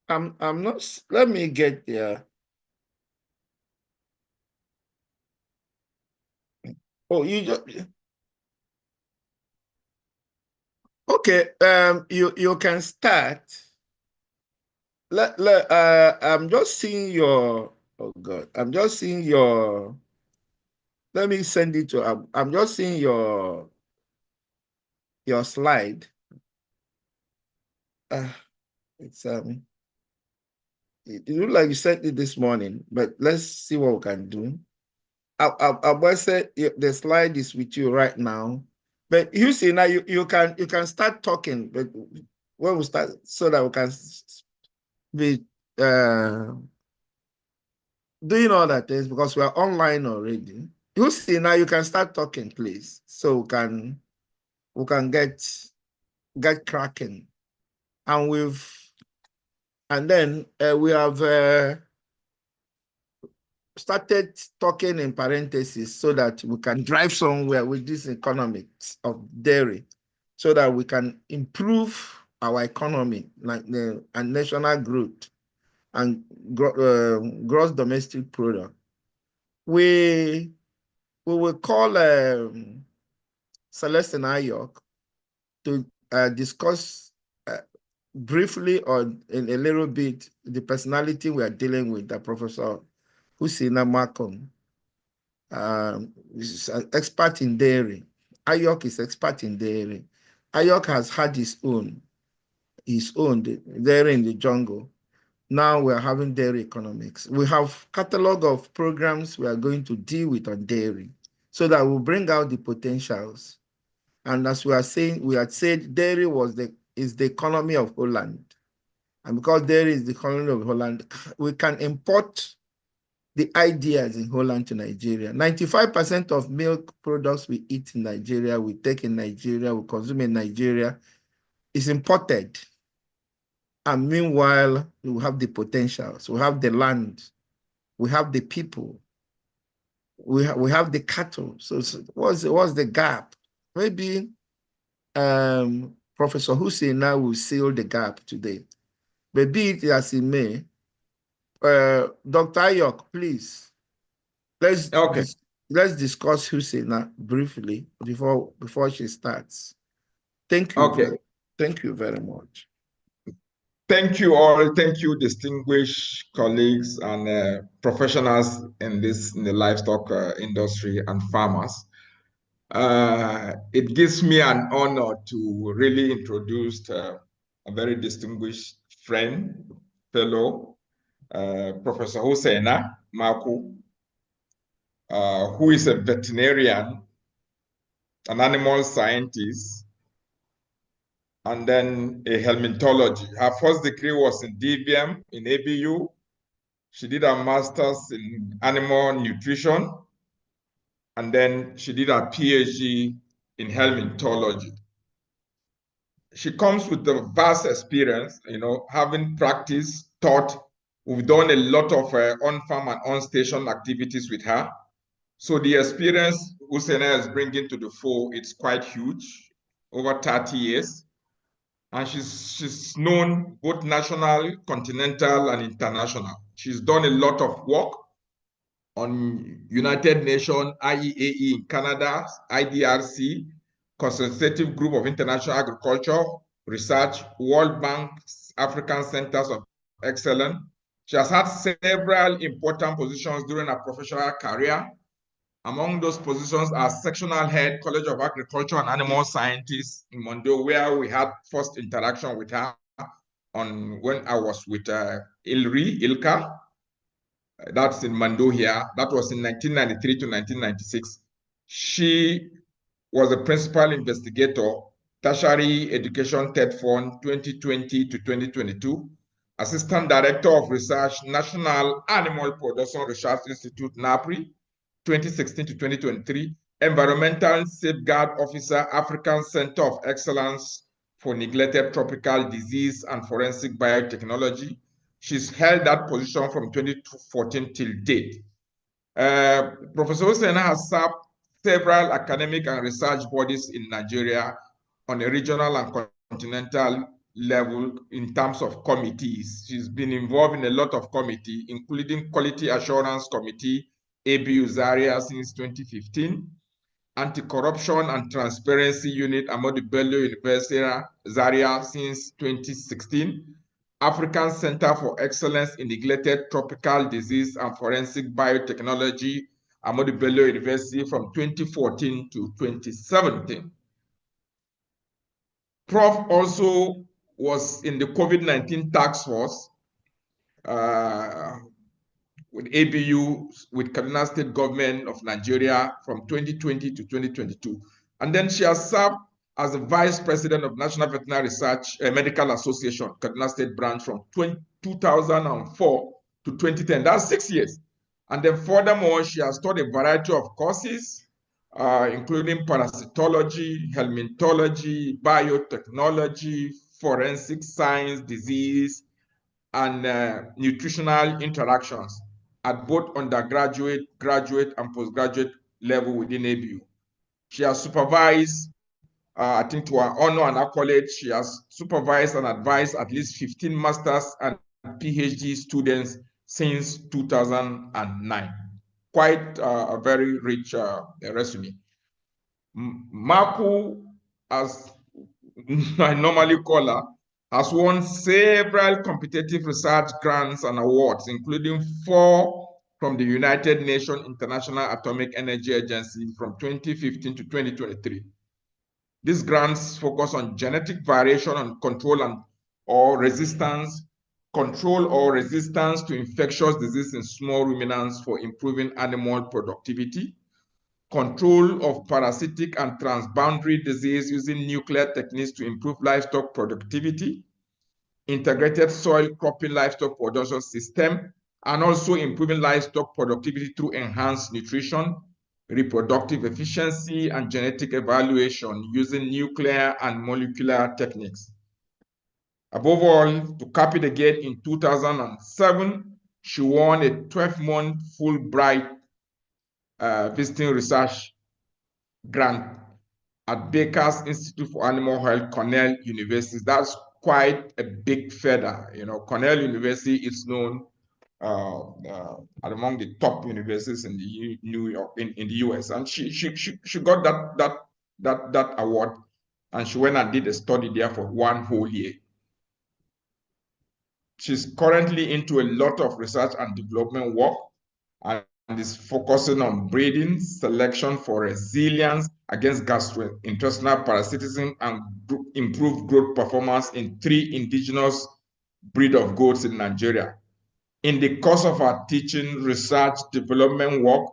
I'm not. Let me get there. Oh, you just okay. You can start. I'm just seeing your. Oh God, I'm just seeing your. Let me send it to. I'm just seeing your slide. It's it looked like you sent it this morning, but let's see what we can do. I said the slide is with you right now, but you see now you can start talking, but when we start so that we can be doing all that things because we are online already. You see now you can start talking, please, so we can get cracking, and then we have. Started talking in parentheses so that we can drive somewhere with this economics of dairy so that we can improve our economy like and national growth and gross domestic product. We will call Celestine Ayok to discuss briefly or in a little bit the personality we are dealing with, the Professor Hussaina Makun. Is an expert in dairy. Ayok is expert in dairy. Ayok has had his own dairy in the jungle. Now we're having dairy economics. We have catalog of programs we are going to deal with on dairy so that we'll bring out the potentials. And as we are saying, we had said dairy is the economy of Holland. And because dairy is the economy of Holland, we can import the ideas in Holland to Nigeria. 95% of milk products we eat in Nigeria, we take in Nigeria, we consume in Nigeria, is imported. And meanwhile, we have the potentials, we have the land, we have the people, we have the cattle. So what's the gap? Maybe Professor Hussaina will seal the gap today. But be it as it may, Dr. Ayok, please. Okay. Let's discuss Hussaina briefly before she starts. Thank you. Okay. Thank you very much. Thank you all. Thank you, distinguished colleagues and professionals in the livestock industry and farmers. It gives me an honor to really introduce a very distinguished friend, fellow, Professor Hussaina Makun, who is a veterinarian, an animal scientist, and then a helmintology. Her first degree was in DVM in ABU. She did her master's in animal nutrition, and then she did her PhD in helmintology. She comes with a vast experience, having practiced, taught. We've done a lot of on-farm and on-station activities with her. So the experience Hussaina is bringing to the fore, it's quite huge, over 30 years. And she's known both national, continental, and international. She's done a lot of work on United Nations, IEAE in Canada, IDRC, Consultative Group of International Agriculture Research, World Bank's African Centers of Excellence. She has had several important positions during her professional career. Among those positions are sectional head, College of Agriculture and Animal Scientists in Mondo, where we had first interaction with her when I was with Ilka. That's in Mondo here. That was in 1993 to 1996. She was a principal investigator, Tertiary Education TED Fund 2020 to 2022, Assistant Director of Research, National Animal Production Research Institute, NAPRI, 2016 to 2023, Environmental Safeguard Officer, African Center of Excellence for Neglected Tropical Disease and Forensic Biotechnology. She's held that position from 2014 till date. Professor Hussaina has served several academic and research bodies in Nigeria on a regional and continental level in terms of committees. She's been involved in a lot of committees, including Quality Assurance Committee, ABU Zaria since 2015, Anti-Corruption and Transparency Unit, Ahmadu Bello University, Zaria since 2016, African Center for Excellence in Neglected Tropical Disease and Forensic Biotechnology, Ahmadu Bello University from 2014 to 2017. Prof also was in the COVID-19 task force with ABU, with Kaduna State Government of Nigeria from 2020 to 2022. And then she has served as the Vice President of National Veterinary Research Medical Association, Kaduna State branch from 2004 to 2010. That's 6 years. And then furthermore, she has taught a variety of courses, including parasitology, helmintology, biotechnology, forensic science, disease, and nutritional interactions at both undergraduate, graduate, and postgraduate level within ABU. She has supervised, I think to her honor and accolade, she has supervised and advised at least 15 master's and PhD students since 2009. Quite a very rich resume. Makun, as I normally call her, has won several competitive research grants and awards, including 4 from the United Nations International Atomic Energy Agency from 2015 to 2023. These grants focus on genetic variation and control control or resistance to infectious disease in small ruminants for improving animal productivity, control of parasitic and transboundary disease using nuclear techniques to improve livestock productivity, integrated soil cropping livestock production system, and also improving livestock productivity through enhanced nutrition, reproductive efficiency, and genetic evaluation using nuclear and molecular techniques. Above all, to cap it again, in 2007, she won a 12-month Fulbright visiting research grant at Baker's Institute for Animal Health, Cornell University. That's quite a big feather. You know, Cornell University is known among the top universities in the New York, in the US, and she got that award, and she went and did a study there for 1 whole year. She's currently into a lot of research and development work, and is focusing on breeding, selection for resilience against gastrointestinal parasitism, and improved growth performance in 3 indigenous breed of goats in Nigeria. In the course of her teaching, research, development work,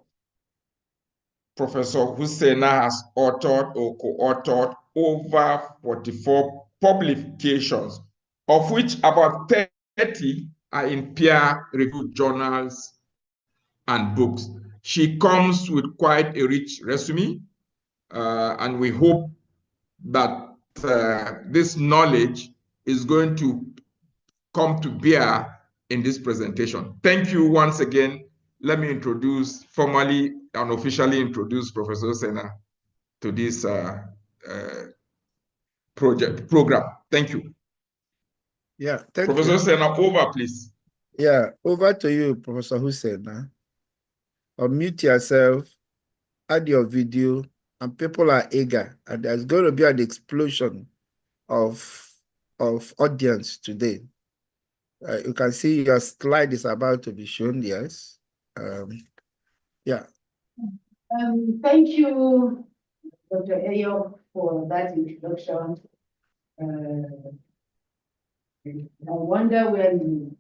Professor Hussaina has authored or co-authored over 44 publications, of which about 30 are in peer-reviewed journals and books. She comes with quite a rich resume, and we hope that this knowledge is going to come to bear in this presentation. Thank you once again. Let me formally and officially introduce Professor Hussaina to this program. Thank you. Yeah, thank Professor you. Hussaina, over, please. Yeah, over to you, Professor Hussaina. Unmute yourself, add your video, and people are eager, and there's going to be an explosion of audience today. You can see your slide is about to be shown, yes. Yeah. Thank you, Dr. Ayo, for that introduction. I wonder when you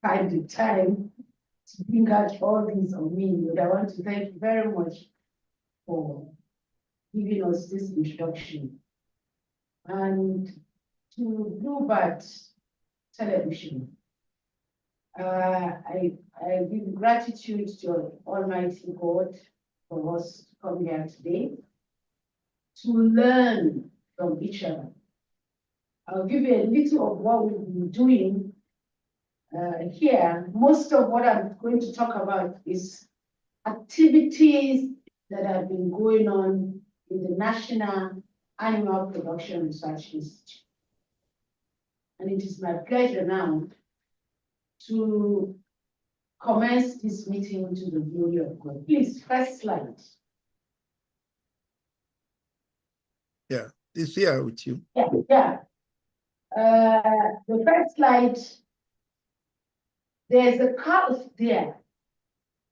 find the time to bring out all these on me, but I want to thank you very much for giving us this introduction. And to Bluebird Television, I give gratitude to Almighty God for us to come here today to learn from each other. I'll give you a little of what we've been doing here. Most of what I'm going to talk about is activities that have been going on in the National Animal Production Research Institute. and it is my pleasure now to commence this meeting to the glory of God. Please, first slide. Yeah, it's here with you. Yeah. The first slide, there's a calf there.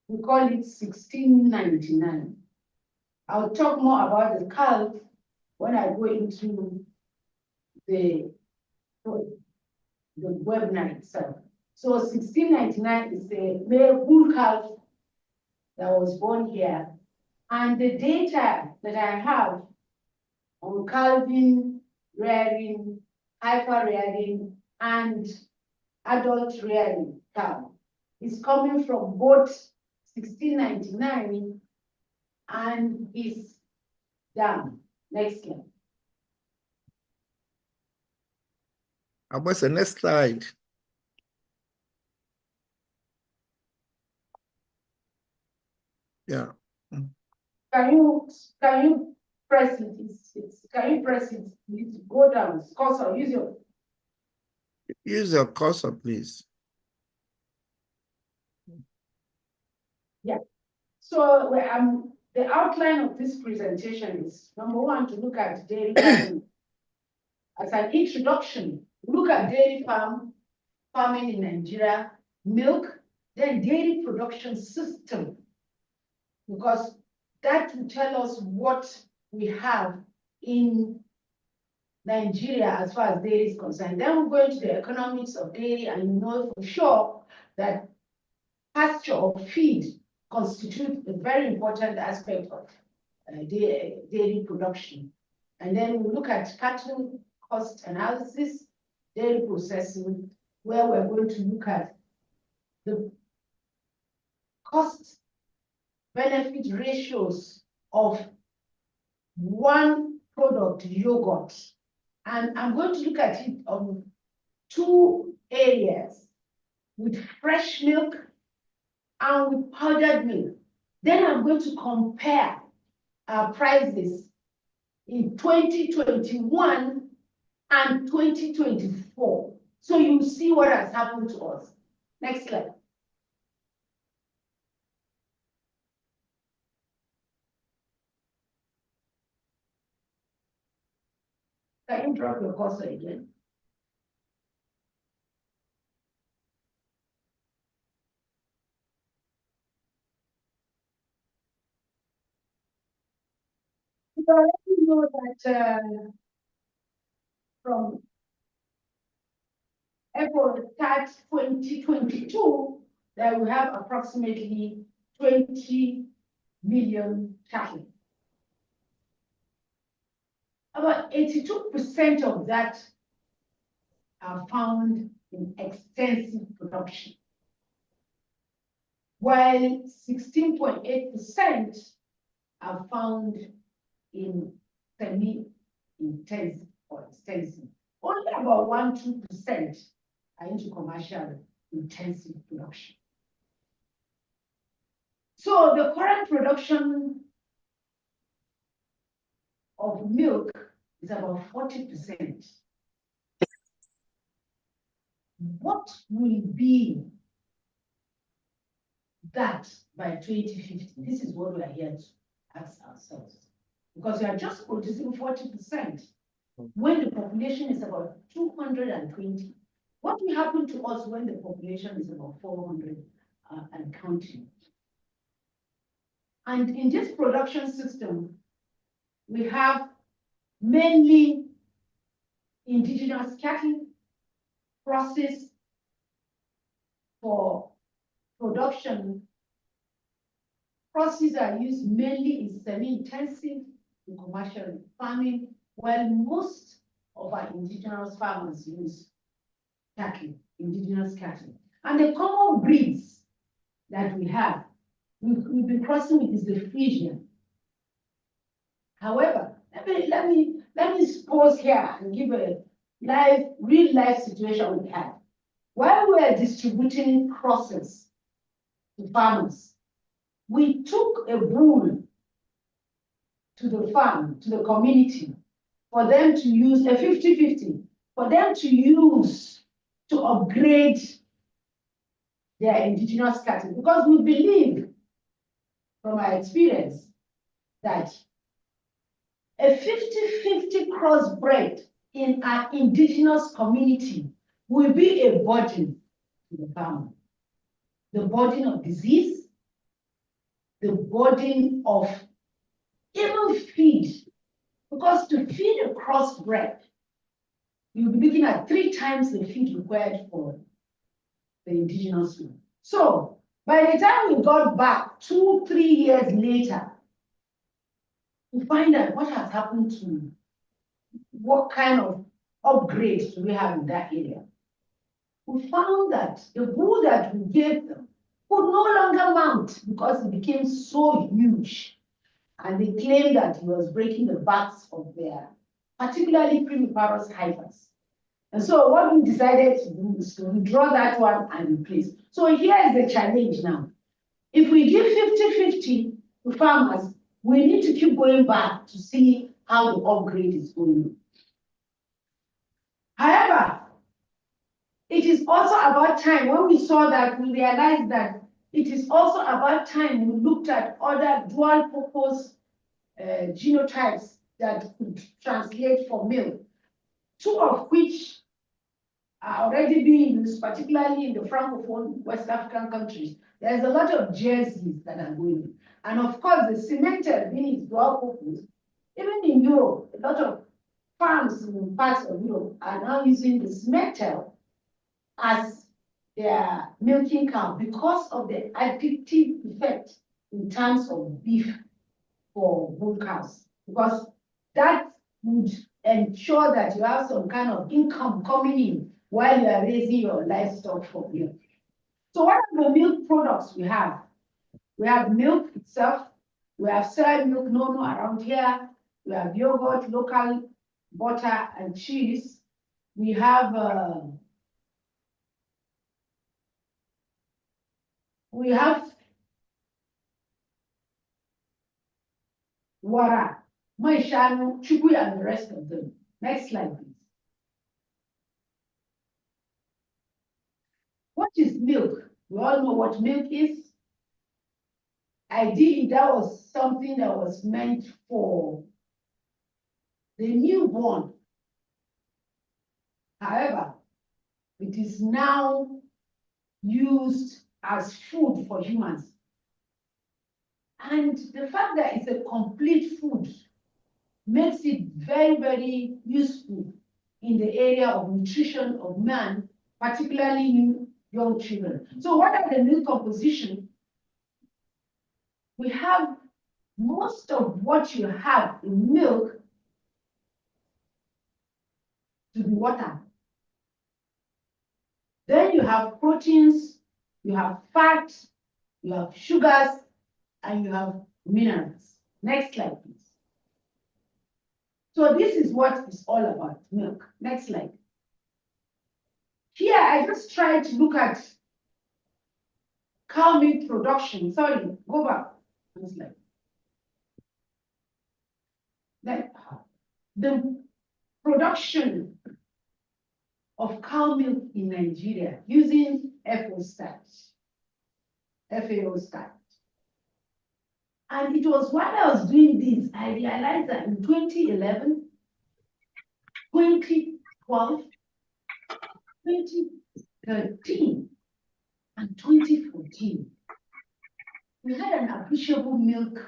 We call it 1699. I'll talk more about the calf when I go into the webinar itself. So 1699 is a male bull calf that was born here. And the data that I have on calving, rearing, hyper rearing, and adult rearing cow is coming from both 1699 and is down. Next slide. What's the next slide? Yeah. Can you press it? Can you press it? Please go down. Cursor, Use your cursor, please. Yeah. So the outline of this presentation is, number one, to look at dairy farming. As an introduction, look at dairy farming in Nigeria, milk, then dairy production system, because that will tell us what we have in Nigeria as far as dairy is concerned. Then we'll go into the economics of dairy, and you know for sure that pasture or feed constitute a very important aspect of dairy production. And then we look at cattle cost analysis, dairy processing, where we're going to look at the cost benefit ratios of one product, yogurt. And I'm going to look at it on two areas, with fresh milk and with powdered milk. Then I'm going to compare our prices in 2021 and 2024. So you see what has happened to us. Next slide. Can you drop your cursor again? So let me know that from April 3rd, 2022, that we have approximately 20 million cattle. About 82% of that are found in extensive production, while 16.8% are found in semi-intensive or extensive. Only about 1–2% are into commercial intensive production. So the current production of milk is about 40%. What will be that by 2050? This is what we are here to ask ourselves. Because we are just producing 40% when the population is about 220. What will happen to us when the population is about 400 and counting? And in this production system, we have mainly indigenous cattle processed for production. Processes are used mainly in semi-intensive and commercial farming, while most of our indigenous farmers use cattle, indigenous cattle. And the common breeds that we have, we've been crossing with is the Frisian. However, let me pause here and give a real life situation we had. While we were distributing crosses to farmers, we took a bull to the farm, to the community, for them to use a 50-50. for them to use to upgrade their indigenous cattle, because we believe from our experience that a 50-50 crossbred in our indigenous community will be a burden to the farmer. The burden of disease, the burden of even feed, because to feed a crossbred, you'll be looking at 3 times the feed required for the indigenous one. So by the time we got back 2-3 years later, we find out what has happened to, what kind of upgrades do we have in that area. We found that the bull that we gave them could no longer mount because it became so huge. And they claimed that he was breaking the backs of their, particularly primiparous heifers. And so what we decided to do is to withdraw that one and replace. So here is the challenge now. If we give 50-50 to farmers, we need to keep going back to see how the upgrade is going. However, it is also about time. When we saw that, we realized that it is also about time we looked at other dual purpose genotypes that could translate for milk, 2 of which are already being used, particularly in the Francophone West African countries. There's a lot of jerseys that are going. And of course, the cemented being its dual purpose, even in Europe, a lot of farms in parts of Europe are now using the cemented as their milking cow because of the addictive effect in terms of beef for bull cows, because that would ensure that you have some kind of income coming in while you are raising your livestock for milk. So what are the milk products we have? We have milk itself, we have soy milk, no around here, we have yogurt, local butter and cheese, we have wara, maishanu, chukui, and the rest of them. Next slide, please. What is milk? We all know what milk is. Ideally, that was something that was meant for the newborn. However, it is now used as food for humans. And the fact that it's a complete food makes it very, very useful in the area of nutrition of man, particularly in young children. So what are the milk composition? We have most of what you have in milk to be water. Then you have proteins, you have fat, you have sugars, and you have minerals. Next slide, please. So this is what it's all about, milk. Next slide. Here, I just tried to look at cow milk production. Sorry, go back. Next slide. The production of cow milk in Nigeria using FAO stats. And it was while I was doing this, I realized that in 2011, 2012, 2013, and 2014, we had an appreciable milk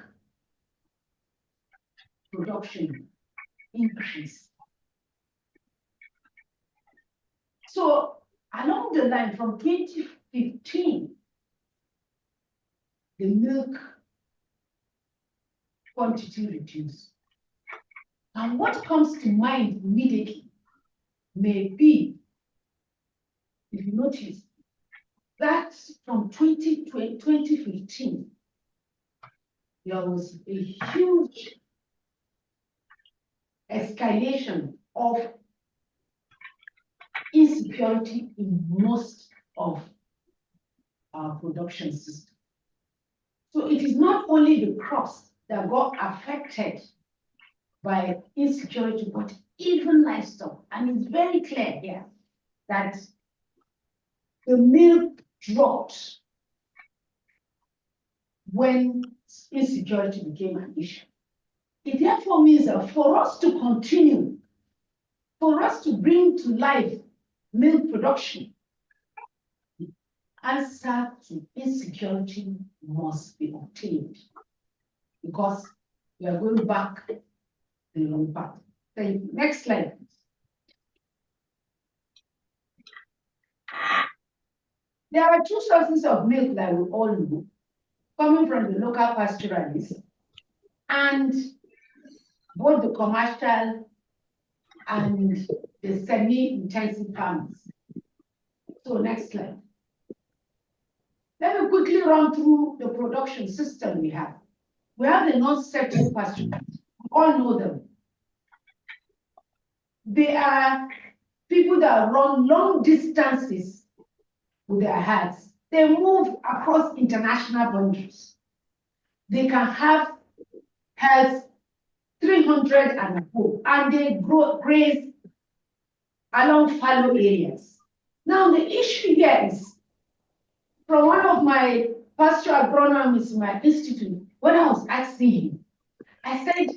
production increase. So along the line from 2015, the milk quantity reduced. And what comes to mind immediately may be, if you notice, that from 2015, there was a huge escalation of insecurity in most of our production system. So it is not only the crops that got affected by insecurity, but even livestock. And it's very clear here that the milk dropped when insecurity became an issue. It therefore means that for us to continue, for us to bring to life milk production, the answer to insecurity must be obtained, because we are going back the wrong path. Thank you. Next slide. There are two sources of milk that we all know, coming from the local pastoralists and both the commercial and the semi-intensive farmers. So next slide. Let me quickly run through the production system we have. We have the non-settled pastoralists. We all know them. They are people that run long distances with their herds. They move across international boundaries. They can have herds 300 and above, and they graze along fallow areas. Now, the issue here is, from one of my pastoral agronomists in my institute, when I was asking him, I said,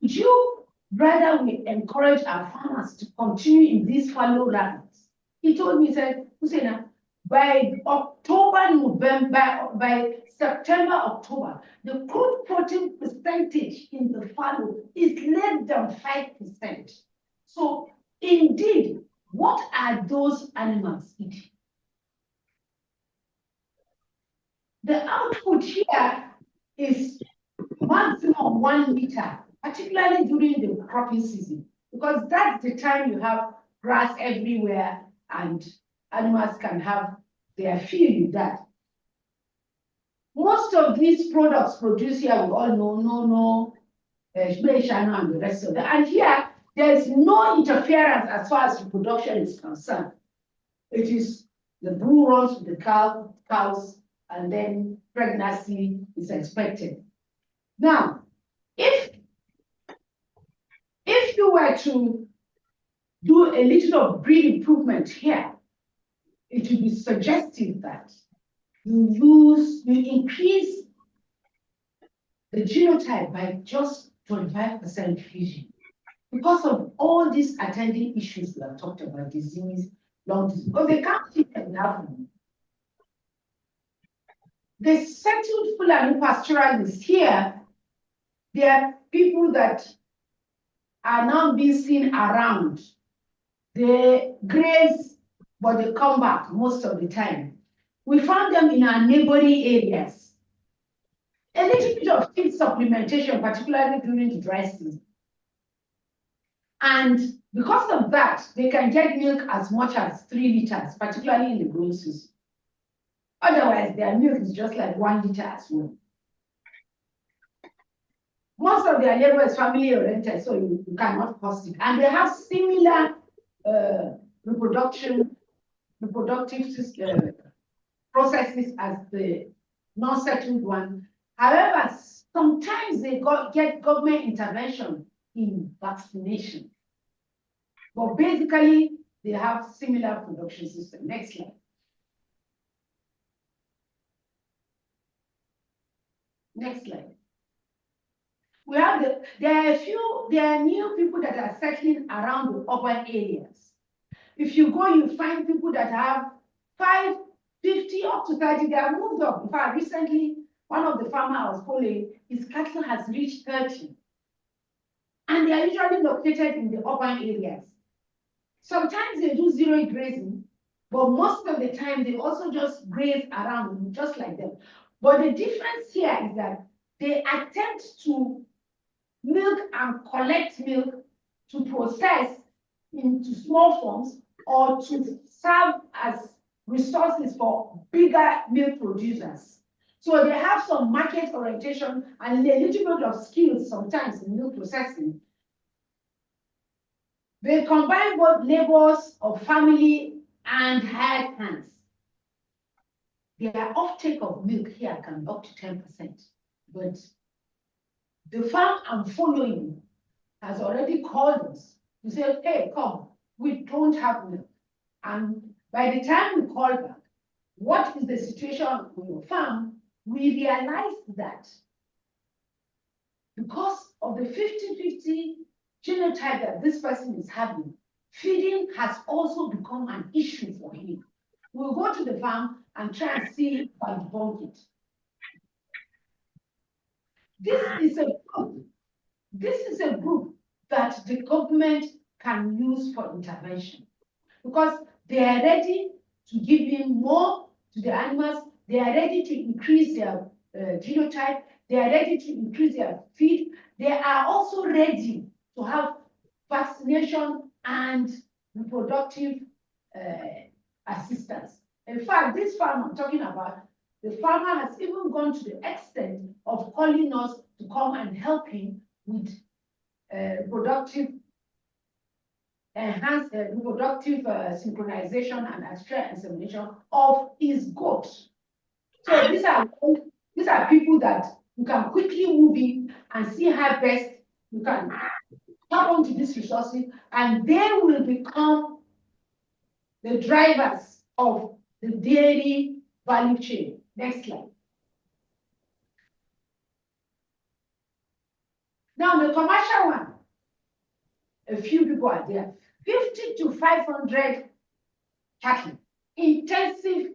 would you rather we encourage our farmers to continue in these fallow lands? He told me, he said, Hussaina, by October, November, by September, October, the crude protein percentage in the fallow is less than 5%. So indeed, what are those animals eating? The output here is maximum 1 liter, particularly during the cropping season, because that's the time you have grass everywhere and animals can have their fill with that. Most of these products produced here, we all know, and the rest of that. And here, there is no interference as far as reproduction is concerned. It is the brew runs with the cows, and then pregnancy is expected. Now, if you were to do a little of breed improvement here, it would be suggestive that you increase the genotype by just 25% fusion, because of all these attending issues we have talked about, disease, long disease, because they can't keep them happening. The settled Fulani pastoralists here, they are people that are now being seen around. They graze, but they come back most of the time. We found them in our neighboring areas. A little bit of feed supplementation, particularly during the dry season. And because of that, they can get milk as much as 3 liters, particularly in the growing season. Otherwise, their milk is just like 1 liter as well. Most of their labor is family oriented, so you cannot cost it. And they have similar reproductive processes as the non-settled one. However, sometimes they get government intervention in vaccination. But basically, they have similar production system. Next slide. Next slide. We have there are new people that are settling around the urban areas. If you go, you find people that have 5, 50 up to 30, they have moved up. In fact, recently, one of the farmers I was following, his cattle has reached 30. And they are usually located in the urban areas. Sometimes they do zero grazing, but most of the time they also just graze around, just like them. But the difference here is that they attempt to milk and collect milk to process into small forms or to serve as resources for bigger milk producers. So they have some market orientation and a little bit of skills sometimes in milk processing. They combine both labors of family and hired hands. Their offtake of milk here can be up to 10%. But the farm I'm following, has already called us to say, hey, come, we don't have milk. And by the time we call back, what is the situation on your farm? We realized that because of the 50-50 genotype that this person is having, feeding has also become an issue for him. We'll go to the farm and try and see if I debunk it. This is a group that the government can use for intervention because they are ready to give in more to the animals. They are ready to increase their genotype. They are ready to increase their feed. They are also ready to have vaccination and reproductive assistance. In fact, this farm I'm talking about, the farmer has even gone to the extent of calling us to come and help him with reproductive synchronization and extra insemination of his goats. So these are people that you can quickly move in and see how best you can tap onto these resources, and they will become the drivers of the dairy value chain. Next slide. Now the commercial one, a few people are there. 50 to 500 cattle, intensive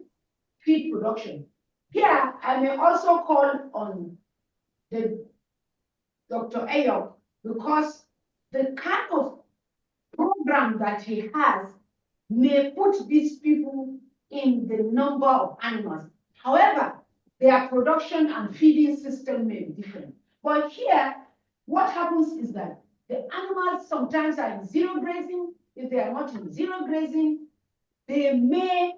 feed production. Here, I may also call on the Dr. Ayok because the kind of program that he has may put these people in the number of animals. However, their production and feeding system may be different. But here, what happens is that the animals sometimes are in zero grazing. If they are not in zero grazing, they may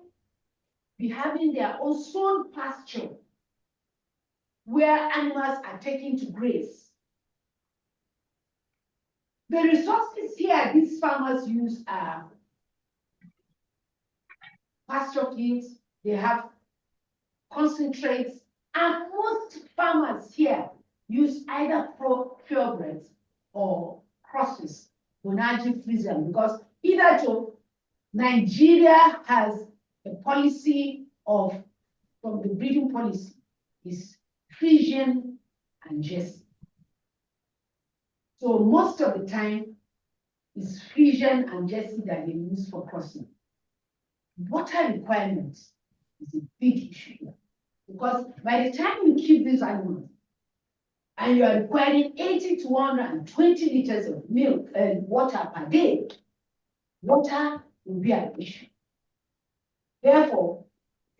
be having their own sown pasture where animals are taken to graze. The resources here these farmers use are pasture fields, they have concentrates, and most farmers here use either purebreds or crosses, Bonaji Frisian, because either Nigeria has a policy of, from the breeding policy, is Frisian and Jersey. So most of the time, it's Frisian and Jersey that they use for crossing. Water requirements is a big issue here, because by the time you keep these animals, and you are requiring 80 to 120 liters of milk and water per day, water will be an issue. Therefore,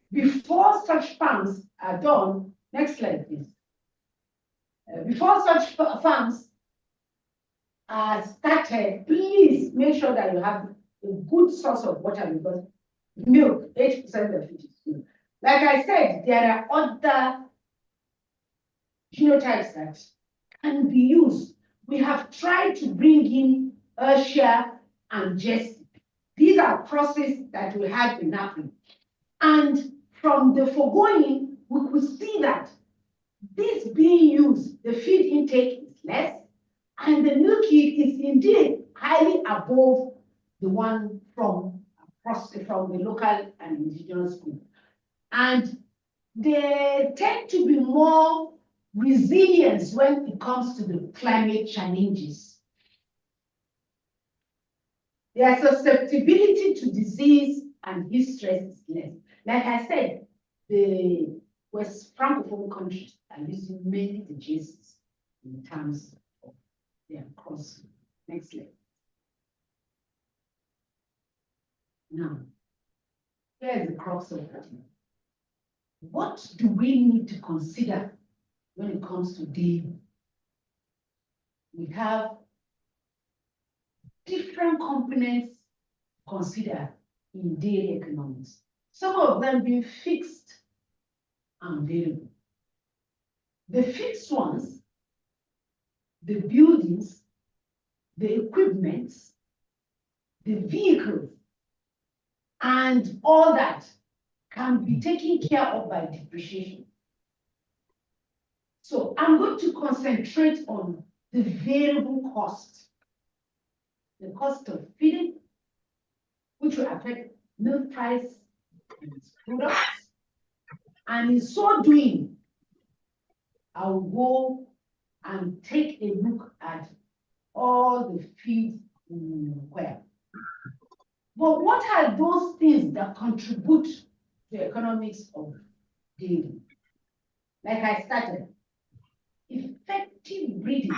before such farms are done, next slide please. Before such farms are started, please make sure that you have a good source of water, because milk, 80% of it is milk. Like I said, there are other genotypes that can be used. We have tried to bring in Urshia and Jersey. These are crosses that we had in Africa. And from the foregoing, we could see that this being used, the feed intake is less, and the milk yield is indeed highly above the one from the local and indigenous group. And they tend to be more resilient when it comes to the climate challenges. Their susceptibility to disease and heat stress is less. Like I said, the West Francophone countries are using mainly the Jesus in terms of their cross. Next slide. Now, here's the crux of it. What do we need to consider when it comes to dairy? We have different components to consider in dairy economics. Some of them being fixed and variable. The fixed ones, the buildings, the equipment, the vehicles, and all that can be taken care of by depreciation. So I'm going to concentrate on the variable cost. the cost of feeding, which will affect milk price and its products. And in so doing, I will go and take a look at all the feed well. But what are those things that contribute to the economics of dairy? Like I started, effective breeding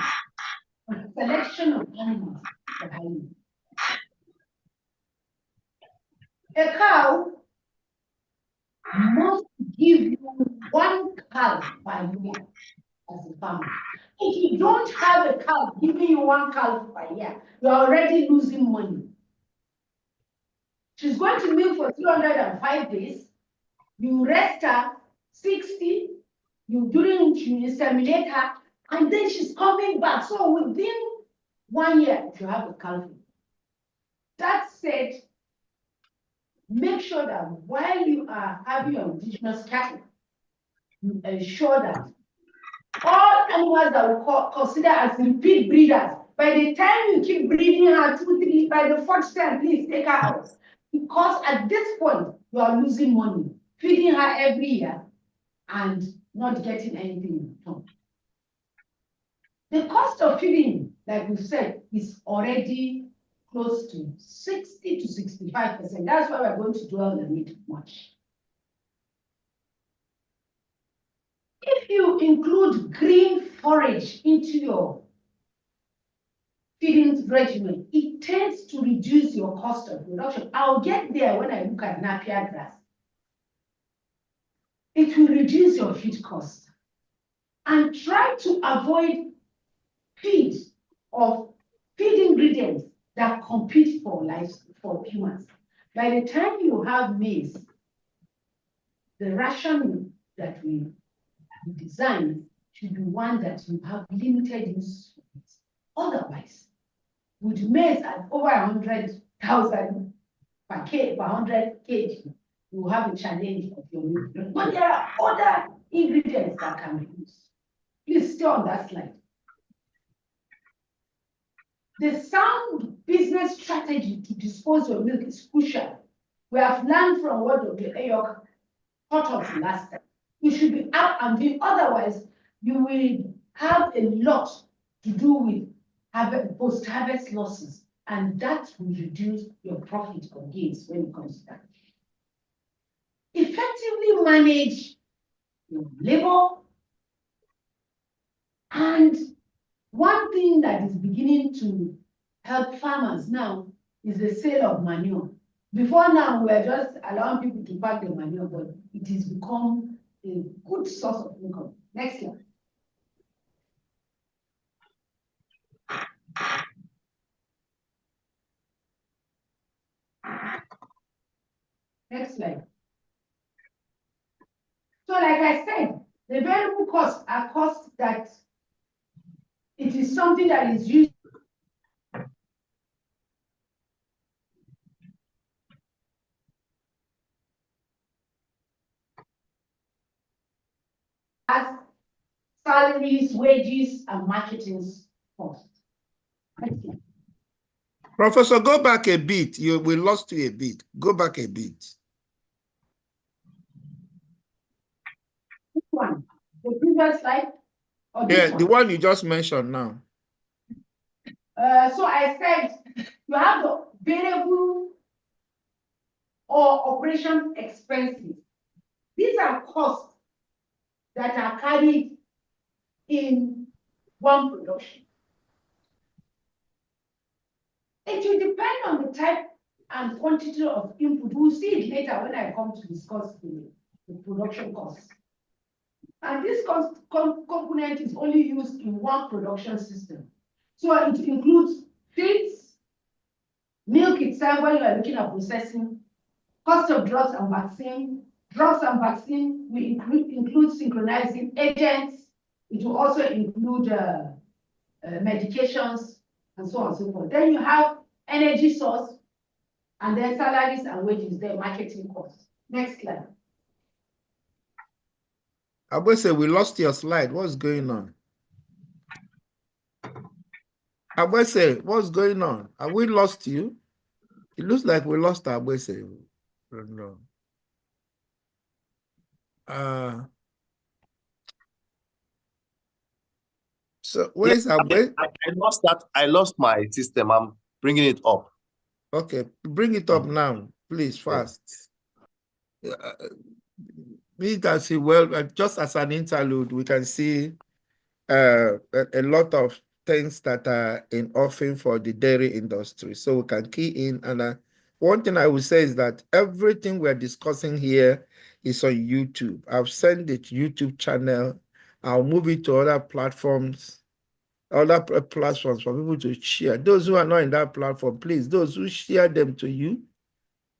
and selection of animals for hiding. A cow must give you one calf per year as a farmer. If you don't have a cow giving you one calf per year, you're already losing money. She's going to milk for 305 days. You rest her 60, you inseminate her, and then she's coming back. So within 1 year, you have a calving. That said, make sure that while you are having your indigenous cattle, you ensure that all animals that we consider as repeat breeders, by the time you keep breeding her 2, 3, by the 4th time, please take her out. Because at this point, you are losing money, feeding her every year and not getting anything in return. The cost of feeding, like we said, is already close to 60 to 65%. That's why we're going to dwell on it much. If you include green forage into your feeding regimen, it tends to reduce your cost of production. I'll get there when I look at napier grass. It will reduce your feed cost. And try to avoid feed ingredients that compete for humans. By the time you have maize, the ration that we design should be one that you have limited use for it. Otherwise, with maize at over 100,000 per 100 kg, you have a challenge of your milk. But there are other ingredients that can be used. Please stay on that slide. The sound business strategy to dispose your milk is crucial. We have learned from what Dr. Ayok taught us last time. You should be up and doing, otherwise you will have a lot to do with post-harvest losses, and that will reduce your profit or gains when it comes to that. Effectively manage your labor, and one thing that is beginning to help farmers now is the sale of manure. Before now, we were just allowing people to pack the manure, but it has become a good source of income. Next slide. Next slide. So like I said, the variable costs are costs that it is something that is used as salaries, wages, and marketing costs. Professor, go back a bit. We lost you a bit. Go back a bit. Which one? The previous slide? Or Yeah, the one you just mentioned now. So I said you have the variable or operation expenses. These are costs that are carried in one production. It will depend on the type and quantity of input. We'll see it later when I come to discuss the production costs. And this component is only used in one production system. So it includes feeds, milk itself when you are looking at processing, cost of drugs and vaccine. Drugs and vaccine will include synchronizing agents. It will also include medications and so on and so forth. Then you have energy source, and then salaries and wages, then marketing costs. Next slide. I will say we lost your slide. What's going on? Abwese, what's going on? Have we lost you? It looks like we lost Abwese. No. So Yeah, where's Abwese? I lost that. I lost my system. I'm bringing it up. Okay, bring it up now, please, fast. We can see, well, just as an interlude, we can see a lot of things that are in offering for the dairy industry. So we can key in. And one thing I would say is that everything we're discussing here is on YouTube. I've sent the YouTube channel. I'll move it to other platforms for people to share. Those who are not in that platform, please, those who share them to you,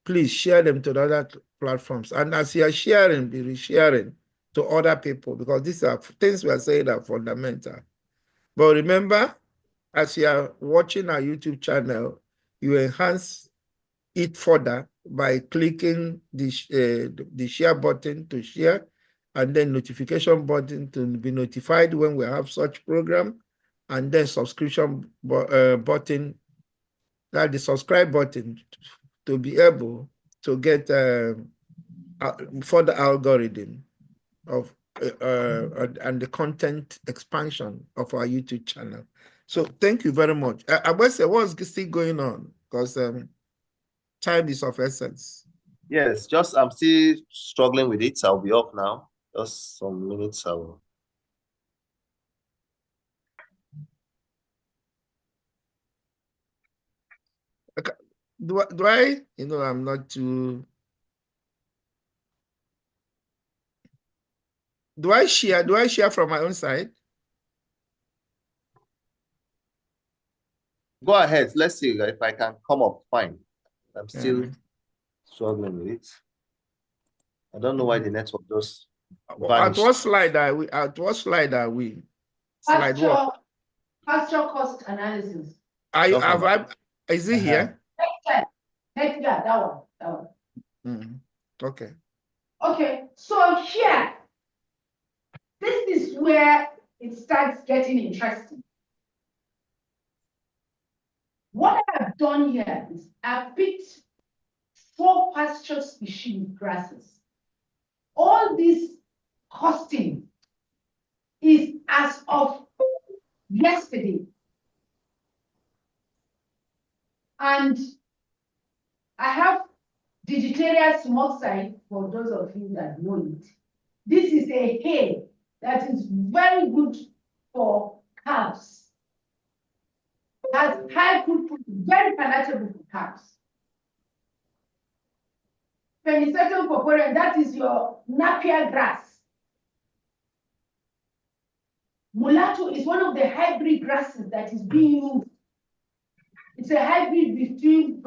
please share them to the other platforms. And as you are sharing, be resharing to other people, because these are things we are saying are fundamental. But remember, as you are watching our YouTube channel, you enhance it further by clicking the share button to share, and then notification button to be notified when we have such program, and then subscription button, that the subscribe button, to be able to get further algorithm of and the content expansion of our YouTube channel. So thank you very much. I must say, what's still going on? Because time is of essence. Yes, just I'm still struggling with it. I'll be up now. Just some minutes. I will. Okay. Do I, I'm not too. Do I share from my own side? Go ahead. Let's see if I can come up. Fine. I'm still struggling with it. I don't know why the network just vanished. At what slide are we? Slide what? Pasture cost analysis. Is it here? Next, that one. Okay. Okay, so here, this is where it starts getting interesting. What I've done here is I've picked 4 pasture species grasses. All this costing is as of yesterday. And I have Digitaria smoke-side, for those of you that know it. This is a hay that is very good for calves. Has high food, very palatable for calves. Penicetum purpureum, that is your Napier grass. Mulatto is one of the hybrid grasses that is being used. It's a hybrid between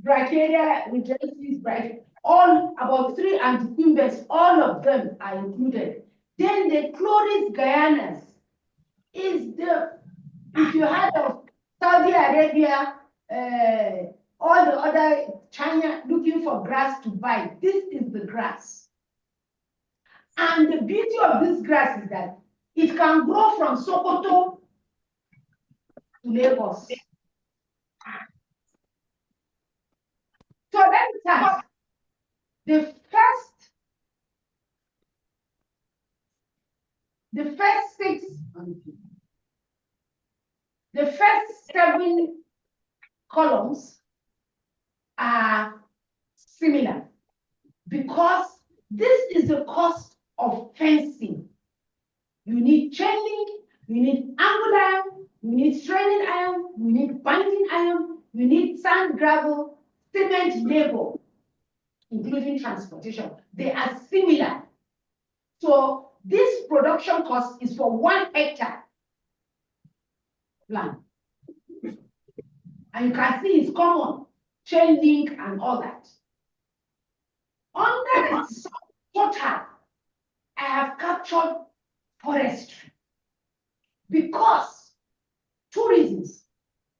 Brachiaria, regensis, all about 3 antiquimbers, all of them are included. Then the Chloris Guyana's is if you heard of Saudi Arabia, all the other China looking for grass to buy, this is the grass. And the beauty of this grass is that it can grow from Sokoto to Lagos. So let me start. The first 7 columns are similar because this is the cost of fencing. You need chain link, you need angle iron, you need straining iron, you need binding iron, you need sand, gravel, cement, labor, including transportation. They are similar. So this production cost is for 1 hectare land. And you can see it's common, chain link and all that. Under the total, I have captured forestry because 2 reasons.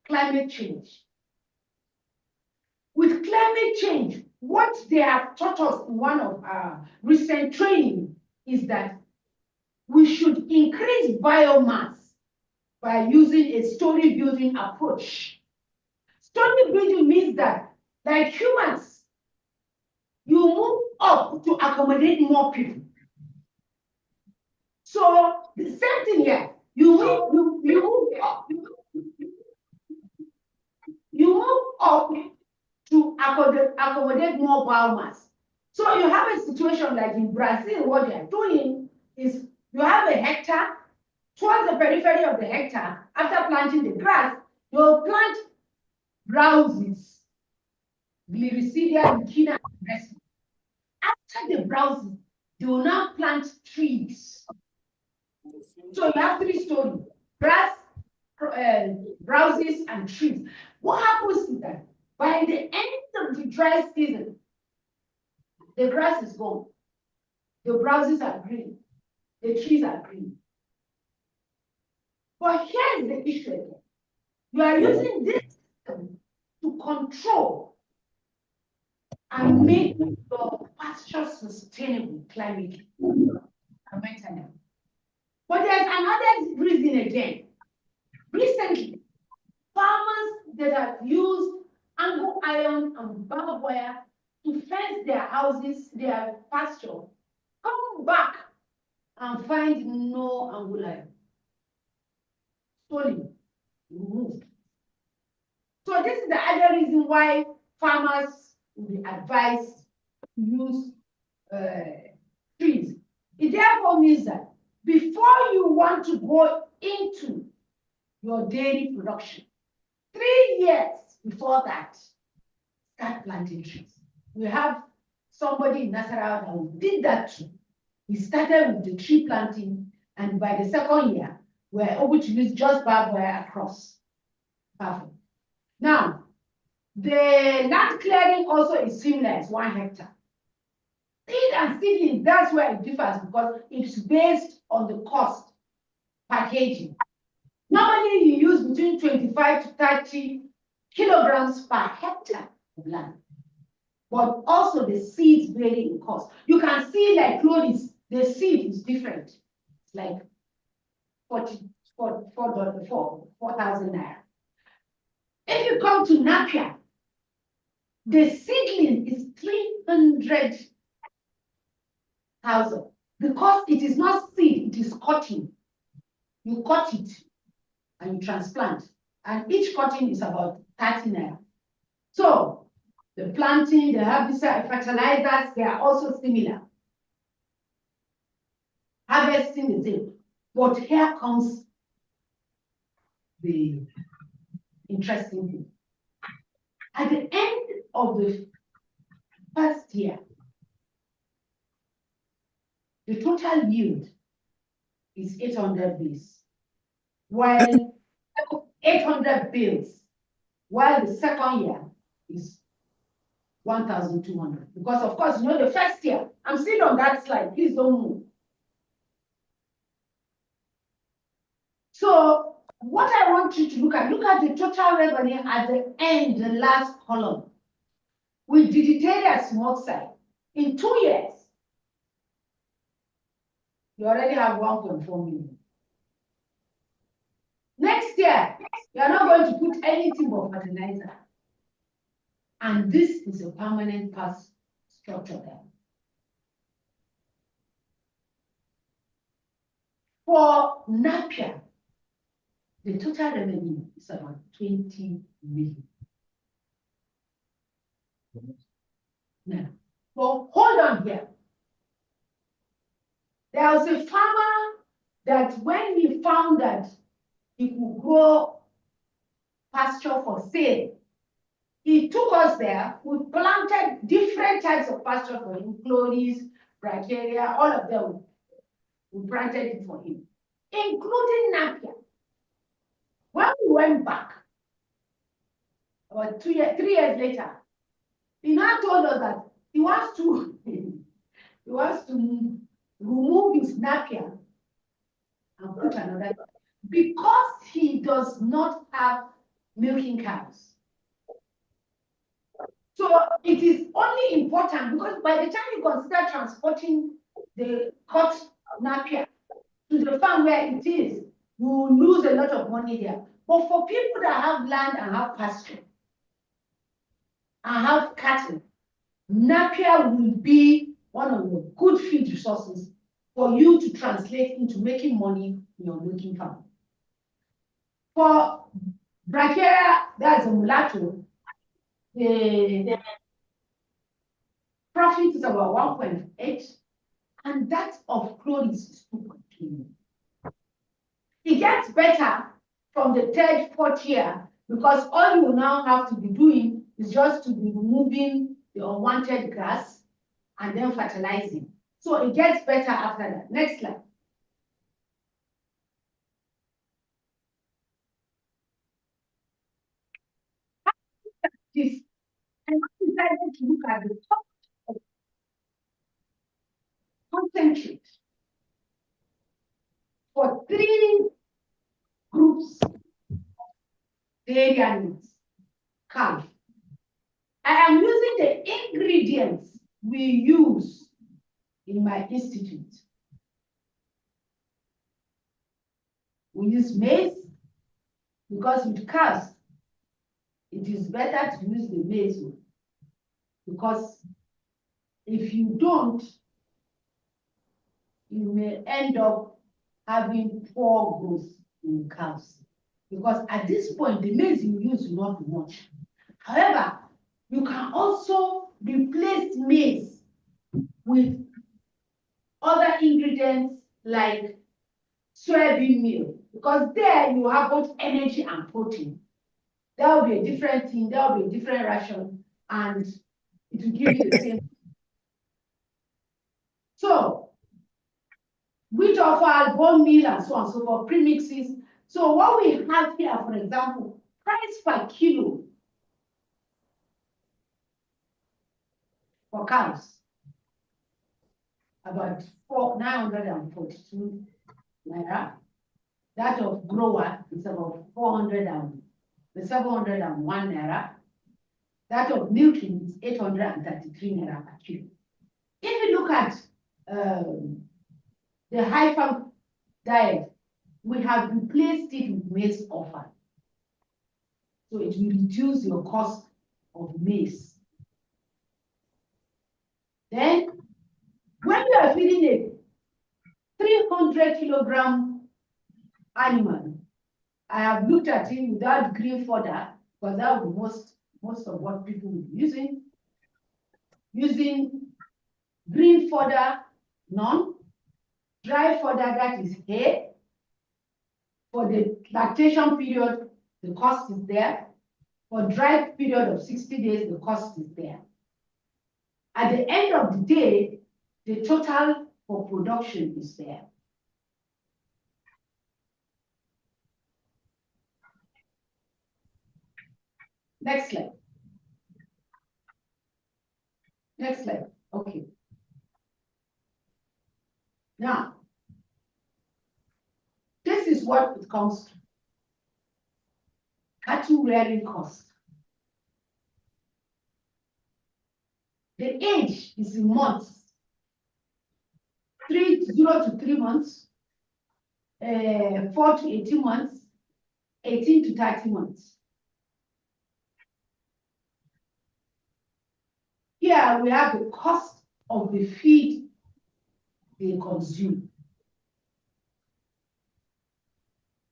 Climate change. With climate change, what they have taught us in one of our recent training is that we should increase biomass by using a story building approach. Story building means that, like humans, you move up to accommodate more people. So the same thing here. You move up. You move up to accommodate more biomass. So you have a situation like in Brazil, what they are doing is you have a hectare. Towards the periphery of the hectare, after planting the grass, you'll plant browses, Gliricidia, Lucina, and the rest. After the browses, they will now plant trees. So you have 3 stories: grass, browses, and trees. What happens is that by the end of the dry season, the grass is gone, the browses are green, the trees are green. But here's the issue again. You are using this system to control and make your pasture sustainable climatically. But there's another reason again. Recently, farmers that have used angle iron and barbed wire to fence their houses, their pasture, come back and find no angle iron. Stolen, removed. So this is the other reason why farmers will be advised to use trees. It therefore means that before you want to go into your dairy production, 3 years before that, start planting trees. We have somebody in Nasarawa who did that too. He started with the tree planting, and by the 2nd year, we were able to use just barbed wire across. Perfect. Now, the land clearing also is similar, it's 1 hectare. Seed and seedling, that's where it differs because it's based on the cost packaging. Normally, you use between 25 to 30 kilograms per hectare of land. But also the seeds vary in cost. You can see like clothes, the seed is different. It's like 4,000 naira. If you come to Napier, the seedling is 300,000 because it is not seed, it is cutting. You cut it and you transplant, and each cutting is about 30 naira. So the planting, the herbicide, fertilizers, they are also similar. Harvesting the same. But here comes the interesting thing. At the end of the first year, the total yield is 800 bales, while 800 bales, while the 2nd year is 1,200. Because of course, you know, the first year, I'm still on that slide, please don't move. So what I want you to look at the total revenue at the end, the last column. With digitated smoke side, in 2 years, you already have 1.4 million. Next year, you are not going to put anything but fertilizer. And this is a permanent pass structure there. For Napier, the total revenue is about 20 million. Now, but hold on here. There was a farmer that when he found that he could grow pasture for sale, he took us there. We planted different types of pasture for him, chloris, brachiaria, all of them. We planted it for him, including Napier. When we went back, about 3 years later, he now told us that he wants to remove his Napier and put another, because he does not have milking cows. So it is only important because by the time you consider transporting the cut Napier to the farm where it is, you will lose a lot of money there. But for people that have land and have pasture and have cattle, Napier will be one of the good feed resources for you to translate into making money in your working farm. For Brachiaria, that's a mulatto, the profit is about 1.8, and that of Chloris is 2.2. It gets better from the third, fourth year, because all you now have to be doing is just to be removing the unwanted grass and then fertilizing. So it gets better after that. Next slide. This, and I decided to look at the top of concentrate for 3 groups of dairy animals. Calf. I am using the ingredients we use in my institute. We use maize because with calves, it is better to use the maize because if you don't, you may end up having poor growth in calves. Because at this point, the maize you use will not be much. However, you can also replace maize with other ingredients like soybean meal, because there you have both energy and protein. That will be a different thing, that will be a different ration, and it will give you the same. So, which offer bone meal and so on and so forth, premixes. So what we have here, for example, price per kilo for cows, about 942 naira. That of grower is about 701 naira. That of milking is 833 naira per kilo. If you look at the high farm diet, we have replaced it with maize offer. So it will reduce your cost of maize. Then, when you are feeding a 300 kilogram animal, I have looked at it without green fodder, because that will be most of what people will be using. Using green fodder, none. Dry fodder, that is hay. For the lactation period, the cost is there. For dry period of 60 days, the cost is there. At the end of the day, the total for production is there. Next slide. Next slide. Okay. Now, this is what it comes to. Cattle rearing cost. The age is in months. 0 to 3 months, 4 to 18 months, 18 to 30 months. Here we have the cost of the feed they consume.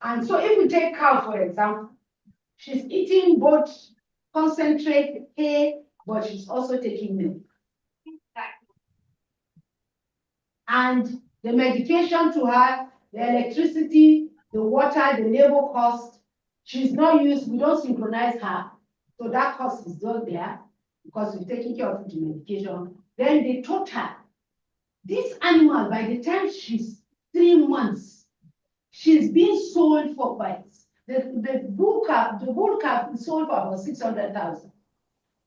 And so if we take cow, for example, she's eating both concentrate, hay, but she's also taking milk. And the medication to her, the electricity, the water, the labor cost, she's not used, we don't synchronize her. So that cost is not there because we're taking care of the medication. Then the total, this animal, by the time she's 3 months, she's being sold for bites. The bull calf is sold for about 600,000.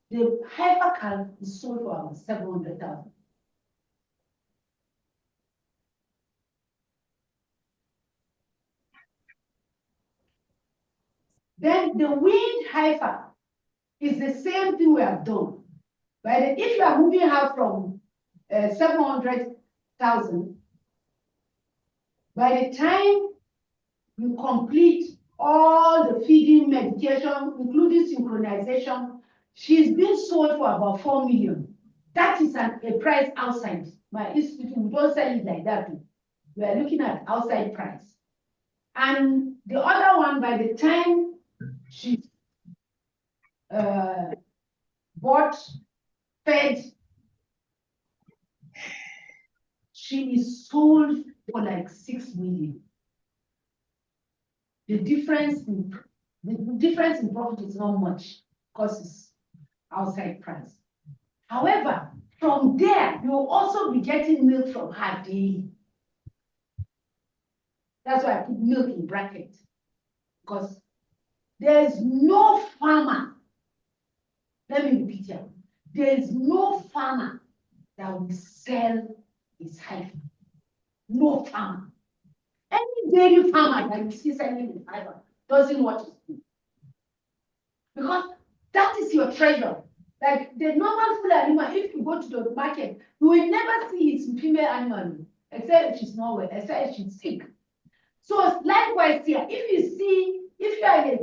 The heifer calf is sold for about 700,000. Then the weaned heifer is the same thing we have done. But if you are moving her from 700,000, by the time you complete all the feeding medication, including synchronization. She's been sold for about 4 million. That is a price outside. My institute, we don't sell it like that. We are looking at outside price. And the other one, by the time she bought, fed, she is sold for like 6 million. The difference in profit is not much because it's outside price. However, from there, you will also be getting milk from her daily. That's why I put milk in bracket, because there is no farmer, let me repeat here, there is no farmer that will sell his heifer. No farmer. Any dairy farmer that you see selling his heifer doesn't want to do. Because that is your treasure. Like the normal full animal, if you go to the market, you will never see its female animal, except if she's not well, except if she's sick. So likewise here, if you are a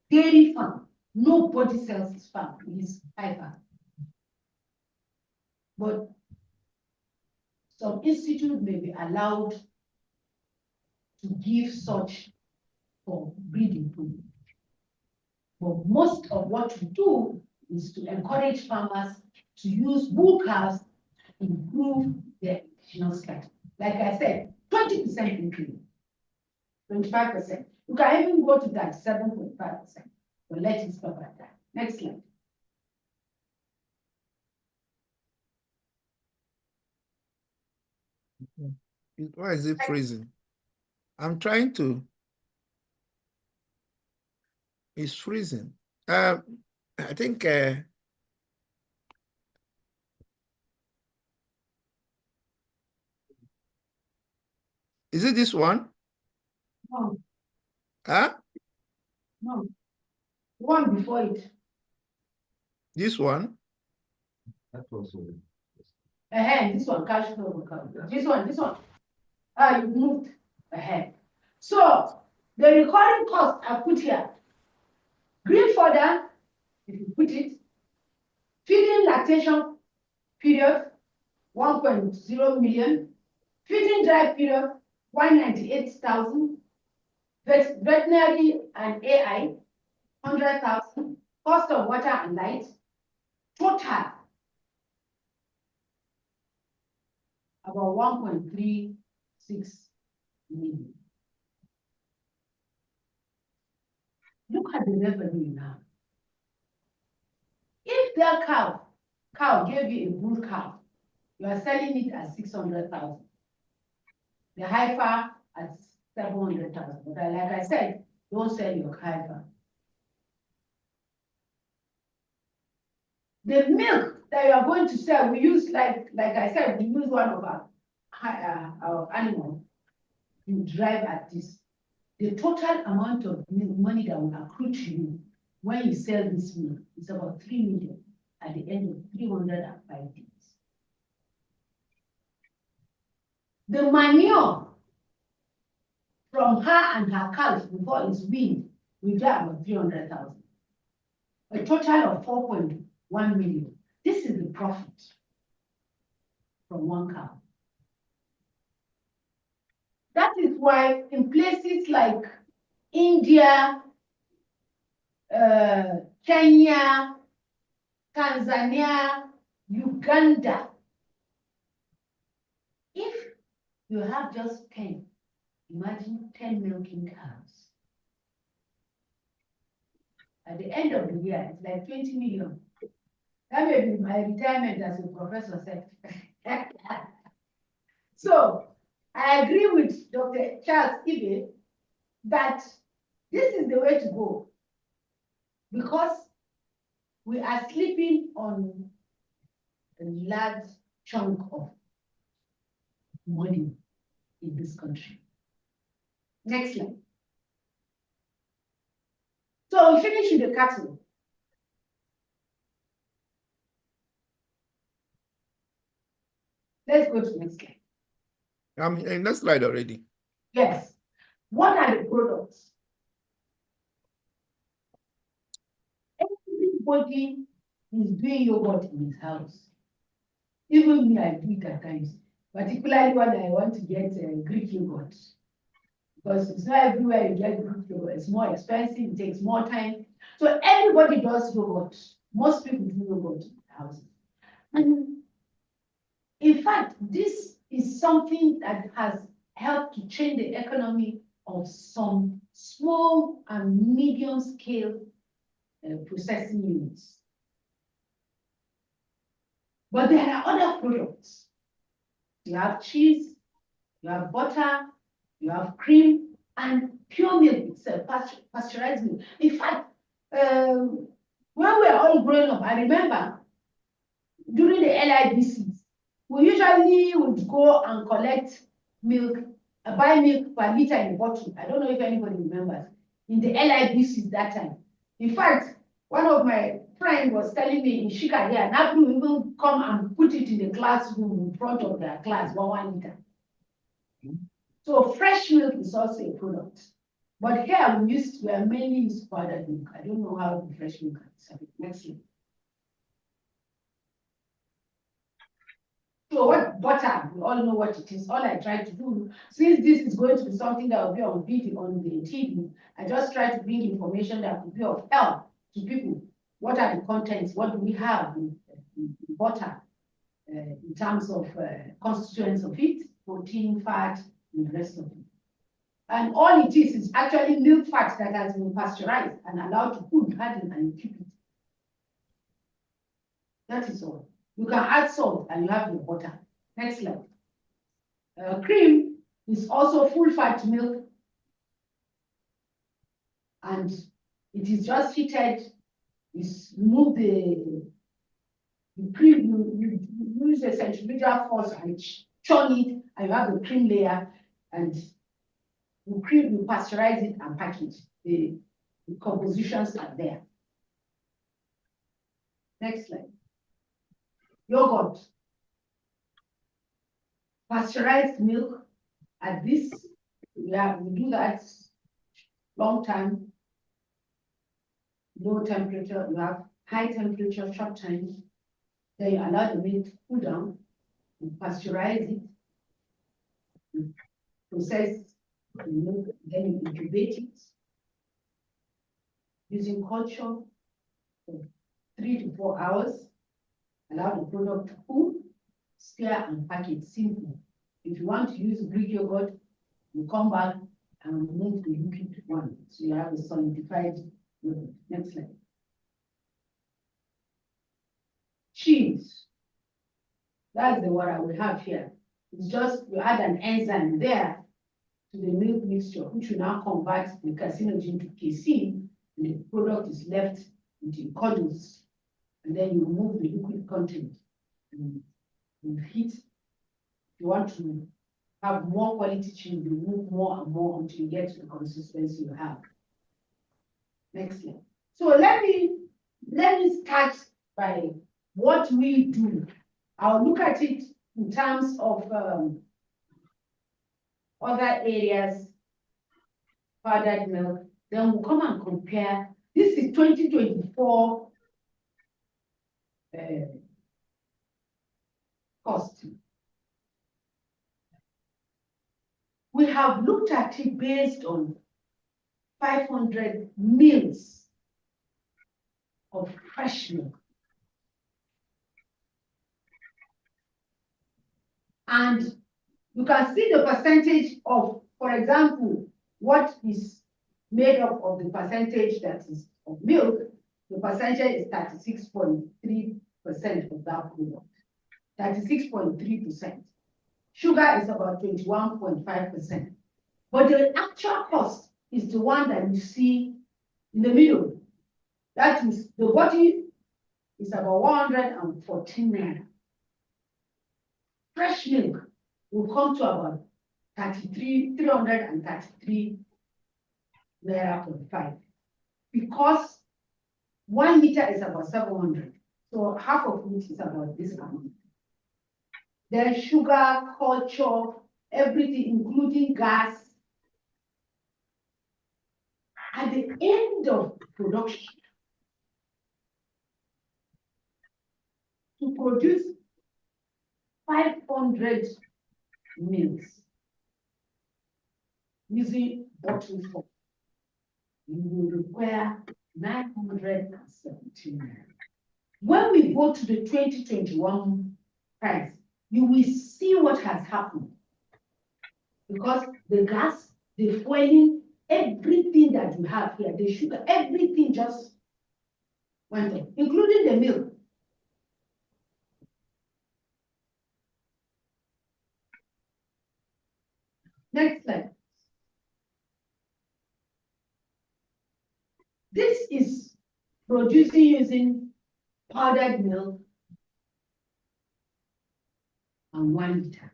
dairy farm, nobody sells his farm, his heifer. But some institute may be allowed to give such for breeding food. But most of what we do is to encourage farmers to use bull cows to improve their additional strength. Like I said, 20% increase, 25%. You can even go to that 7.5%. But let's stop at that. Next slide. Why is it freezing? I'm trying to. It's freezing. I think is it this one? No. Huh? No. One before it. This one? That was This one, cash flow. This one. You moved ahead. So the recurring cost I put here. Green fodder, if you put it, feeding lactation period, 1.0 million, feeding dry period, 198,000, veterinary and AI, 100,000, cost of water and light, total about 1.36 million. Look at the revenue now. If that cow gave you a bull cow, you are selling it at 600,000. The heifer at 700,000. But like I said, don't sell your heifer. The milk that you are going to sell, we use like I said, we use one of our animals. You drive at this. The total amount of money that will accrue to you when you sell this milk is about 3 million at the end of 305 days. The manure from her and her cows before it's weaned will be about 300,000. A total of 4.1 million. This is the profit from one cow. That is why in places like India, Kenya, Tanzania, Uganda, if you have just 10, imagine 10 milking cows. At the end of the year, it's like 20 million. That may be my retirement, as the professor said. So I agree with Dr. Charles Ibe that this is the way to go, because we are sleeping on a large chunk of money in this country. Next slide. So we finish with the cattle. Let's go to the next slide. I'm in that slide already. Yes. What are the products? Everybody is doing yogurt in his house. Even me, I do it at times, particularly when I want to get Greek yogurt. Because it's not everywhere you get Greek yogurt. It's more expensive, it takes more time. So everybody does yogurt. Most people do yogurt in their houses. And in fact, this is something that has helped to change the economy of some small and medium scale processing units. But there are other products. You have cheese, you have butter, you have cream, and pure milk itself, pasteurized milk. In fact, when we were all growing up, I remember during the LIBCs, we usually would go and collect milk, buy milk per liter in a bottle. I don't know if anybody remembers. In the LIBCs that time. In fact, one of my friends was telling me in Shika here, now we will come and put it in the classroom in front of their class, 1 liter. So fresh milk is also a product. But here we are mainly used powdered milk. I don't know how the fresh milk is. Next slide. So what butter, we all know what it is. All I try to do, since this is going to be something that will be on video on the TV, I just try to bring information that will be of help to people. What are the contents? What do we have in butter in terms of constituents of it, protein, fat, and the rest of it. And all it is actually milk fat that has been pasteurized and allowed to cool, harden, and keep it. That is all. You can add salt and you have your butter. Next slide. Cream is also full fat milk. And it is just heated. You remove the cream, you use a centrifugal force and churn it, and you have the cream layer. And you pasteurize it and package. The compositions are there. Next slide. Yogurt. Pasteurized milk. At this, we do that long time. Low temperature, you have high temperature, short time. Then you allow the milk to cool down. You pasteurize it. You process the milk, then you incubate it using culture for 3 to 4 hours. Allow the product to cool, stir, and pack it simple. If you want to use Greek yogurt, you come back and remove the liquid one. So you have a solidified yogurt. Next slide. Cheese. That's the one we have here. It's just you add an enzyme there to the milk mixture, which will now convert the carcinogen to casein, and the product is left into cuddles. And then you remove the liquid content and you heat. If you want to have more quality cheese, you remove more and more until you get to the consistency you have. Next slide. So let me start by what we do. I'll look at it in terms of other areas, powdered milk. Then we'll come and compare. This is 2024 cost. We have looked at it based on 500 mils of fresh milk. And you can see the percentage of, for example, what is made up of the percentage that is of milk. The percentage is 36.3% of that product. 36.3%. Sugar is about 21.5%. But the actual cost is the one that you see in the middle. That is, the bottle is about 114 naira. Fresh milk will come to about 333 naira per 5. Because 1 liter is about 700. So half of it is about this amount. Then sugar, culture, everything, including gas, end of production, to produce 500 milks using bottle form, you will require 917 naira. When we go to the 2021 price, you will see what has happened. Because the gas, the fueling, everything that you have here, the sugar, everything just went up, including the milk. Next slide. This is producing using powdered milk and 1 liter.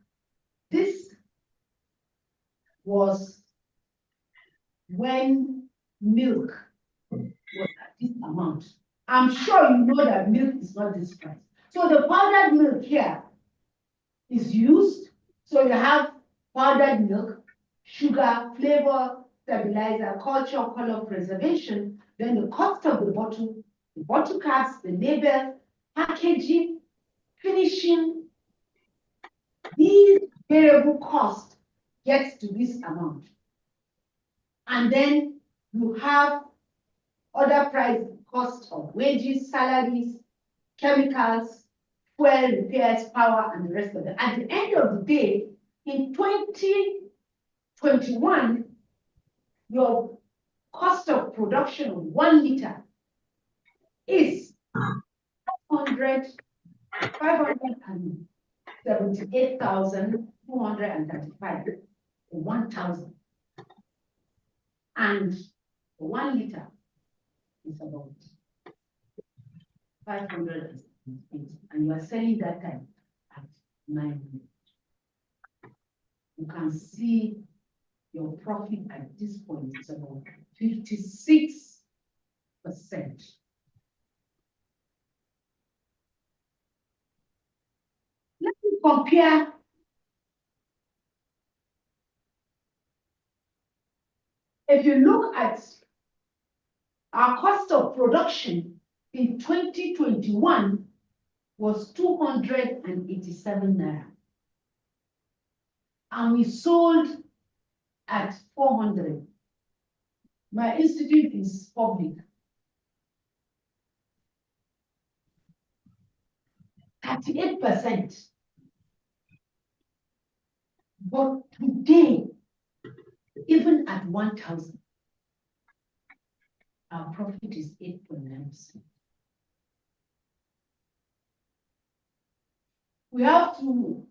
This was when milk was at this amount. I'm sure you know that milk is not this price. So the powdered milk here is used. So you have powdered milk, sugar, flavor, stabilizer, culture, color preservation, then the cost of the bottle caps, the label, packaging, finishing. These variable costs gets to this amount. And then you have other price costs of wages, salaries, chemicals, fuel, repairs, power, and the rest of it. At the end of the day, in 2021, your cost of production of 1 liter is 578,235, 1,000. And 1 liter is about 500, and you are selling that time at 900. You can see your profit at this point is about 56%. Let me compare if you look at our cost of production in 2021 was 287 naira. And we sold at 400. My institute is public. 38%. But today, even at 1,000, our profit is 8.9%. We have to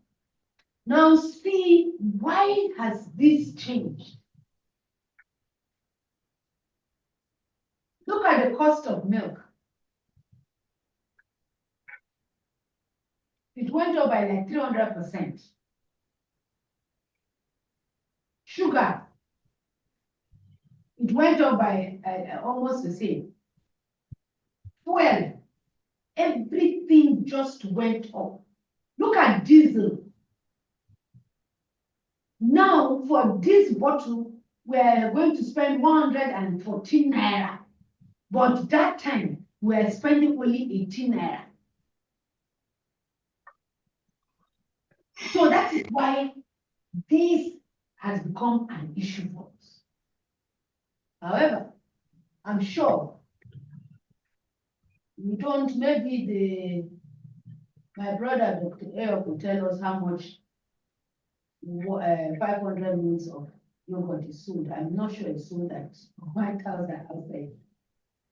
now see why has this changed. Look at the cost of milk. It went up by like 300%. Sugar, it went up by almost the same. Fuel, everything just went up. Look at diesel. Now, for this bottle, we're going to spend 114 naira. But that time, we're spending only 18 naira. So that is why this has become an issue for us. However, I'm sure we don't, maybe my brother, Dr. Ayo, could tell us how much 500 mils of yogurt is sold. I'm not sure it's sold at 1,000 outside.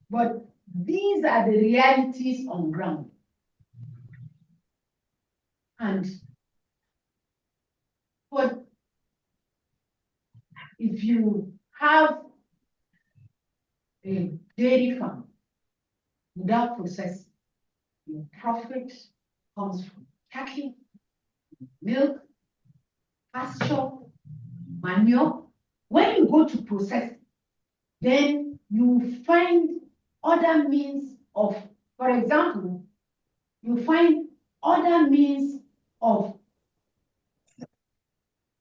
But these are the realities on ground. And but if you have a dairy farm without processing, your profit comes from cattle, milk, pasture, manure. When you go to process, then you find other means of, for example, you find other means of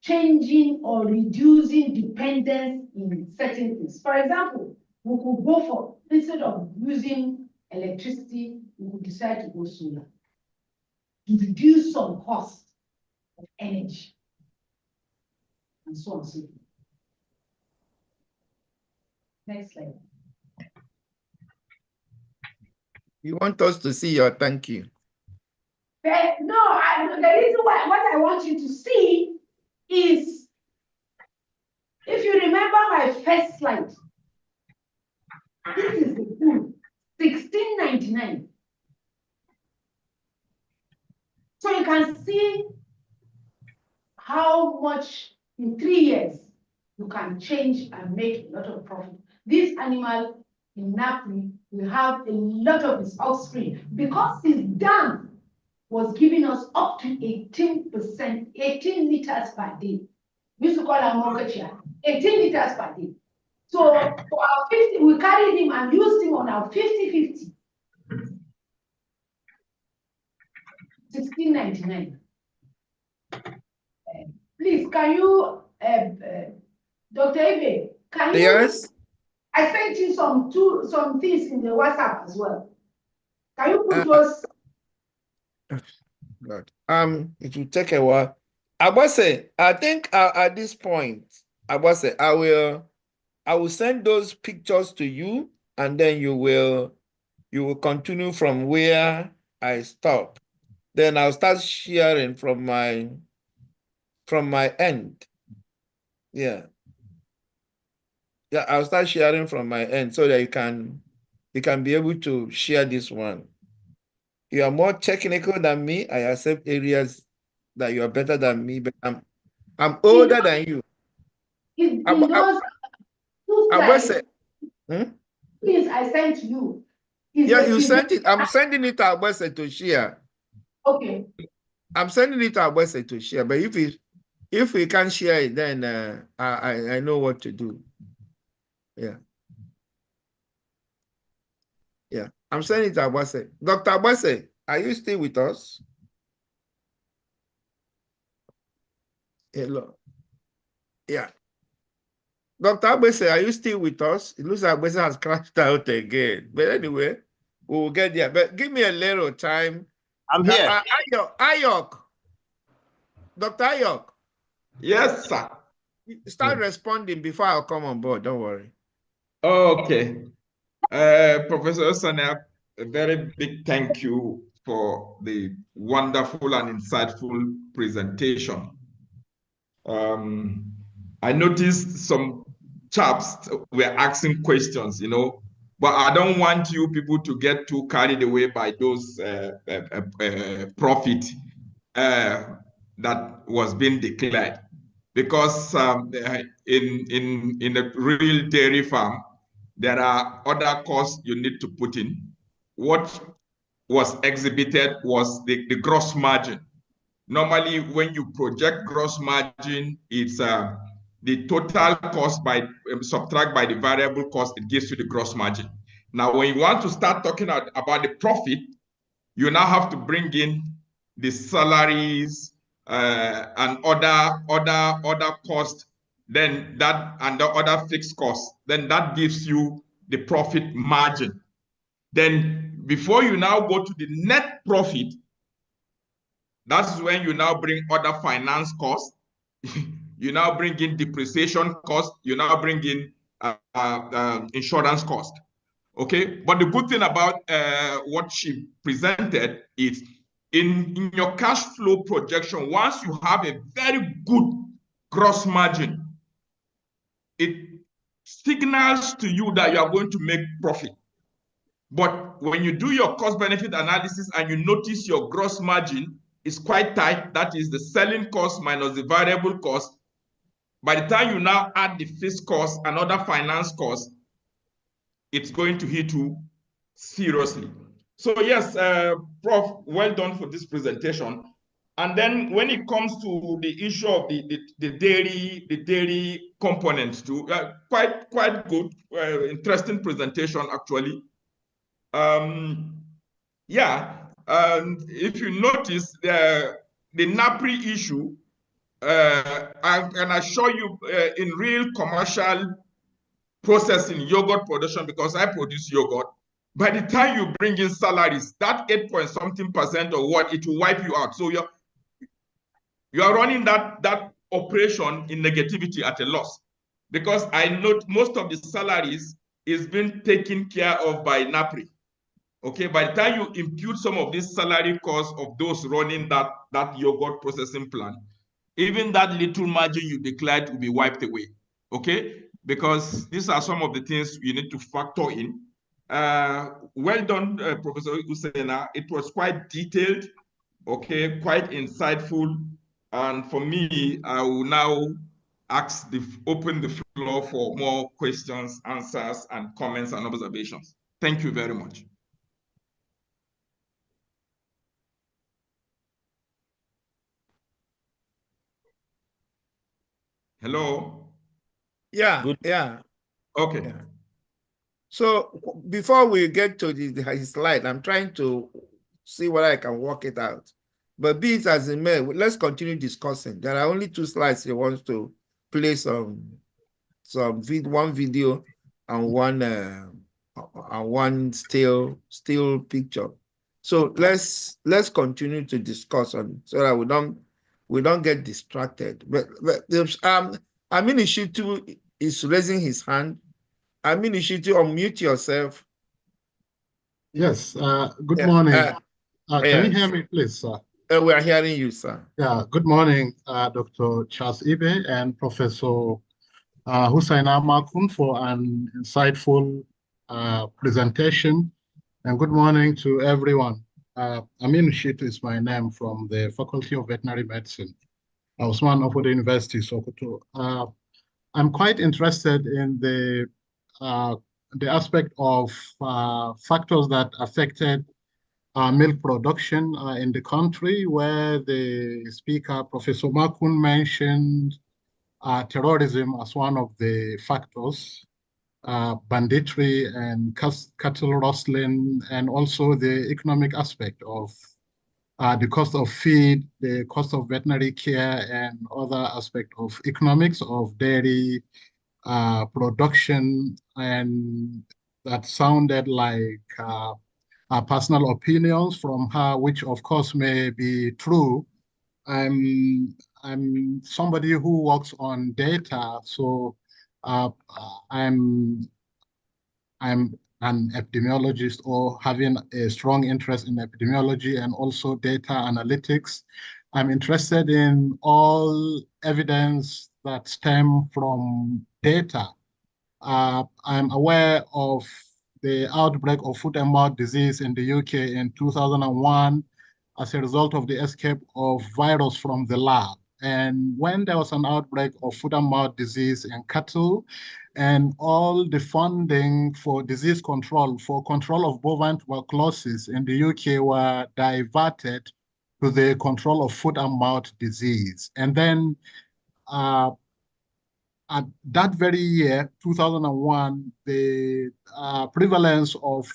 changing or reducing dependence in certain things. For example, we could go for, instead of using electricity, we could decide to go solar to reduce some cost of energy and so on and so forth. Next slide. You want us to see your thank you? No, the reason why what I want you to see is, if you remember my first slide, this is the pool, 1699. So you can see how much in 3 years you can change and make a lot of profit. This animal in Napoli will have a lot of its offspring because his dam was giving us up to 18%, 18 liters per day. We used to call him Mokochia, 18 liters per day. So for our 50, we carried him and used him on our 50-50. 1699. Please, can you, Dr. Ebe, can you? Yes. I sent you some things in the WhatsApp as well. Can you put those? Good. It will take a while. Abase, I think at this point, Abase, I will send those pictures to you, and then you will continue from where I stop. Then I'll start sharing from my end. Yeah. Yeah, I'll start sharing from my end so that you can be able to share this one. You are more technical than me. I accept areas that you are better than me, but I'm older than you. In those two slides, please, I sent to you. Yeah, you sent it. I'm sending it to Abese to share. Okay. I'm sending it to Abese to share. But if we can't share it, then I know what to do. Yeah. Yeah. I'm sending it to Abese. Dr. Abese, are you still with us? Hello. Yeah. Dr. Abese, are you still with us? It looks like Abese has crashed out again. But anyway, we will get there. But give me a little time. I'm here. Ayok. Dr. Ayok. Yes, sir. Start responding before I come on board. Don't worry. Okay. Professor Hussaina, a very big thank you for the wonderful and insightful presentation. I noticed some chaps were asking questions, but I don't want you people to get too carried away by those profit that was being declared, because in a real dairy farm, there are other costs you need to put in. What was exhibited was the gross margin. Normally, when you project gross margin, it's the total cost by subtract by the variable cost, it gives you the gross margin. Now, when you want to start talking about the profit, you now have to bring in the salaries and other costs, then that and the other fixed costs, then that gives you the profit margin. Then before you now go to the net profit, that's when you now bring other finance costs. You now bring in depreciation cost. You now bring in insurance cost. Okay, but the good thing about what she presented is in your cash flow projection, once you have a very good gross margin, it signals to you that you are going to make profit. But when you do your cost benefit analysis and you notice your gross margin is quite tight, that is the selling cost minus the variable cost, by the time you now add the fixed cost and other finance costs, it's going to hit you seriously. So yes, Prof, well done for this presentation. And then when it comes to the issue of the dairy components too, quite good, interesting presentation actually. Yeah, and if you notice the NAPRI issue, I can assure you in real commercial processing yogurt production, because I produce yogurt, by the time you bring in salaries, that 8 point something percent or what, it will wipe you out. So you are running that operation in negativity at a loss, because I note most of the salaries is being taken care of by NAPRI. Okay, by the time you impute some of this salary costs of those running that yogurt processing plant, even that little margin you declared will be wiped away. Okay, because these are some of the things you need to factor in. Well done, Professor Hussaina. It was quite detailed, okay, quite insightful. And for me, I will now open the floor for more questions, answers, and comments and observations. Thank you very much. Hello? Yeah, Good. yeah, Okay. yeah. So before we get to his slide, I'm trying to see whether I can work it out. But be it as it may, let's continue discussing. There are only 2 slides he wants to play one video and one still picture. So let's continue to discuss on so that we don't get distracted. But Amin Ishitu is raising his hand. Amin Ishitu, unmute yourself. Yes, good Yeah, morning. Can you hear yes. me, please, sir? We are hearing you, sir. Yeah, good morning, Dr. Charles Ibe and Professor Hussaina Makun for an insightful presentation. And good morning to everyone. Amin Shit is my name from the Faculty of Veterinary Medicine, Usman Ofodo University, Sokoto. I'm quite interested in the aspect of factors that affected milk production in the country, where the speaker, Professor Makun, mentioned terrorism as one of the factors, banditry and cattle rustling, and also the economic aspect of the cost of feed, the cost of veterinary care, and other aspects of economics of dairy production. And that sounded like personal opinions from her, which of course may be true. I'm somebody who works on data, so uh, I'm I'm an epidemiologist, or having a strong interest in epidemiology and also data analytics. I'm interested in all evidence that stem from data. I'm aware of the outbreak of foot and mouth disease in the UK in 2001 as a result of the escape of virus from the lab. And when there was an outbreak of foot and mouth disease in cattle, and all the funding for disease control, for control of bovine tuberculosis in the UK were diverted to the control of foot and mouth disease. And then at that very year, 2001, the prevalence of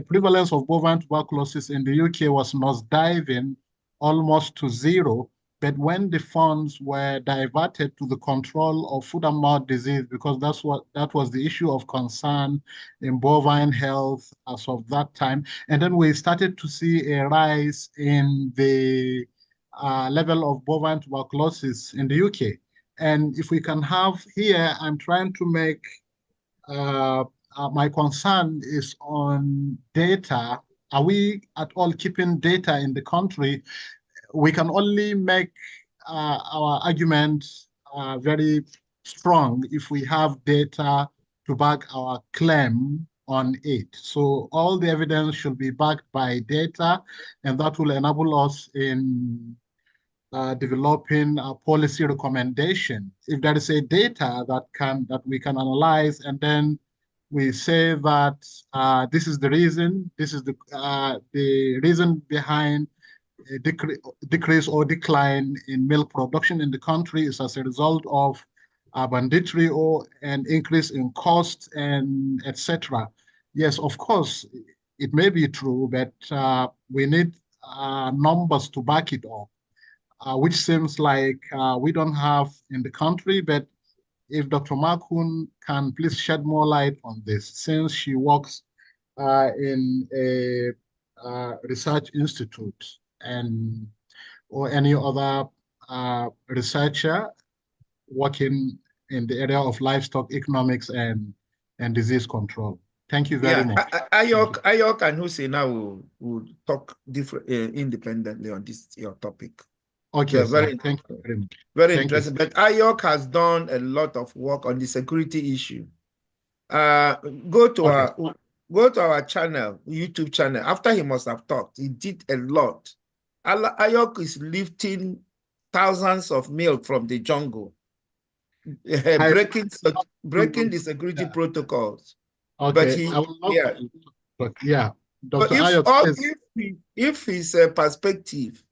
prevalence of bovine tuberculosis in the UK was nosediving almost to zero. But when the funds were diverted to the control of foot and mouth disease, because that was the issue of concern in bovine health as of that time, and then we started to see a rise in the level of bovine tuberculosis in the UK. And if we can have here, I'm trying to make my concern is on data. Are we at all keeping data in the country? We can only make our argument very strong if we have data to back our claim on it. So all the evidence should be backed by data, and that will enable us in developing a policy recommendation. If there is a data that we can analyze, and then we say that this is the reason, this is the reason behind a decrease or decline in milk production in the country is as a result of banditry or an increase in costs and etc. Yes, of course, it may be true, but we need numbers to back it up, which seems like we don't have in the country. But if Dr. Makun can please shed more light on this, since she works in a research institute and or any other researcher working in the area of livestock economics and disease control. Thank you very Yeah, much. Ayok and Hussaina will talk different independently on this your topic. Okay, sir. Thank you very much. Very Thank interesting. you. But Ayok has done a lot of work on the security issue. Go to our channel, YouTube channel. After he must have talked, he did a lot. Ayok is lifting thousands of milk from the jungle, breaking the security protocols. But Okay, he, I will love yeah. to, yeah, But Dr. Ayok, please. if his perspective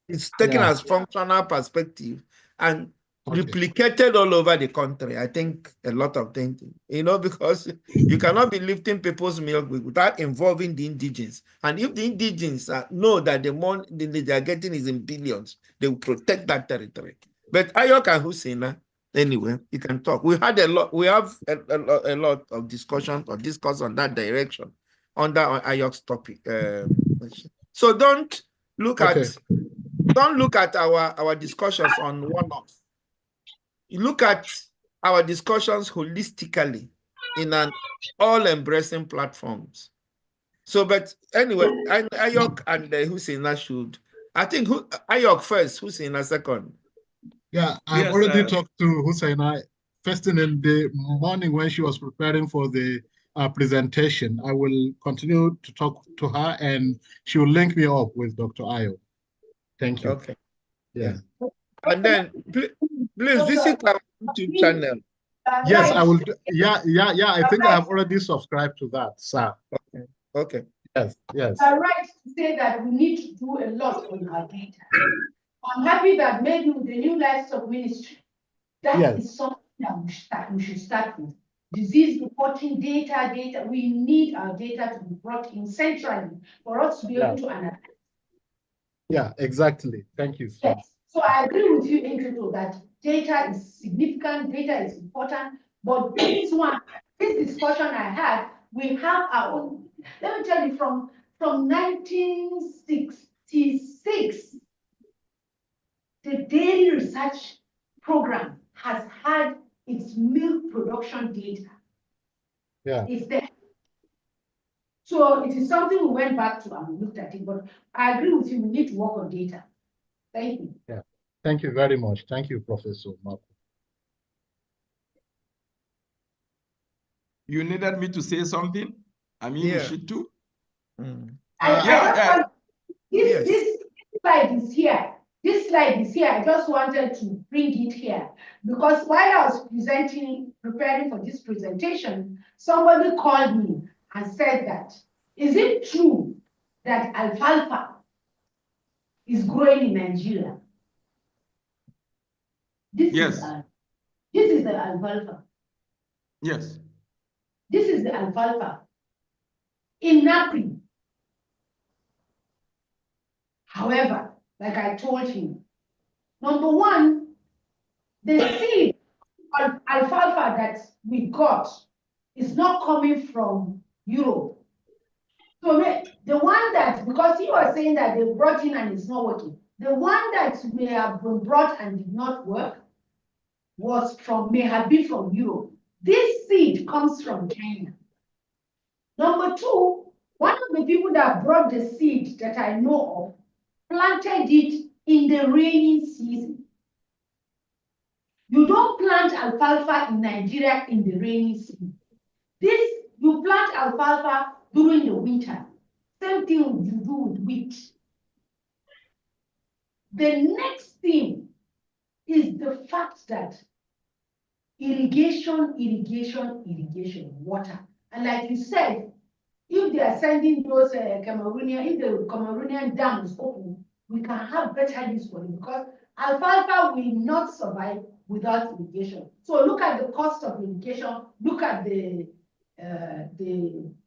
is taken as functional perspective and replicated all over the country, I think a lot of things, because you cannot be lifting people's milk without involving the indigenes. And if the indigenes know that the money they are getting is in billions, they will protect that territory. But Ayok and Hussaina, anyway, you can talk. We have a lot of discussion or discuss on that direction under Ayok's topic. So don't look at our discussions on one-off. You look at our discussions holistically in an all-embracing platforms. So, but anyway, Ayok and Hussaina should. I think Ayok first, Hussaina second. Yeah, I've already talked to Hussaina first thing in the morning when she was preparing for the presentation. I will continue to talk to her and she will link me up with Dr. Ayo. Thank you. Okay. Yeah. And then please visit our YouTube channel. Yes, I will. Yeah. I think I have already subscribed to that, sir. Okay. Yes. You are right to say that we need to do a lot on our data. I'm happy that maybe with the new livestock ministry, that is something that we should start with. Disease reporting data. We need our data to be brought in centrally for us to be able to analyze. Yeah, exactly. Thank you. Yes. So I agree with you, Intutu, that data is significant, data is important, but this discussion I had, we have our own. Let me tell you, from 1966, the Daily Research Program has had its milk production data. Yeah. It's there. So it is something we went back to and we looked at it, but I agree with you, we need to work on data. Thank you. Yeah. Thank you very much. Thank you, Professor Makun. You needed me to say something? I mean, you should too. This slide is here. This slide is here. I just wanted to bring it here because while I was preparing for this presentation, somebody called me and said that, is it true that alfalfa is growing in Nigeria? This is the alfalfa. Yes. This is the alfalfa in Napoli. However, like I told him, number one, the seed of alfalfa that we got is not coming from Europe. So the one that, because he was saying that they brought in and it's not working, the one that may have been brought and did not work may have been from Europe. This seed comes from China. Number two, one of the people that brought the seed that I know of planted it in the rainy season. You don't plant alfalfa in Nigeria in the rainy season. You plant alfalfa during the winter. Same thing you do with wheat. The next thing is the fact that irrigation, water. And like you said, if they are sending those Cameroonian, if the Cameroonian dam is open, we can have better use for it because alfalfa will not survive without irrigation. So look at the cost of irrigation, look at the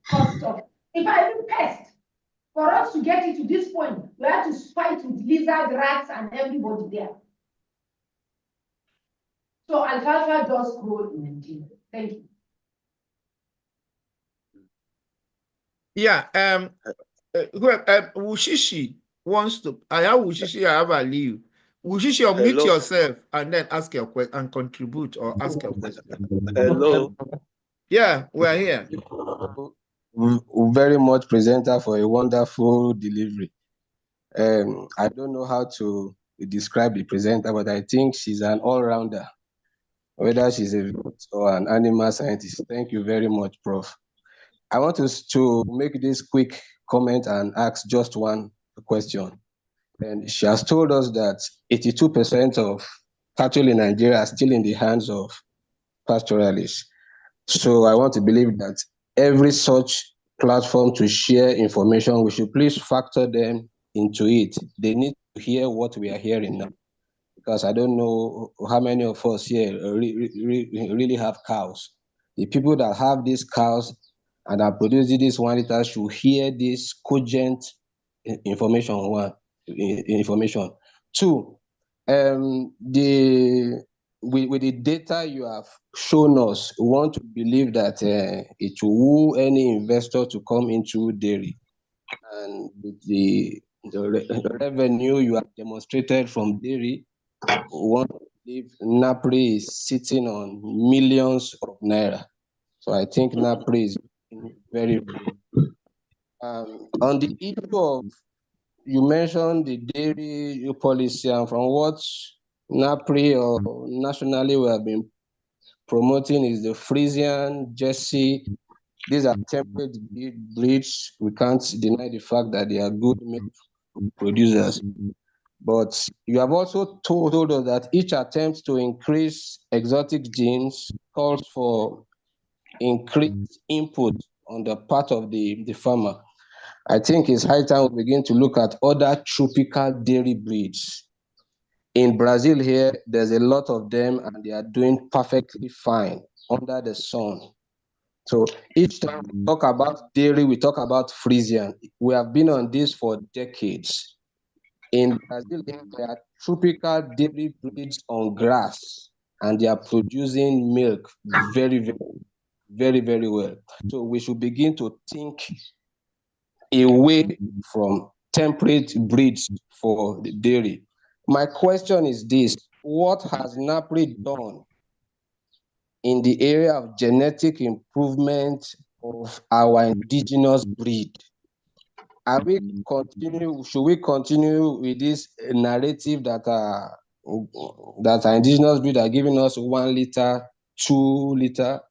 cost of, if I even pest, for us to get it to this point, we have to fight with lizard, rats, and everybody there. So alfalfa does grow in Nigeria. Thank you. Yeah, Wushishi wants to, I have Wushishi, I have Aliu. Wushishi, unmute Hello. yourself and then ask your question and contribute or ask your question. Hello. Yeah, we're here. Very much presenter for a wonderful delivery. I don't know how to describe the presenter, but I think she's an all-rounder, whether she's a vet or an animal scientist. Thank you very much, Prof. I want to make this quick comment and ask just one question. And she has told us that 82% of cattle in Nigeria are still in the hands of pastoralists. So I want to believe that every such platform to share information, we should please factor them into it. They need to hear what we are hearing now, because I don't know how many of us here really have cows. The people that have these cows and are producing this 1 liter should hear this cogent information. Information. Two, with the data you have shown us, we want to believe that it will woo any investor to come into dairy. And with the revenue you have demonstrated from dairy, we want to believe NAPRI is sitting on millions of naira. So I think NAPRI is very, very on the issue of, you mentioned the dairy policy, and from what NAPRI or nationally we have been promoting is the Frisian, Jersey. These are temperate breeds. We can't deny the fact that they are good milk producers. But you have also told us that each attempt to increase exotic genes calls for increased input on the part of the farmer. I think it's high time we begin to look at other tropical dairy breeds. In Brazil here, there's a lot of them and they are doing perfectly fine under the sun. So each time we talk about dairy, we talk about Frisian. We have been on this for decades. In Brazil, there are tropical dairy breeds on grass and they are producing milk very well. So we should begin to think away from temperate breeds for the dairy. My question is this: what has NAPRI done in the area of genetic improvement of our indigenous breed? Should we continue with this narrative that our indigenous breed are giving us 1 liter, 2 liter,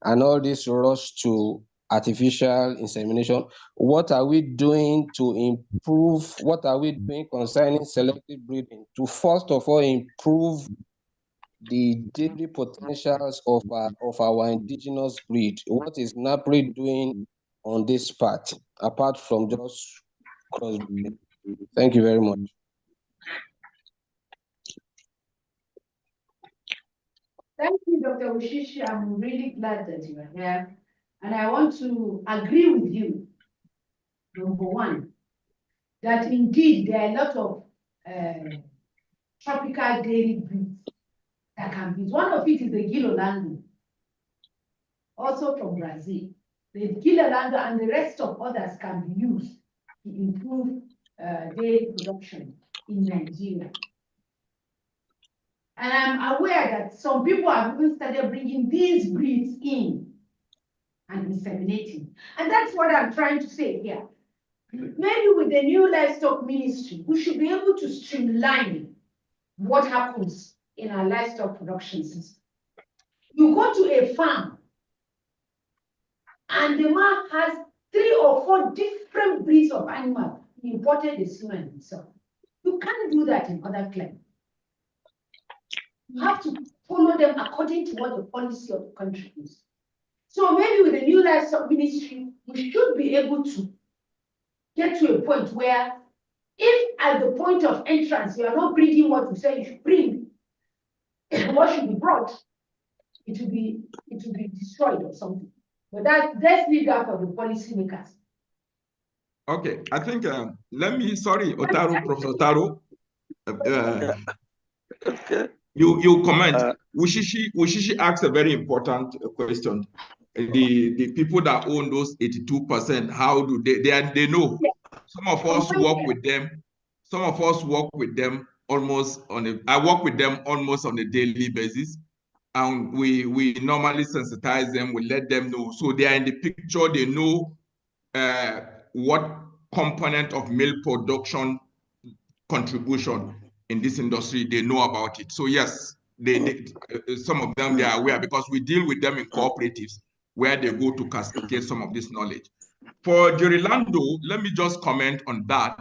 and all this rush to artificial insemination? What are we doing to improve? What are we doing concerning selective breeding to first of all improve the dairy potentials of our indigenous breed? What is NAPRI doing on this part, apart from just crossbreeding? Thank you very much. Thank you, Dr. Wushishi. I'm really glad that you are here. And I want to agree with you, number one, that indeed there are a lot of tropical dairy breeds that can be. One of it is the Gilolando, also from Brazil. The Gilolando and the rest of others can be used to improve dairy production in Nigeria. And I'm aware that some people have even started bringing these breeds in and inseminating. And that's what I'm trying to say here. Maybe with the new livestock ministry, we should be able to streamline what happens in our livestock production system. You go to a farm and the man has 3 or 4 different breeds of animals. He imported the semen himself. You can't do that in other climes. You have to follow them according to what the policy of the country is. So maybe with the new livestock ministry, we should be able to get to a point where if at the point of entrance, you are not bringing what you say you should bring, what should be brought, it will be destroyed or something. But let's leave that for the policymakers. Okay, I think, sorry, Professor Otaro. Okay. You comment. Wushishi asked a very important question. The people that own those 82%, how do they know? Some of us work with them. Some of us work with them I work with them almost on a daily basis. And we normally sensitize them, we let them know. So they are in the picture, they know what component of milk production contribution in this industry, they know about it. So yes, some of them, they are aware because we deal with them in cooperatives where they go to cascade some of this knowledge. For Gerilando, let me just comment on that.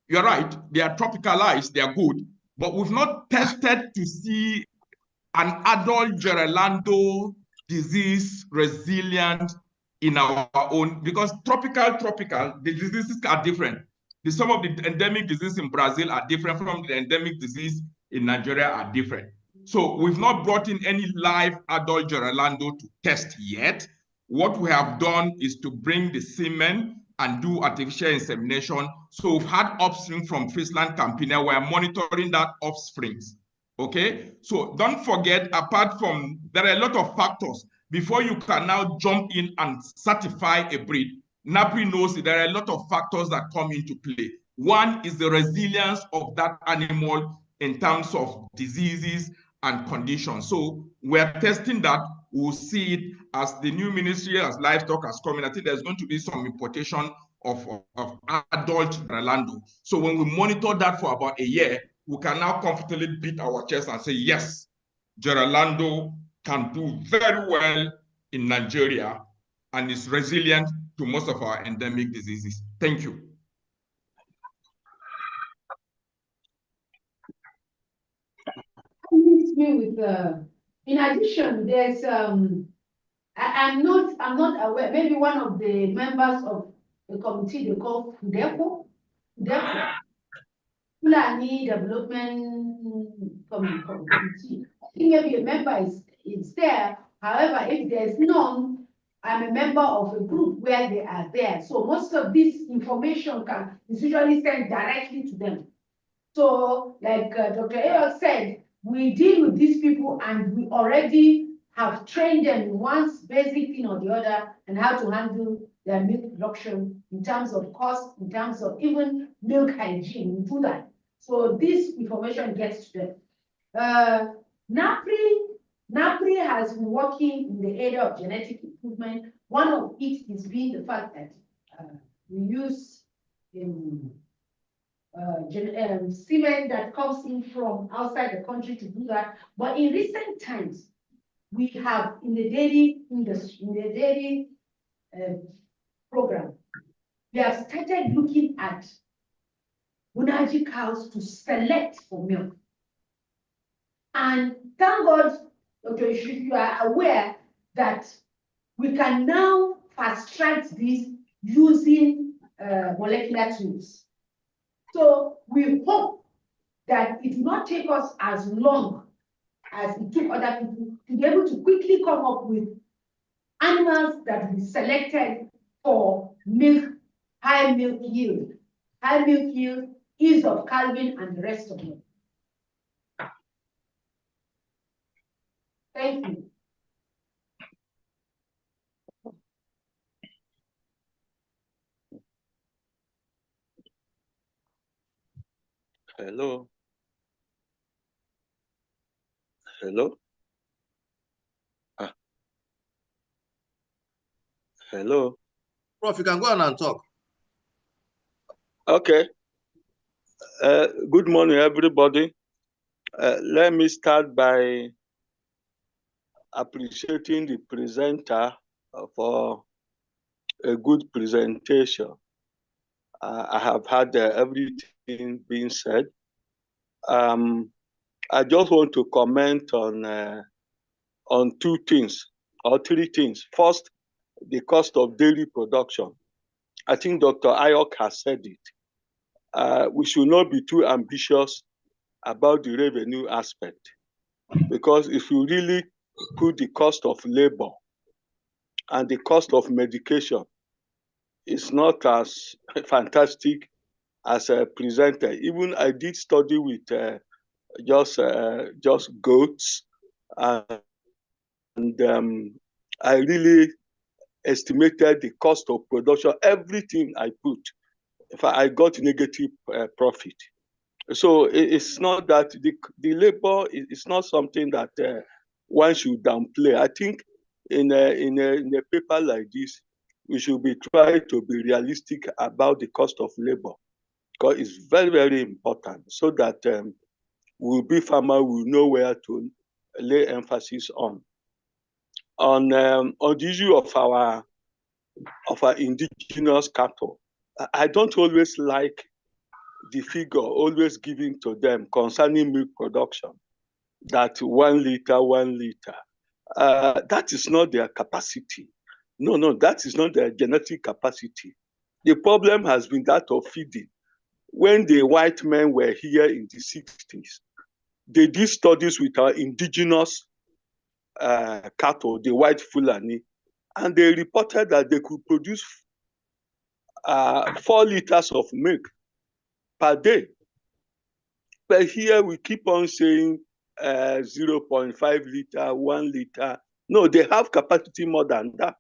You're right, they are tropicalized, they are good, but we've not tested to see an adult Gerilando disease resilient in our own, because tropical, the diseases are different. Some of the endemic diseases in Brazil are different from the endemic disease in Nigeria are different. So we've not brought in any live adult Gerilando to test yet. What we have done is to bring the semen and do artificial insemination. So we've had offspring from Friesland Campina. We're monitoring that offspring. Okay, so don't forget, apart from, there are a lot of factors before you can now jump in and certify a breed. NAPRI knows that there are a lot of factors that come into play. One is the resilience of that animal in terms of diseases and conditions. So we're testing that. We'll see it as the new Ministry of Livestock has come in. I think there's going to be some importation of adult Rolando. So when we monitor that for about a year, we can now comfortably beat our chest and say, yes, Geralando can do very well in Nigeria and is resilient to most of our endemic diseases. Thank you. In addition, there's I'm not aware, maybe one of the members of the committee they call FUDECO, Fulani Development Committee. I think maybe a member is there. However, if there's none, I'm a member of a group where they are there. So most of this information is usually sent directly to them. So like Dr. Ayok said, we deal with these people and we already have trained them in one basic thing or the other and how to handle their milk production in terms of cost, in terms of even milk hygiene. We do that. So this information gets to them. NAPRI has been working in the area of genetic improvement. One of it is being the fact that we use semen that comes in from outside the country to do that. But in recent times, we have in the dairy industry, in the dairy program, we have started looking at Bunaji cows to select for milk. And thank God, Dr. Ishif, you are aware that we can now fast track this using molecular tools. So we hope that it will not take us as long as it took other people to be able to quickly come up with animals that will be selected for milk, high milk yield, ease of calving, and the rest of it. Thank you. Hello. Hello. Hello. Prof, you can go on and talk. Okay. Good morning, everybody. Let me start by appreciating the presenter for a good presentation. I have had everything being said. I just want to comment on two things or three things. First, the cost of daily production. I think Dr. Ayok has said it. We should not be too ambitious about the revenue aspect, because if you really put the cost of labor and the cost of medication, it's not as fantastic as a presenter. Even I did study with just goats, and I really estimated the cost of production. Everything I put, if I got negative profit. So it's not that the labor is not something that one should downplay. I think in a paper like this, we should be trying to be realistic about the cost of labor, because it's very, very important, so that we'll be farmer, we'll know where to lay emphasis on. On the issue of our indigenous cattle, I don't always like the figure always given to them concerning milk production, that 1 liter, 1 liter. That is not their capacity. No, that is not their genetic capacity. The problem has been that of feeding. When the white men were here in the 60s, they did studies with our indigenous cattle, the white Fulani, and they reported that they could produce 4 liters of milk per day. But here we keep on saying 0.5 liter, 1 liter. No, they have capacity more than that.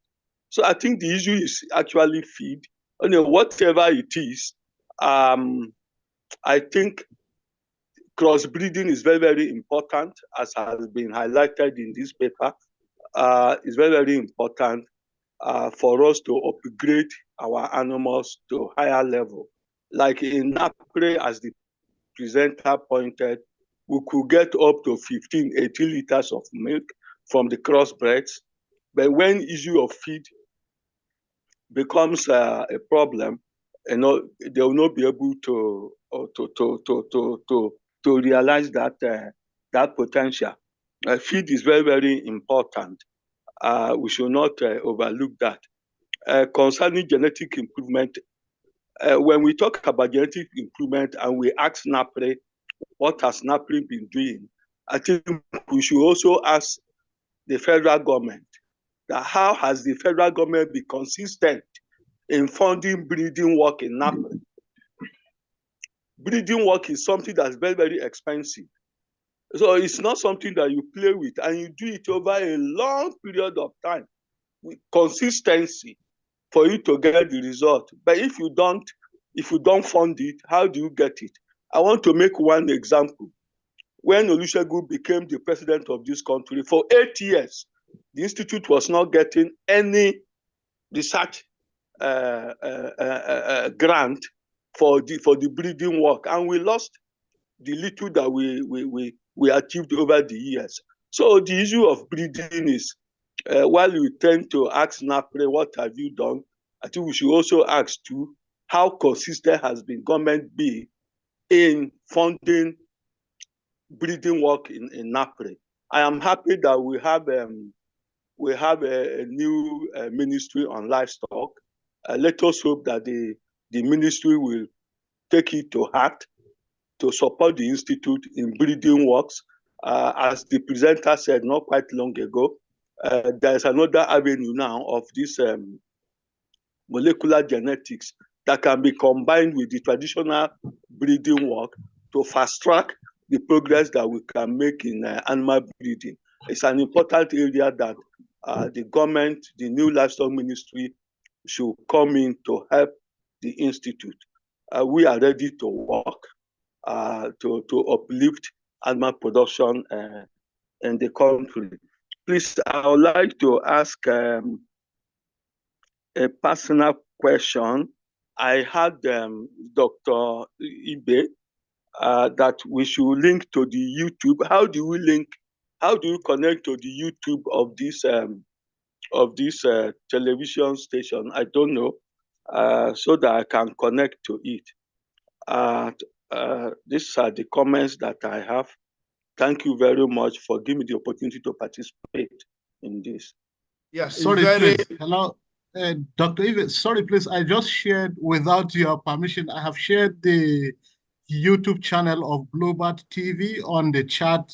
So I think the issue is actually feed. Whatever it is, I think crossbreeding is very, very important, as has been highlighted in this paper. It's very, very important for us to upgrade our animals to higher level. Like in Napre, as the presenter pointed, we could get up to 15, 18 liters of milk from the crossbreds. But when issue of feed becomes a problem, they will not be able to realize that potential. Feed is very, very important. We should not overlook that. Concerning genetic improvement, when we talk about genetic improvement and we ask NAPRE, what has NAPRE been doing? I think we should also ask the federal government that how has the federal government been consistent in funding breeding work in NAPRE? Breeding work is something that's very, very expensive. So it's not something that you play with, and you do it over a long period of time with consistency for you to get the result. But if you don't fund it, how do you get it? I want to make one example. When Olusegun became the president of this country, for 8 years, the institute was not getting any research grant for the breeding work, and we lost the little that we achieved over the years. So the issue of breeding is, while we tend to ask NAPRE, what have you done? I think we should also ask too, how consistent has been government be in funding breeding work in NAPRE? I am happy that we have a new ministry on livestock. Let us hope that the ministry will take it to heart to support the institute in breeding works. As the presenter said not quite long ago, there's another avenue now of this molecular genetics that can be combined with the traditional breeding work to fast track the progress that we can make in animal breeding. It's an important area that the government, the new livestock ministry, should come in to help the institute. We are ready to work to uplift animal production in the country. Please, I would like to ask a personal question. I had Dr. Ibe that we should link to the YouTube. How do you connect to the YouTube of this television station? I don't know, so that I can connect to it. These are the comments that I have. Thank you very much for giving me the opportunity to participate in this. Yeah, sorry, please. Hello, Dr. Eve. Sorry, please. I just shared, without your permission, I have shared the YouTube channel of Bluebird TV on the chat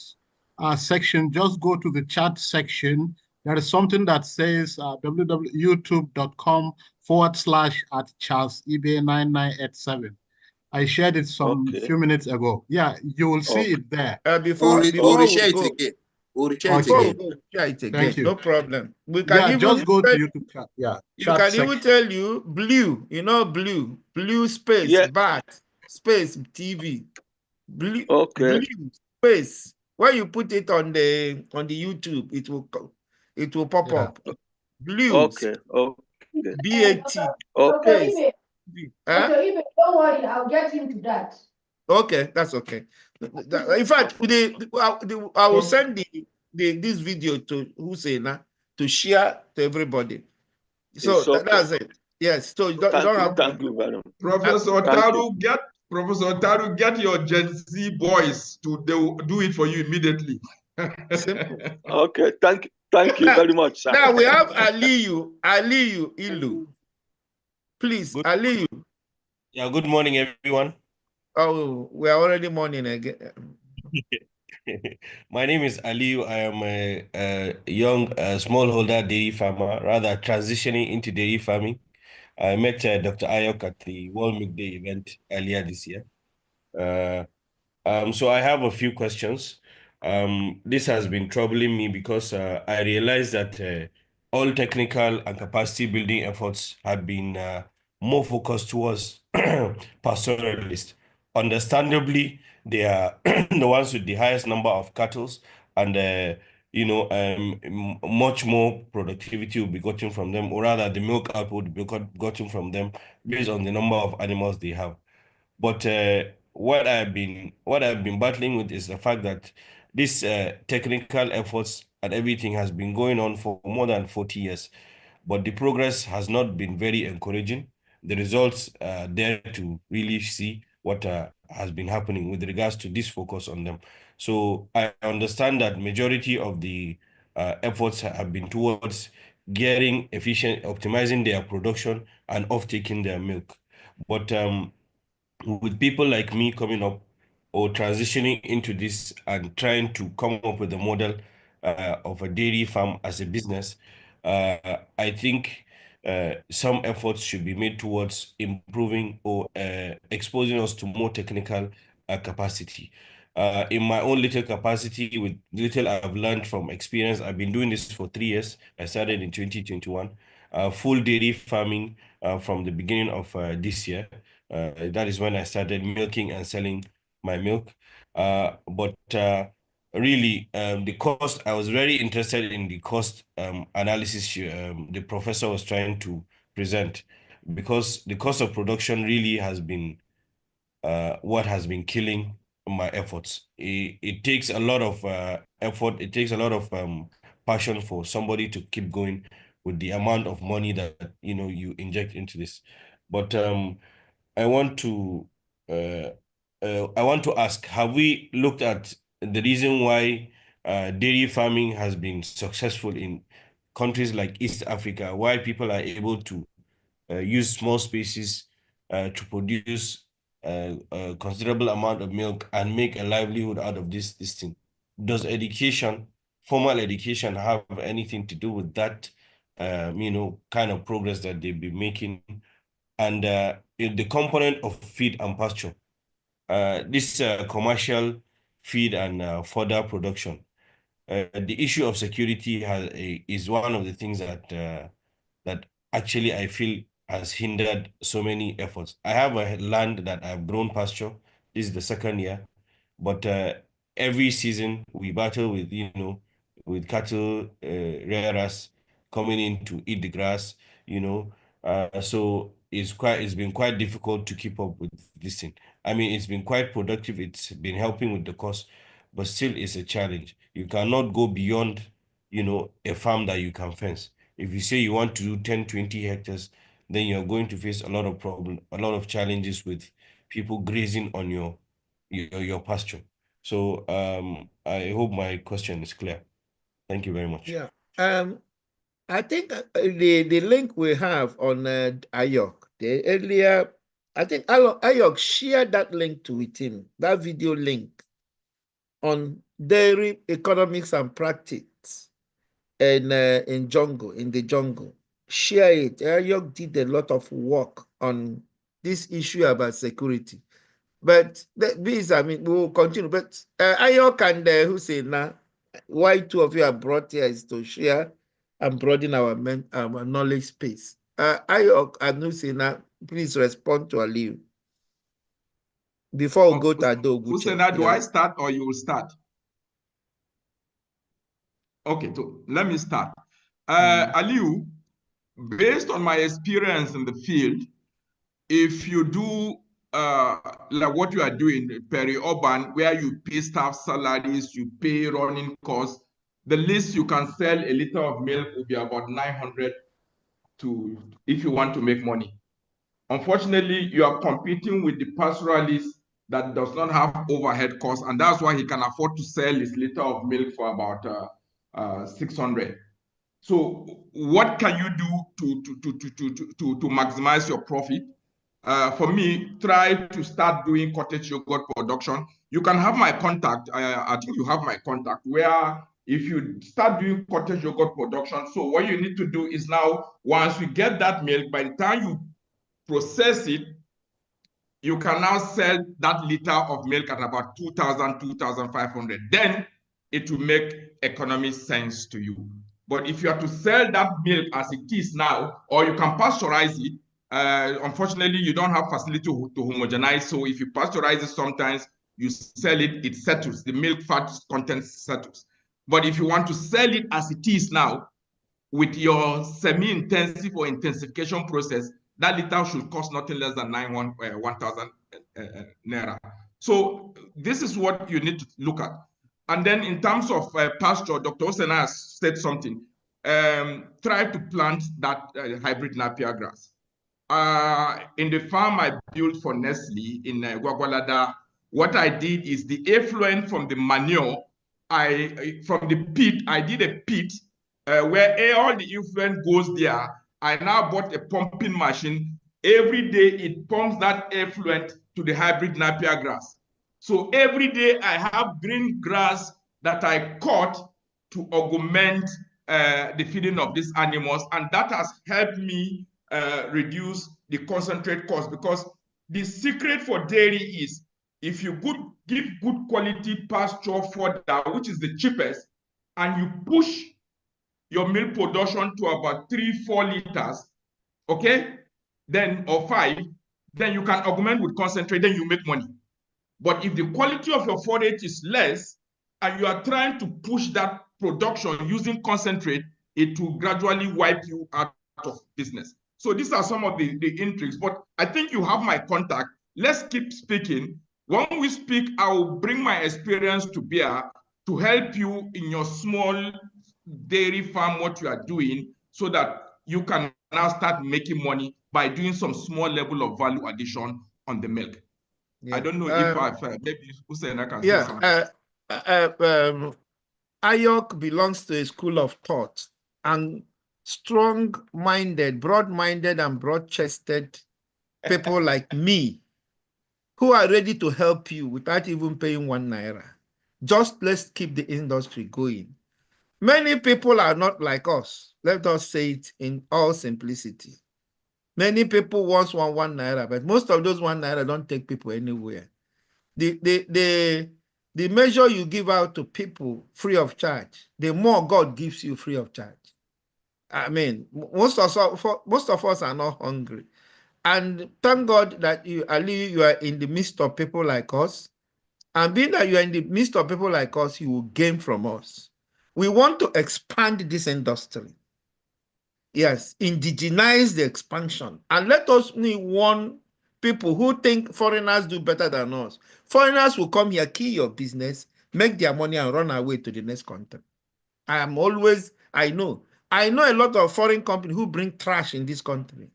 section. Just go to the chat section. There is something that says www.youtube.com/@CharlesEbe9987. I shared it some Okay. few minutes ago. Yeah, you will see it there. Before we reshare it go, again. We'll reshare it before we Okay, again. go, share it thank again. you. No problem. We can Yeah, even just go to tell YouTube chat. Yeah, you chat can even section. tell you blue, blue space Yeah. bat space TV, blue Okay. space. When you put it on the YouTube, it will pop Yeah. up. Blue Okay. Okay. BAT Dr. space. Ibe, Huh? Dr. Ibe, don't worry, I'll get into that. Okay, that's okay. In fact, I will send this video to Hussaina to share to everybody. So It's okay. that's it. Yes. So you don't have. Thank you very much. Professor Thank you. Taru, get your Gen Z boys to do it for you immediately. Simple. Okay. Thank you very much, sir. Now we have Aliyu Ilu. Please, Good, Aliyu. yeah, good morning, everyone. Oh, we are already morning again. My name is Aliu. I am a young smallholder dairy farmer, rather transitioning into dairy farming. I met Dr. Ayok at the World Milk Day event earlier this year. Uh, so I have a few questions. This has been troubling me because I realized that all technical and capacity building efforts have been more focused towards pastoralists. Understandably, they are the ones with the highest number of cattle, and much more productivity will be gotten from them, or rather, the milk output will be gotten from them based on the number of animals they have. But what I've been battling with is the fact that this technical efforts and everything has been going on for more than 40 years, but the progress has not been very encouraging. The results are there to really see what has been happening with regards to this focus on them. So I understand that majority of the efforts have been towards getting efficient, optimizing their production and off taking their milk. But with people like me coming up or transitioning into this and trying to come up with a model of a dairy farm as a business, I think some efforts should be made towards improving or exposing us to more technical capacity. In my own little capacity, with little I've learned from experience, I've been doing this for 3 years. I started in 2021, full dairy farming from the beginning of this year. That is when I started milking and selling my milk. But really, the cost, I was very interested in the cost analysis the professor was trying to present, because the cost of production really has been what has been killing my efforts. It takes a lot of effort, it takes a lot of passion for somebody to keep going with the amount of money that you inject into this. But I want to uh, I want to ask, have we looked at the reason why dairy farming has been successful in countries like East Africa, why people are able to use small spaces to produce a considerable amount of milk and make a livelihood out of this thing? Does education, formal education, have anything to do with that, kind of progress that they've been making? And in the component of feed and pasture, this commercial feed and fodder production, the issue of security is one of the things that actually I feel has hindered so many efforts. I have a land that I've grown pasture. This is the second year, but every season we battle with with cattle rearers coming in to eat the grass. So it's been quite difficult to keep up with this thing. I mean, it's been quite productive. It's been helping with the cost, but still it's a challenge. You cannot go beyond a farm that you can fence. If you say you want to do 10, 20 hectares, then you're going to face a lot of problem, a lot of challenges with people grazing on your pasture. So I hope my question is clear. Thank you very much. Yeah. I think the link we have on Ayok, the earlier, I think Ayok shared that link to with him, that video link on dairy economics and practice in the jungle. Share it. Ayok did a lot of work on this issue about security. But these, I mean, we will continue. But Ayok and Hussaina, why two of you are brought here is to share and broaden our knowledge space. Ayok and Hussaina, please respond to Aliu before we go to Adoguche. Hussaina, do I start or you will start? Okay, so let me start. Aliu, based on my experience in the field, if you do like what you are doing, peri-urban, where you pay staff salaries, you pay running costs, the least you can sell a liter of milk will be about 900 to, if you want to make money. Unfortunately, you are competing with the pastoralist that does not have overhead costs, and that's why he can afford to sell his liter of milk for about 600. So what can you do to maximize your profit? For me, try to start doing cottage yogurt production. You can have my contact. I think you have my contact, where if you start doing cottage yogurt production, so what you need to do is now, once you get that milk, by the time you process it, you can now sell that liter of milk at about 2,000, 2,500. Then it will make economic sense to you. But if you are to sell that milk as it is now, or you can pasteurize it, unfortunately, you don't have facility to homogenize. So if you pasteurize it, sometimes you sell it, it settles. The milk fat content settles. But if you want to sell it as it is now, with your semi-intensive or intensification process, that liter should cost nothing less than 1,000 naira. So this is what you need to look at. And then in terms of pasture, Dr. Hussaina has said something. Try to plant that hybrid Napier grass. In the farm I built for Nestle in Gwagwalada, what I did is the effluent from the manure, from the pit, I did a pit where all the effluent goes there. I now bought a pumping machine. Every day it pumps that effluent to the hybrid Napier grass. So every day I have green grass that I cut to augment the feeding of these animals, and that has helped me reduce the concentrate cost, because the secret for dairy is if you give good quality pasture fodder, which is the cheapest, and you push your milk production to about 3-4 liters, okay, then or 5, then you can augment with concentrate, then you make money. But if the quality of your forage is less and you are trying to push that production using concentrate, it will gradually wipe you out of business. So these are some of the intrigues, but I think you have my contact. Let's keep speaking. When we speak, I will bring my experience to bear to help you in your small dairy farm, what you are doing, so that you can now start making money by doing some small level of value addition on the milk. Yeah. I don't know if maybe Hussaina can say something. Ayok belongs to a school of thought, and strong-minded, broad-minded, and broad-chested people like me who are ready to help you without even paying 1 naira. Just let's keep the industry going. Many people are not like us. Let us say it in all simplicity. Many people want 1 naira, but most of those 1 naira don't take people anywhere. The measure you give out to people free of charge, the more God gives you free of charge. I mean, most of us are not hungry. And thank God that you are in the midst of people like us. And being that you are in the midst of people like us, you will gain from us. We want to expand this industry. Yes, indigenize the expansion. And let us warn people who think foreigners do better than us. Foreigners will come here, kill your business, make their money, and run away to the next country. I know a lot of foreign companies who bring trash in this country.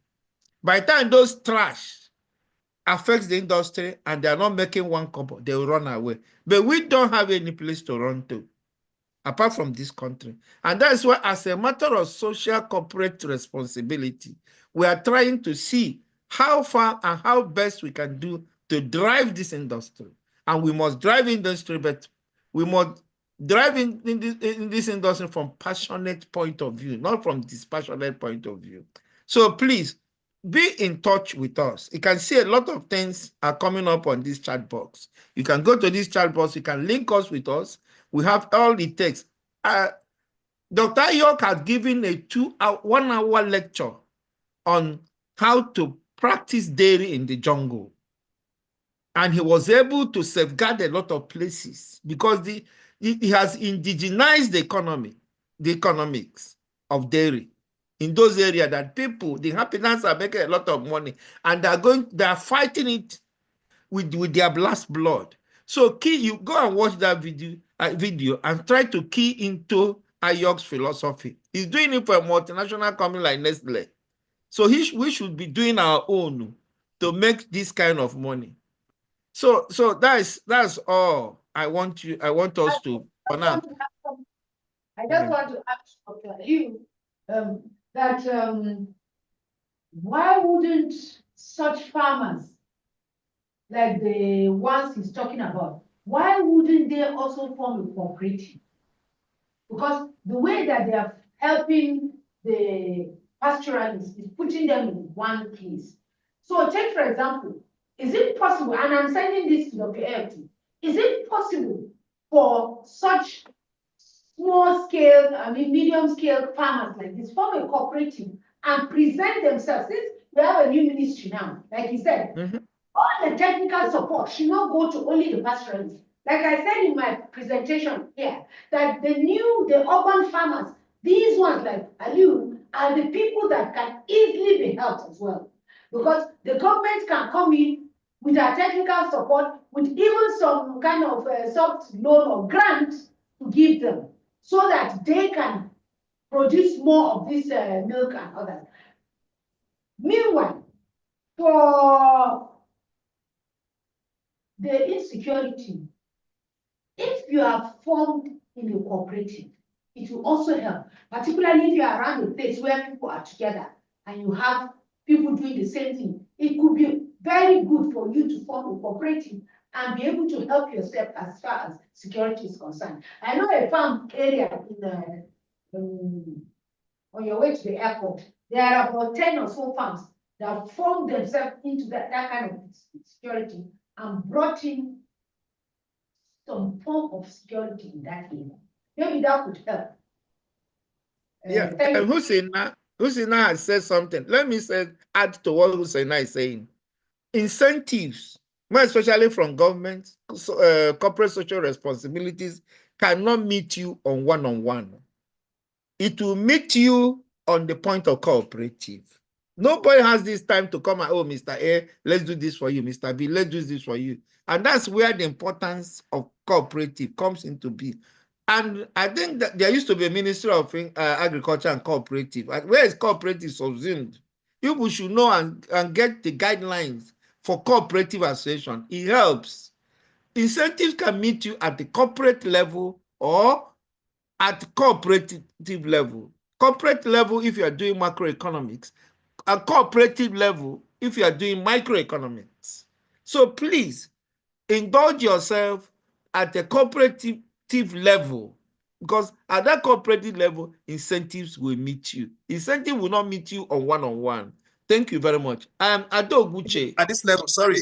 By the time those trash affects the industry and they are not making 1 kobo, they will run away. But we don't have any place to run to apart from this country. And that's why, as a matter of social corporate responsibility, we are trying to see how far and how best we can do to drive this industry. And we must drive industry, but we must drive in this industry from passionate point of view, not from dispassionate point of view. So please, be in touch with us. You can see a lot of things are coming up on this chat box. You can go to this chat box. You can link us with us. We have all it takes. Dr. York has given a 1 hour lecture on how to practice dairy in the jungle. And he was able to safeguard a lot of places because he has indigenized the economics of dairy in those areas that people, the inhabitants are making a lot of money and they are fighting it with their last blood. So you go and watch that video and try to key into Ayok's philosophy. He's doing it for a multinational company like Nestle. So we should be doing our own to make this kind of money. So that's all I want us to for now. I just want to ask Dr. Liu that why wouldn't such farmers like the ones he's talking about, why wouldn't they also form a cooperative? Because the way that they are helping the pastoralists is putting them in one place. So take, for example, is it possible, and I'm sending this to Dr. LT, is it possible for such small scale, medium scale farmers like this form a cooperative and present themselves? Since we have a new ministry now, like you said, all the technical support should not go to only the pastoralists. Like I said in my presentation here, that the urban farmers, these ones like Aliu, are the people that can easily be helped as well. Because the government can come in with our technical support, with even some kind of soft loan or grant to give them, so that they can produce more of this milk and others. Meanwhile, for the insecurity, if you are formed in a cooperative, it will also help, particularly if you are around a place where people are together and you have people doing the same thing. It could be very good for you to form a cooperative and be able to help yourself as far as security is concerned. I know a farm area on your way to the airport, there are about 10 or so farms that formed themselves into that kind of security and brought in some form of security in that area. Maybe that could help. Yeah, Hussaina has said something. Let me add to what Hussaina is saying. Incentives, more especially from government, corporate social responsibilities, cannot meet you on one-on-one. It will meet you on the point of cooperative. Nobody has this time to come and, oh, Mr. A, let's do this for you. Mr. B, let's do this for you. And that's where the importance of cooperative comes into being. And I think that there used to be a Ministry of Agriculture and Cooperative. Where is cooperative subsumed? You should know and get the guidelines for cooperative association. It helps. Incentives can meet you at the corporate level or at cooperative level. Corporate level if you are doing macroeconomics, at cooperative level if you are doing microeconomics. So please indulge yourself at a cooperative level, because at that cooperative level, incentives will meet you. Incentive will not meet you on one-on-one. Thank you very much. Adoguche. At this level, sorry,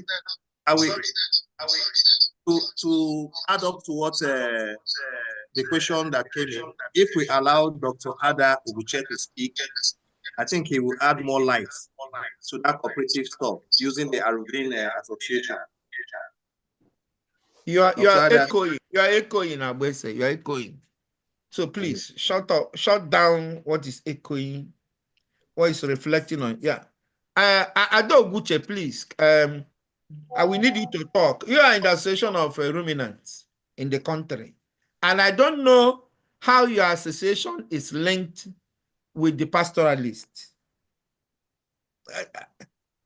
to add up to what the question that came in, if we allow Dr. Ada Uguche to speak, I think he will add more light to that cooperative stuff using the Arugin Association. You are echoing. You are echoing, Abwese. You are echoing. So please shut down what is echoing, what is reflecting on. Yeah. Adoguche, please. I will need you to talk. You are in the association of ruminants in the country. And I don't know how your association is linked with the pastoralist.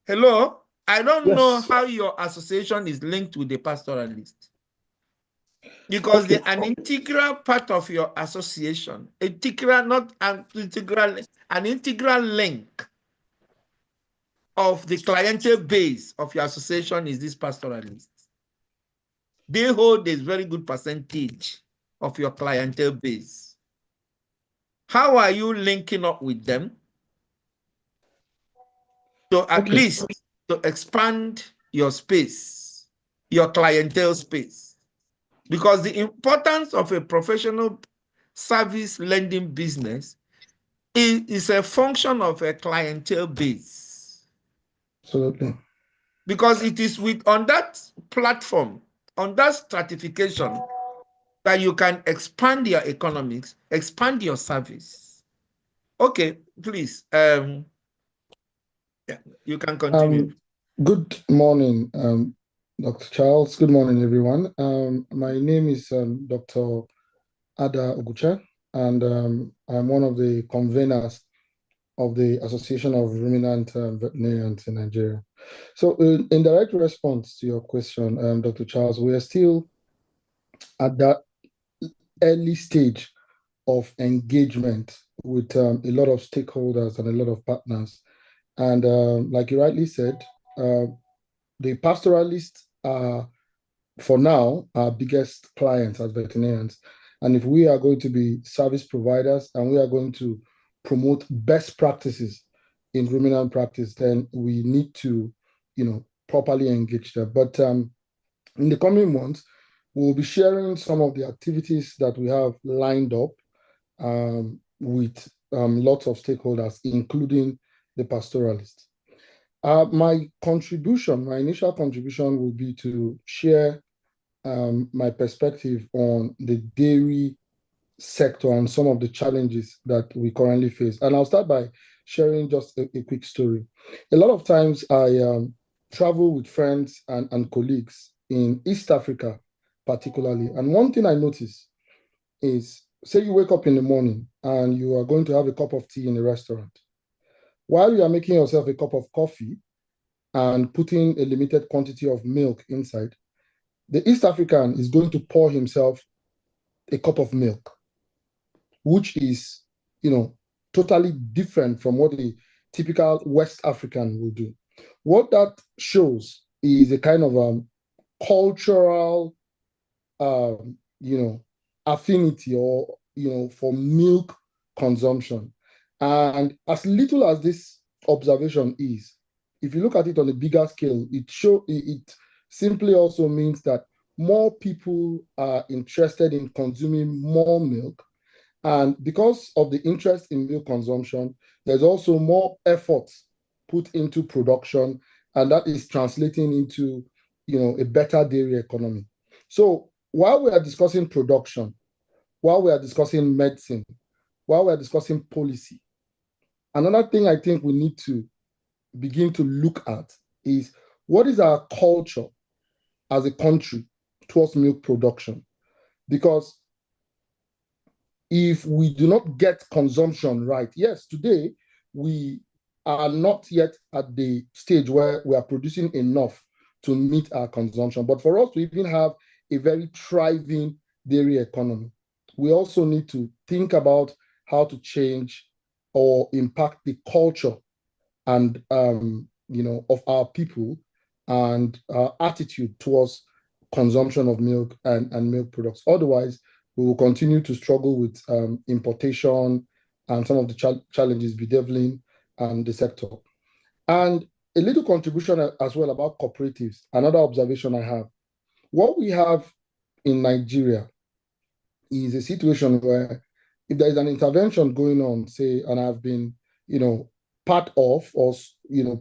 Hello? I don't know how your association is linked with the pastoralist. Because an integral part of your association, an integral link of the clientele base of your association is this pastoralist. They hold a very good percentage of your clientele base. How are you linking up with them? So at least to expand your space, your clientele space. Because the importance of a professional service lending business is a function of a clientele base. Absolutely. Because it is on that platform, on that stratification, that you can expand your economics, expand your service. Okay, please, yeah, you can continue. Good morning, Dr. Charles. Good morning, everyone. My name is Dr. Ada Oguche, and I'm one of the conveners of the Association of Ruminant Veterinarians in Nigeria. So in direct response to your question, Dr. Charles, we are still at that early stage of engagement with a lot of stakeholders and a lot of partners. And like you rightly said, the pastoralists are, for now, our biggest clients as veterinarians. And if we are going to be service providers and we are going to promote best practices in ruminant practice, then we need to, properly engage them. But in the coming months, we'll be sharing some of the activities that we have lined up with lots of stakeholders, including the pastoralists. My initial contribution will be to share my perspective on the dairy sector and some of the challenges that we currently face. And I'll start by sharing just a quick story. A lot of times I travel with friends and colleagues in East Africa, particularly. And one thing I notice is, say you wake up in the morning and you are going to have a cup of tea in a restaurant. While you are making yourself a cup of coffee and putting a limited quantity of milk inside, the East African is going to pour himself a cup of milk, which is, totally different from what a typical West African will do. What that shows is a kind of cultural, affinity or, for milk consumption. And as little as this observation is, if you look at it on a bigger scale, it simply also means that more people are interested in consuming more milk. And because of the interest in milk consumption, there's also more effort put into production, and that is translating into, a better dairy economy. So while we are discussing production, while we are discussing medicine, while we are discussing policy, another thing I think we need to begin to look at is, what is our culture as a country towards milk production? Because if we do not get consumption right, yes, today we are not yet at the stage where we are producing enough to meet our consumption. But for us to even have a very thriving dairy economy, we also need to think about how to change or impact the culture and of our people and our attitude towards consumption of milk and milk products. Otherwise, we will continue to struggle with importation and some of the challenges bedeviling the sector. And a little contribution as well about cooperatives. Another observation I have. What we have in Nigeria is a situation where if there is an intervention going on, say, and I've been, part of or,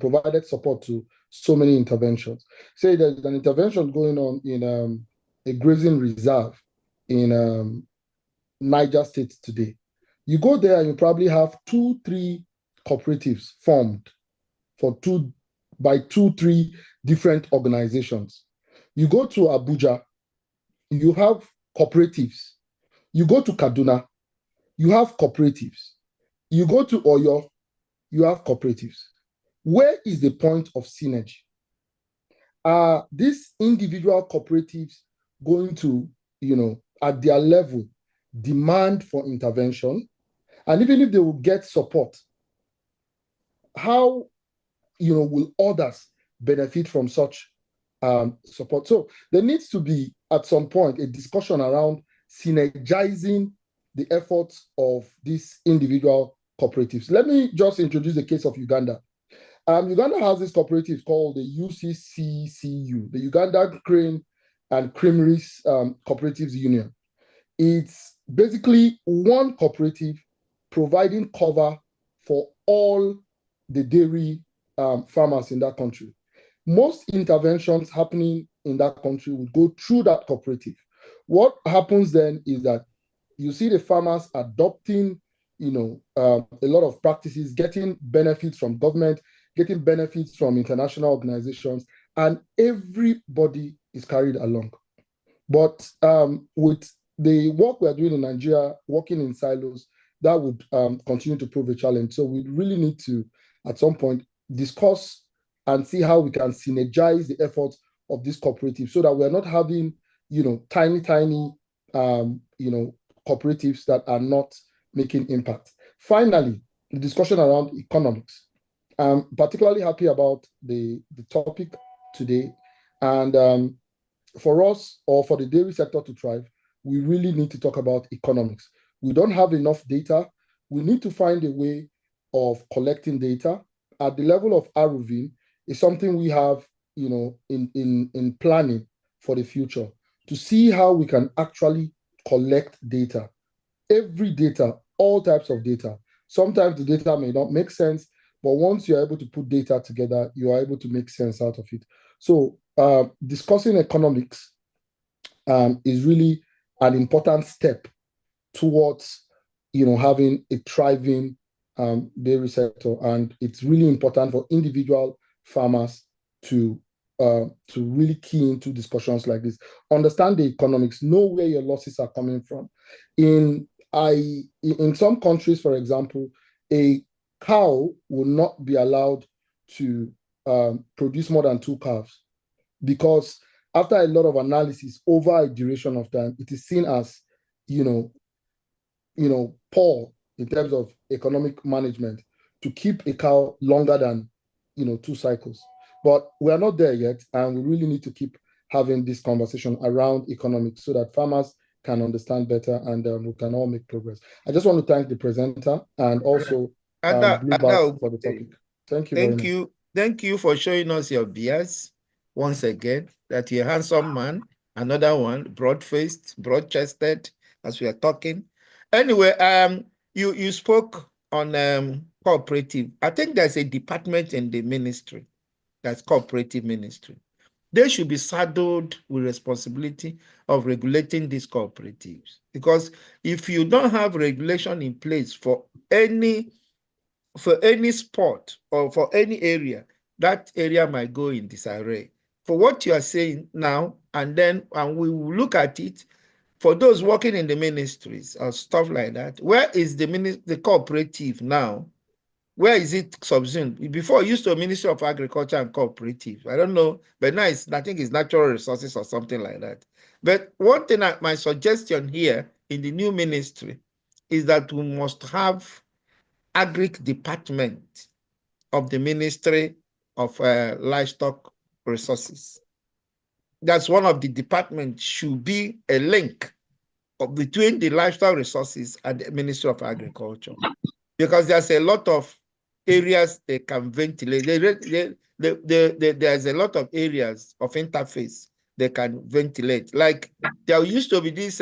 provided support to so many interventions. Say there's an intervention going on in a grazing reserve in Niger State today. You go there and you probably have 2-3 cooperatives formed by 2-3 different organizations. You go to Abuja, you have cooperatives. You go to Kaduna, you have cooperatives. You go to Oyo, you have cooperatives. Where is the point of synergy? Are these individual cooperatives going to, at their level, demand for intervention? And even if they will get support, how, will others benefit from such support? So there needs to be, at some point, a discussion around synergizing the efforts of these individual cooperatives. Let me just introduce the case of Uganda. Uganda has this cooperative called the UCCCU, the Uganda Crane and Creameries Cooperatives Union. It's basically one cooperative providing cover for all the dairy farmers in that country. Most interventions happening in that country would go through that cooperative. What happens then is that you see the farmers adopting, a lot of practices, getting benefits from government, getting benefits from international organizations, and everybody is carried along. But with the work we're doing in Nigeria, working in silos, that would continue to prove a challenge. So we really need to, at some point, discuss and see how we can synergize the efforts of this cooperative so that we're not having, tiny, cooperatives that are not making impact. Finally, the discussion around economics. I'm particularly happy about the topic today. And for us, or for the dairy sector to thrive, we really need to talk about economics. We don't have enough data. We need to find a way of collecting data at the level of Aruvin. Is something we have, in planning for the future, to see how we can actually collect data, every data, all types of data. Sometimes the data may not make sense, but once you're able to put data together, you are able to make sense out of it. So discussing economics is really an important step towards, having a thriving dairy sector, and it's really important for individual farmers to really key into discussions like this. Understand the economics, know where your losses are coming from. In some countries, for example, a cow will not be allowed to produce more than 2 calves, because after a lot of analysis over a duration of time, it is seen as, poor in terms of economic management to keep a cow longer than, 2 cycles. But we are not there yet, and we really need to keep having this conversation around economics so that farmers can understand better, and we can all make progress. I just want to thank the presenter and also Bluebird for the topic. Thank you very much. Thank you for showing us your bias once again, that you're a handsome man. Another one, broad-faced, broad-chested, as we are talking. Anyway, you spoke on cooperative. I think there's a department in the ministry that's cooperative ministry. They should be saddled with responsibility of regulating these cooperatives, because if you don't have regulation in place for any sport or for any area, that area might go in disarray. For what you are saying now, and we will look at it for those working in the ministries or stuff like that. Where is the cooperative now? Where is it subsumed? Before, it used to be Ministry of Agriculture and Cooperative. I don't know, but now I think it's Natural Resources or something like that. But one thing, my suggestion here in the new ministry is that we must have Agric Department of the Ministry of Livestock Resources. That's one of the departments, should be a link between the livestock resources and the Ministry of Agriculture, because there's a lot of areas they can ventilate. There's a lot of areas of interface they can ventilate. Like there used to be this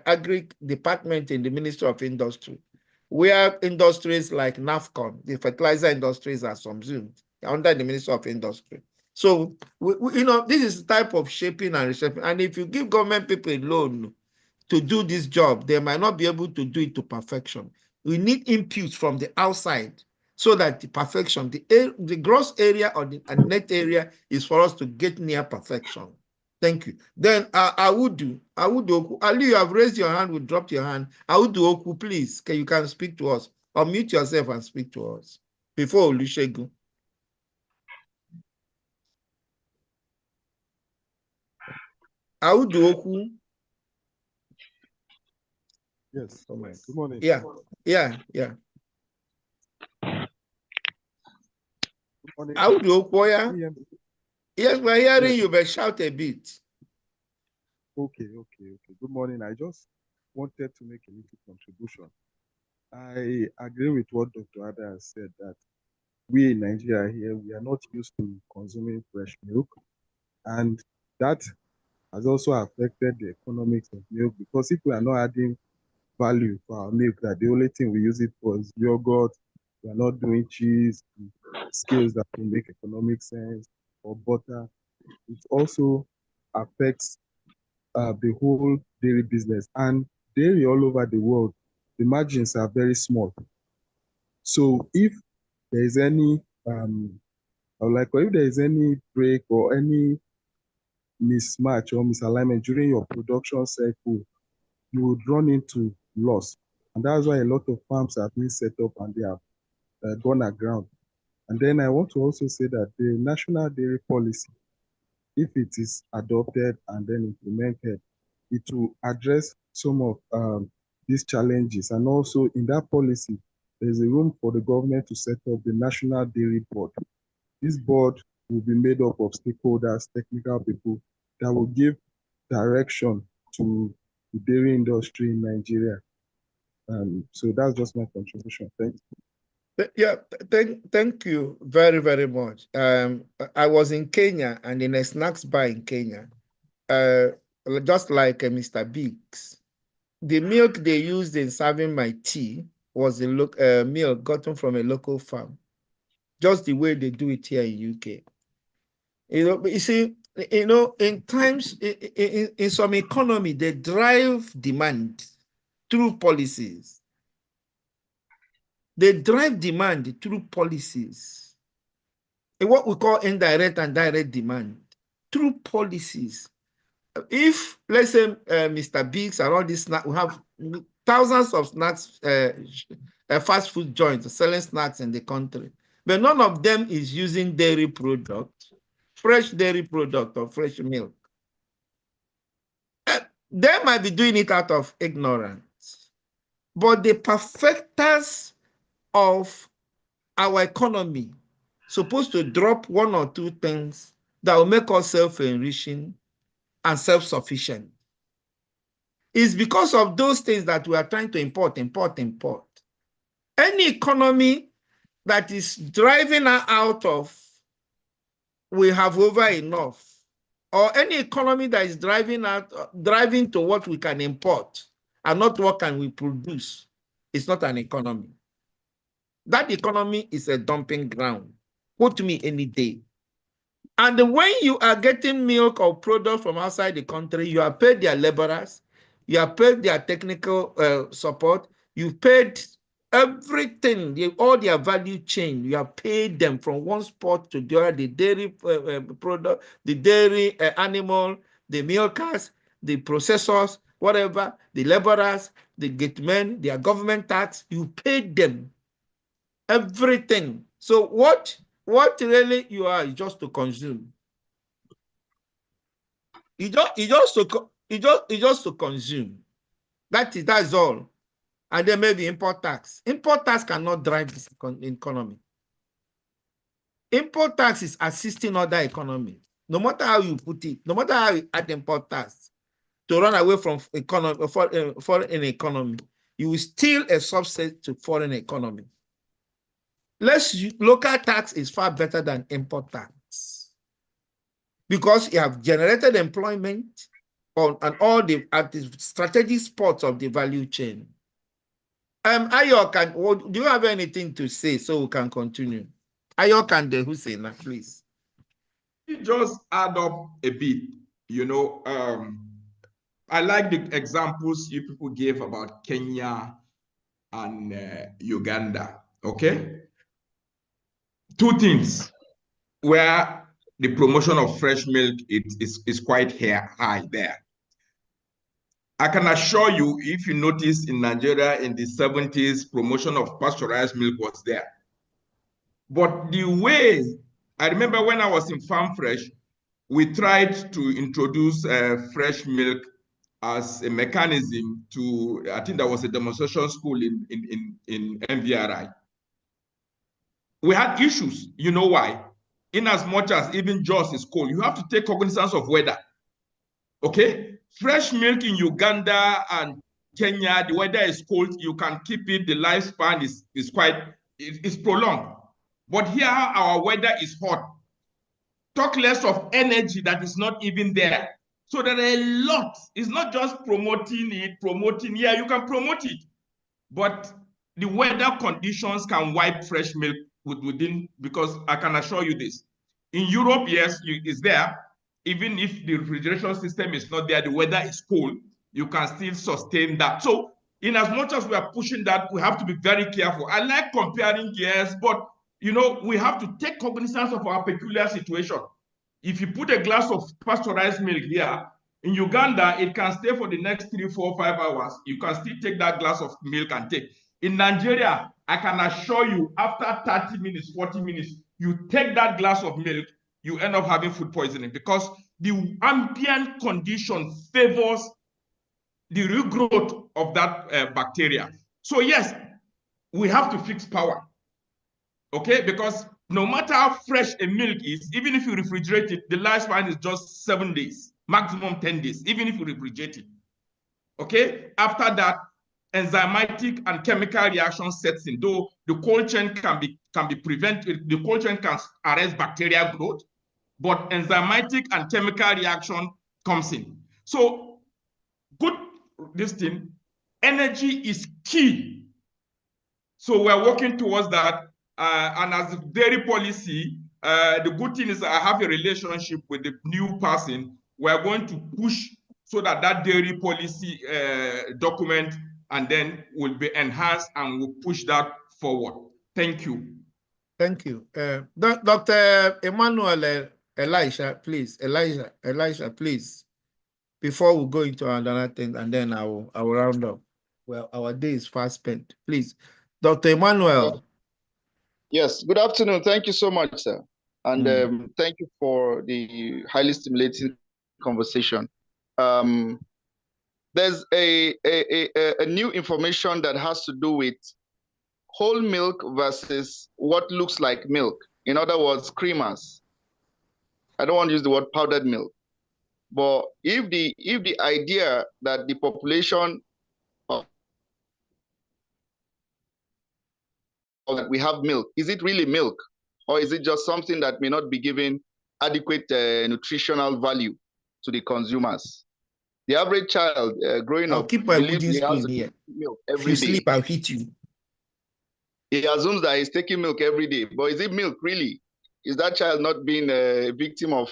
agri department in the Ministry of Industry, where industries like NAFCON, the fertilizer industries, are subsumed under the Ministry of Industry. So, this is the type of shaping and reshaping. And if you give government people a loan to do this job, they might not be able to do it to perfection. We need inputs from the outside so that the perfection, the gross area or the net area is for us to get near perfection. Thank you. Then Awudu Oku. Ali, you have raised your hand, we dropped your hand. Awudu Oku, please, you can speak to us. Unmute yourself and speak to us before Olusegun. Awudu Oku. Yes. Good morning. Yeah. Good morning. Awudu Oku. Yes, we're hearing you, but shout a bit. Okay. Good morning. I just wanted to make a little contribution. I agree with what Dr. Ada has said, that we in Nigeria here, we are not used to consuming fresh milk. And that has also affected the economics of milk, because if we are not adding value for our milk, that the only thing we use it for is yogurt, we are not doing cheese, scales that will make economic sense, or butter, it also affects the whole dairy business. And dairy all over the world, the margins are very small. So if there is any, if there is any break or any mismatch or misalignment during your production cycle, you would run into loss. And that's why a lot of farms have been set up and they have gone aground. And then I want to also say that the national dairy policy, if it is adopted and then implemented, it will address some of these challenges. And also in that policy, there's a room for the government to set up the National Dairy Board. This board will be made up of stakeholders, technical people that will give direction to the dairy industry in Nigeria. So that's just my contribution. Thank you. Yeah, thank you very, very much. I was in Kenya and in a snacks bar in Kenya, just like Mr. Biggs. The milk they used in serving my tea was the milk gotten from a local farm, just the way they do it here in UK. But you see, in times, in some economy, they drive demand through policies. They drive demand through policies. In what we call indirect and direct demand through policies. If, let's say, Mr. Biggs and all these snacks, we have thousands of snacks, fast food joints selling snacks in the country, but none of them is using dairy product, fresh dairy product or fresh milk. They might be doing it out of ignorance, but the perfecters of our economy supposed to drop one or two things that will make us self-enriching and self-sufficient. It's because of those things that we are trying to import. Any economy that is driving us out of we have over enough, or any economy that is driving to what we can import and not what can we produce, it's not an economy. That economy is a dumping ground. Put me any day. And when you are getting milk or product from outside the country, you are paid their laborers, you are paid their technical support, you paid everything, all their value chain, you are paid them from one spot to the other, the dairy product, the dairy animal, the milkers, the processors, whatever, the laborers, the gatemen, their government tax, you paid them everything. So what really you are is just to consume. You just to consume. That's all. And then maybe import tax. Import tax cannot drive this economy. Import tax is assisting other economies. No matter how you put it, no matter how you add import tax to run away from foreign economy, you will still a subset to foreign economy. Local tax is far better than import tax because you have generated employment and all at the strategic spots of the value chain. Ayok, do you have anything to say so we can continue? Ayok and Hussaina, please. Just add up a bit, I like the examples you people gave about Kenya and Uganda, okay? Two things where the promotion of fresh milk is quite high there. I can assure you, if you notice in Nigeria in the 70s, promotion of pasteurized milk was there. But the way, I remember when I was in Farm Fresh, we tried to introduce fresh milk as a mechanism to, I think there was a demonstration school in MVRI. We had issues, you know why? In as much as even Jos is cold, you have to take cognizance of weather. Okay? Fresh milk in Uganda and Kenya, the weather is cold, you can keep it, the lifespan is prolonged. But here our weather is hot. Talk less of energy that is not even there. So there are a lot. It's not just promoting it, yeah, you can promote it. But the weather conditions can wipe fresh milk within, because I can assure you this. In Europe, yes, it's there. Even if the refrigeration system is not there, the weather is cold, you can still sustain that. So in as much as we are pushing that, we have to be very careful. I like comparing gears, but we have to take cognizance of our peculiar situation. If you put a glass of pasteurized milk here, in Uganda, it can stay for the next 3, 4, 5 hours. You can still take that glass of milk and take. In Nigeria, I can assure you, after 30 minutes, 40 minutes, you take that glass of milk, you end up having food poisoning, because the ambient condition favors the regrowth of that bacteria. So yes, we have to fix power, okay? Because no matter how fresh a milk is, even if you refrigerate it, the lifespan is just 7 days, maximum 10 days, even if you refrigerate it, okay? After that, enzymatic and chemical reaction sets in. Though the cold chain can be prevented, the cold chain can arrest bacterial growth, but enzymatic and chemical reaction comes in. So good, energy is key. So we're working towards that. And as a dairy policy, the good thing is I have a relationship with the new person. We're going to push so that dairy policy document and then will be enhanced, and we'll push that forward. Thank you. Thank you. Dr. Emmanuel Elisha, please. Elisha, please. Before we go into another thing, and then I will round up. Well, our day is fast spent. Please, Dr. Emmanuel. Yes, good afternoon. Thank you so much, sir. And thank you for the highly stimulating conversation. There's a new information that has to do with whole milk versus what looks like milk. In other words, creamers. I don't want to use the word powdered milk. But if the idea that the population that we have milk, is it really milk? Or is it just something that may not be giving adequate nutritional value to the consumers? The average child growing up keep my believes he has here. milk every day. If you sleep, I'll hit you. He assumes that he's taking milk every day. But is it milk really? Is that child not being a victim of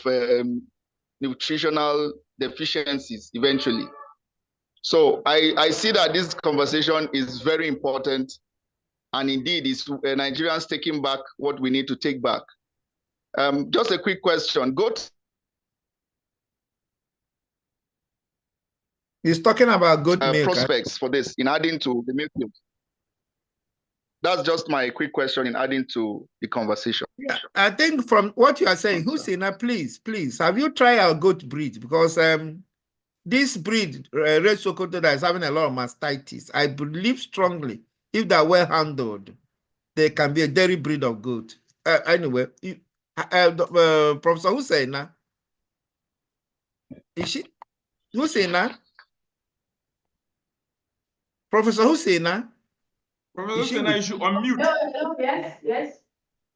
nutritional deficiencies eventually? So I see that this conversation is very important. And indeed, it's Nigerians taking back what we need to take back. Just a quick question. He's talking about goat milk. Prospects for this in adding to the milk. That's just my quick question in adding to the conversation. Yeah, I think from what you are saying, Hussaina, please, have you tried our goat breed? Because this breed, Red Sokoto, that is having a lot of mastitis, I believe strongly, if they're well handled, they can be a dairy breed of goat. Anyway, Professor Hussaina, is she? Hussaina? Professor Hussaina? Professor Hussaina, you should unmute. Yes.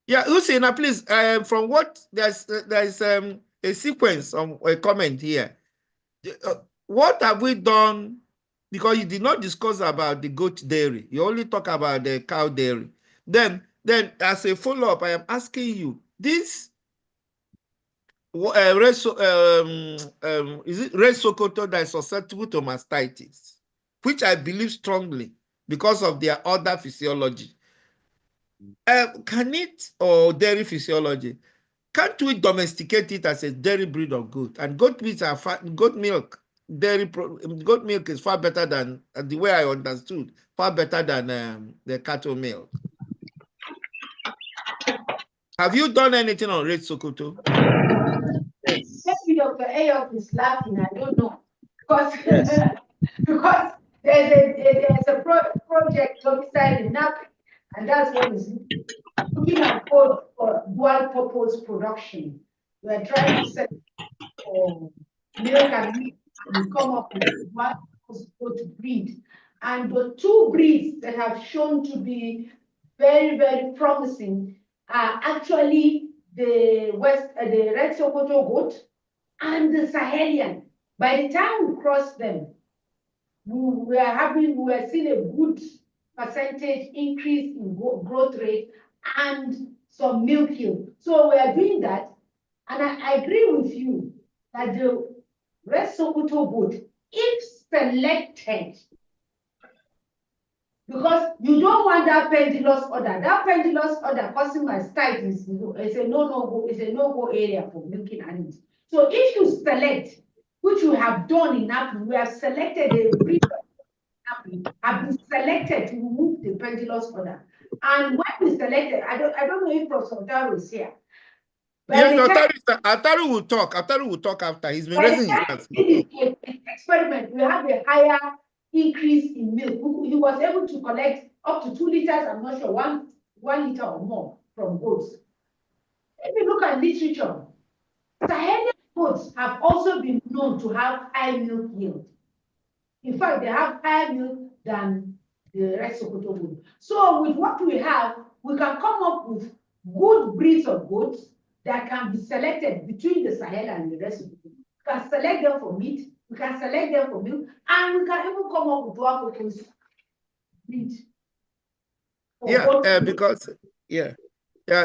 Yeah, Hussaina, please, from what there's a sequence of a comment here. What have we done? Because you did not discuss about the goat dairy. You only talk about the cow dairy. Then as a follow-up, I am asking you, this is it Red Sokoto that is susceptible to mastitis, which I believe strongly because of their other physiology. Can it, or dairy physiology, can't we domesticate it as a dairy breed of goat? And goat meat are goat milk. Goat milk is far better than, the way I understood, far better than the cattle milk. Have you done anything on Red Sokoto? Yes. Maybe Dr. Ayok is laughing. I don't know, because because there's a project domiciled in NAP, and that's what is looking at code for dual purpose production. We are trying to set milk and meat, and we come up with one goat breed. And the two breeds that have shown to be very, very promising are actually the red Sokoto goat and the Sahelian. By the time we cross them, we are seeing a good percentage increase in growth rate and some milk yield. So we are doing that, and I agree with you that the red Sokoto goat, if selected, because you don't want that pendulous order. That pendulous order causing mastitis is a no-go area for milking animals. So if you select, which you have done in Apple, we have selected a breed of Apple, have been selected to remove the pendulous order. And when we selected, I don't know if Prof. Sotaro is here. Yeah, no, Ataru will talk. Ataru will talk after. He's been raising his hands. Experiment, we have a higher increase in milk. He was able to collect up to 2 liters, I'm not sure, one liter or more from goats. If you look at literature, Sahelian goats have also been known to have high milk yield. In fact, they have higher milk than the red Sokoto goat. So with what we have, we can come up with good breeds of goats that can be selected between the Sahel and the rest of the people. We can select them for meat, we can select them for milk, and we can even come up with what we can breed.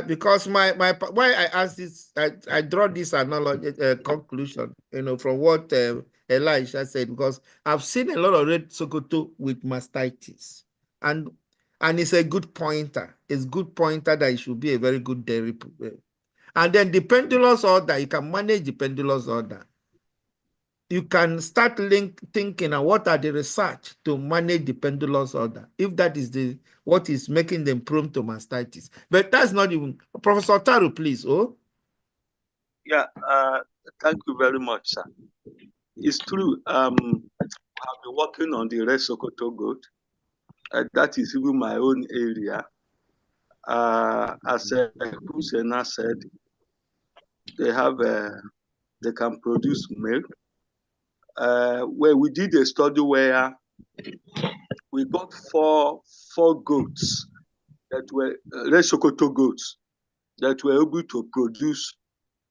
Because my why I asked this, I draw this analogy conclusion, from what Elisha said, because I've seen a lot of red Sokoto with mastitis, and it's a good pointer. It's good pointer that it should be a very good dairy. And then the pendulous order, you can manage the pendulous order. You can start thinking of what are the research to manage the pendulous order, if that is what is making them prone to mastitis. But that's not even Professor Taru, please. Yeah, thank you very much, sir. It's true. I've been working on the red Sokoto goat. That is even my own area. As Hussaina said, they can produce milk. Where we did a study where we got four goats that were red Sokoto goats that were able to produce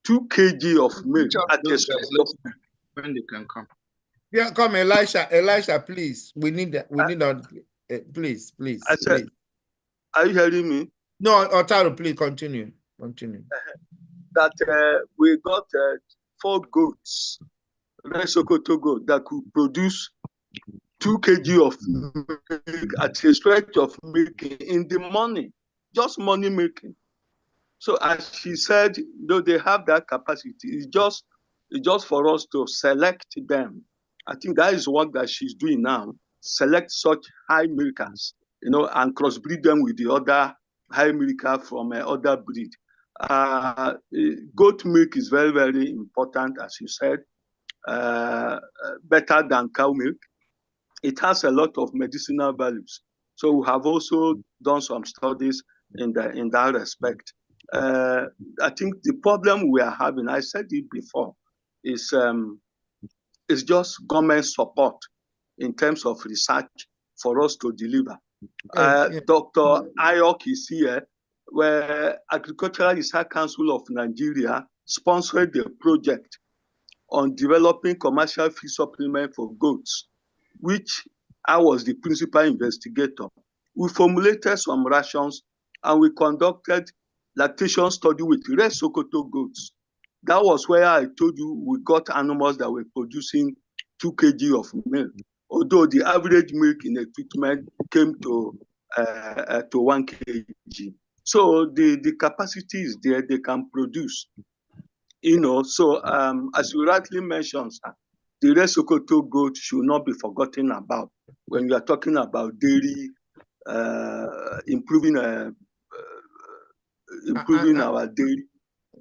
2 kg of milk at a stretch of when they can come. Yeah, come, Elisha. Elisha, please. We need that. We need that. Please. I said, please. Are you hearing me? No, Otaru, please continue. That we got 4 goats, red Sokoto goat, that could produce 2 kg of milk at a stretch of milking in the morning, just morning milking. So as she said, though they have that capacity, it's just for us to select them. I think that is what that she's doing now. Select such high milkers, and crossbreed them with the other high milker from other breed. Goat milk is very, very important, as you said, better than cow milk. It has a lot of medicinal values. So we have also done some studies in that respect. I think the problem we are having, I said it before, is just government support in terms of research for us to deliver. Dr. Ayok is here, where Agricultural Research Council of Nigeria sponsored the project on developing commercial feed supplement for goats, which I was the principal investigator. We formulated some rations and we conducted lactation study with red Sokoto goats. That was where I told you we got animals that were producing 2 kg of milk, although the average milk in a treatment came to 1 kg. So the capacity is there, they can produce. So as you rightly mentioned, sir, the red Sokoto goat should not be forgotten about when you are talking about dairy, improving our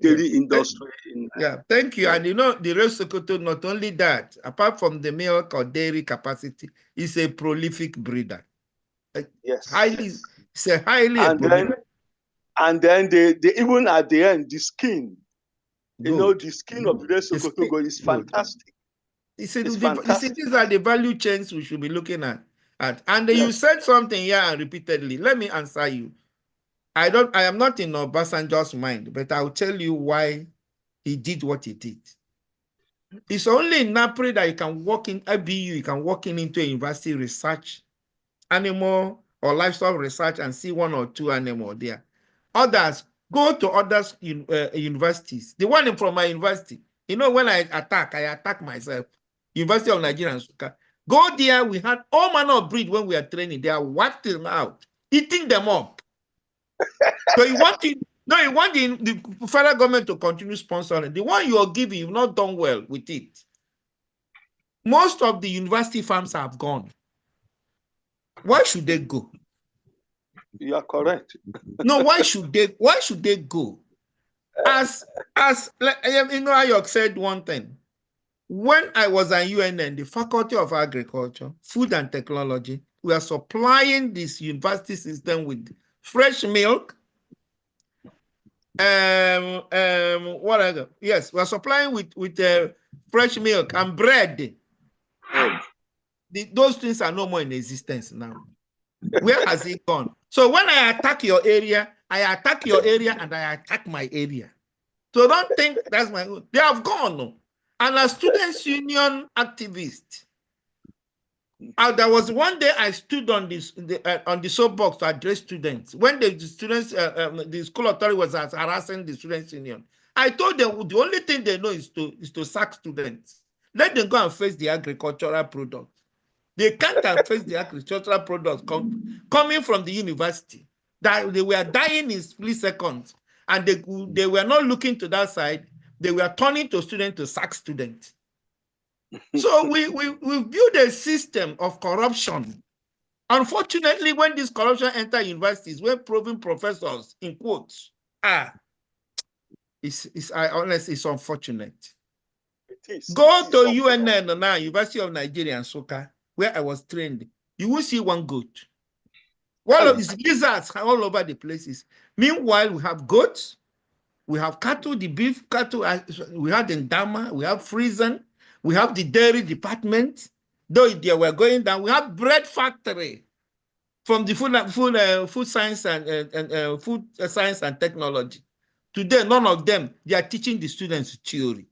dairy industry. Thank you. And the red Sokoto, not only that, apart from the milk or dairy capacity, is a prolific breeder. Yes. It's a highly prolific. And then they even at the end, the skin. The skin of the red Sokoto goat is fantastic. These are the value chains we should be looking at. And you said something here repeatedly. Let me answer you. I am not in Obasanjo's mind, but I'll tell you why he did what he did. It's only in NAPRI that you can walk in, IBU, you can walk in into a university research, animal or livestock research and see one or two animals there. Others, go to other universities. The one from my university, you know, when I attack myself. University of Nigeria and Nsukka. Go there, we had all manner of breed when we are training. They are whacked them out, eating them up. So you want the federal government to continue sponsoring. The one you are giving, you've not done well with it. Most of the university farms have gone. Why should they go? You are correct. No, why should they go? As you know, Ayok said one thing. When I was at UNN, the Faculty of Agriculture, Food and Technology, we are supplying this university system with fresh milk. Whatever. Yes, we are supplying with fresh milk and bread. Those things are no more in existence now. Where has it gone? So when I attack your area, I attack your area and I attack my area. So don't think that's my own. They have gone. And as students' union activist, there was one day I stood on the soapbox to address students. When the students, the school authority was harassing the students' union, I told them the only thing they know is to sack students. Let them go and face the agricultural products. They can't face the agricultural products coming from the university. That they were dying in split seconds, and they were not looking to that side. They were turning to students to sack students. So we built a system of corruption. Unfortunately, when this corruption entered universities, when proven professors, in quotes, honestly, it's unfortunate. Go to UNN now, University of Nigeria and Nsukka, where I was trained. You will see one goat. All of these lizards all over the places. Meanwhile, we have goats, we have cattle, the beef cattle, we have the Ndama, we have Friesen, we have the dairy department. Though they were going down, we have bread factory from the food science and food science and technology. Today, none of them, they are teaching the students theory.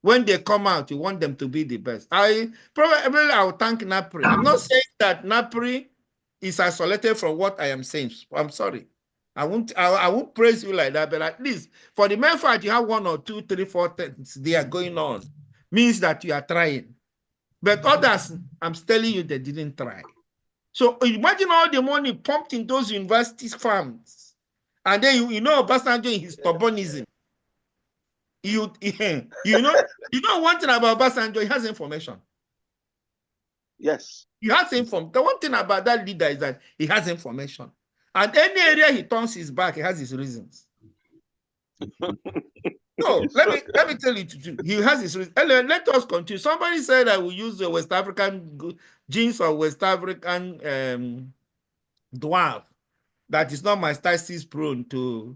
When they come out, you want them to be the best. I will thank NAPRI. I'm not saying that NAPRI is isolated from what I am saying. I'm sorry. I won't praise you like that, but at least for the mere fact you have 1 or 2, 3, 4 things they are going on, means that you are trying. But others, I'm telling you, they didn't try. So imagine all the money pumped in those universities farms. And then you know Obasanjo in his stubbornism. You know one thing about Obasanjo, he has information. Yes. He has information. The one thing about that leader is that he has information. And any area he turns his back, he has his reasons. No, let me tell you to he has his reasons. Let us continue. Somebody said I will use the West African genes or West African dwarf. That is not mastitis prone to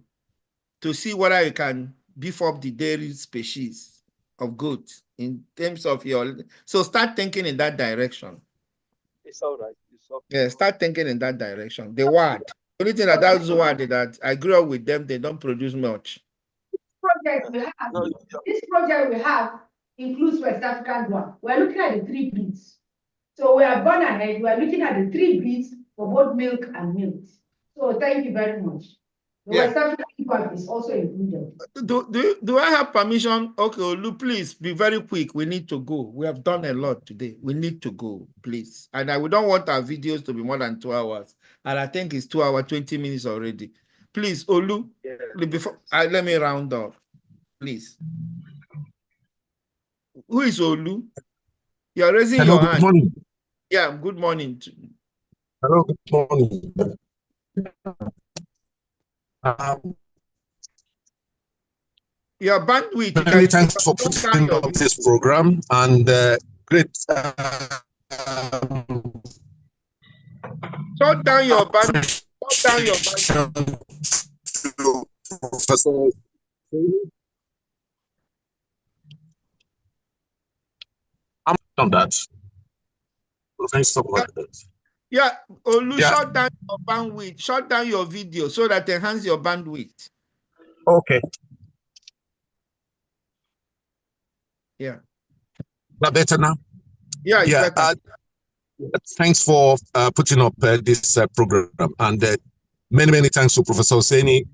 see whether you can beef up the dairy species of goats in terms of your. So start thinking in that direction. It's all right. It's okay. Yeah, start thinking in that direction. The word. Only thing that's the word that I grew up with them, they don't produce much. This project we have includes West African one. We're looking at the 3 breeds. So we have gone ahead. We are looking at the 3 breeds for both milk and meat. So thank you very much. The West African one is also included. Do I have permission? Okay, Olu, please be very quick. We need to go. We have done a lot today. We need to go, please. And we don't want our videos to be more than 2 hours. And I think it's 2 hours, 20 minutes already. Please, Olu, before let me round up, please. Who is Olu? You're raising your hand. Good morning. Yeah, good morning. Hello, good morning. Your bandwidth. Many thanks for putting up this program and great. Shut down your bandwidth. Shut down your bandwidth. Professor. I'm on that. So thanks for that. Yeah, Olu, shut down your bandwidth, shut down your video so that enhance your bandwidth. Okay. Yeah. That better now? Yeah, it's better. Thanks for putting up this program, and many thanks to Professor Hussaini.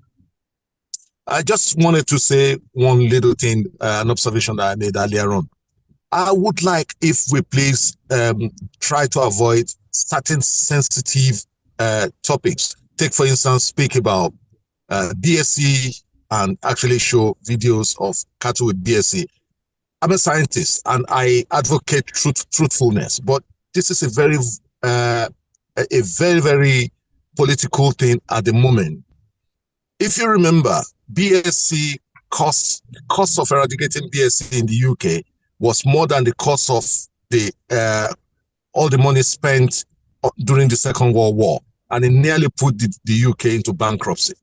I just wanted to say one little thing, an observation that I made earlier on. I would like if we please try to avoid certain sensitive topics. Take, for instance, speak about BSc and actually show videos of cattle with BSc. I'm a scientist and I advocate truthfulness, but this is a very political thing at the moment. If you remember, BSc cost of eradicating BSc in the UK was more than the cost of the all the money spent during the Second World War, and it nearly put the UK into bankruptcy.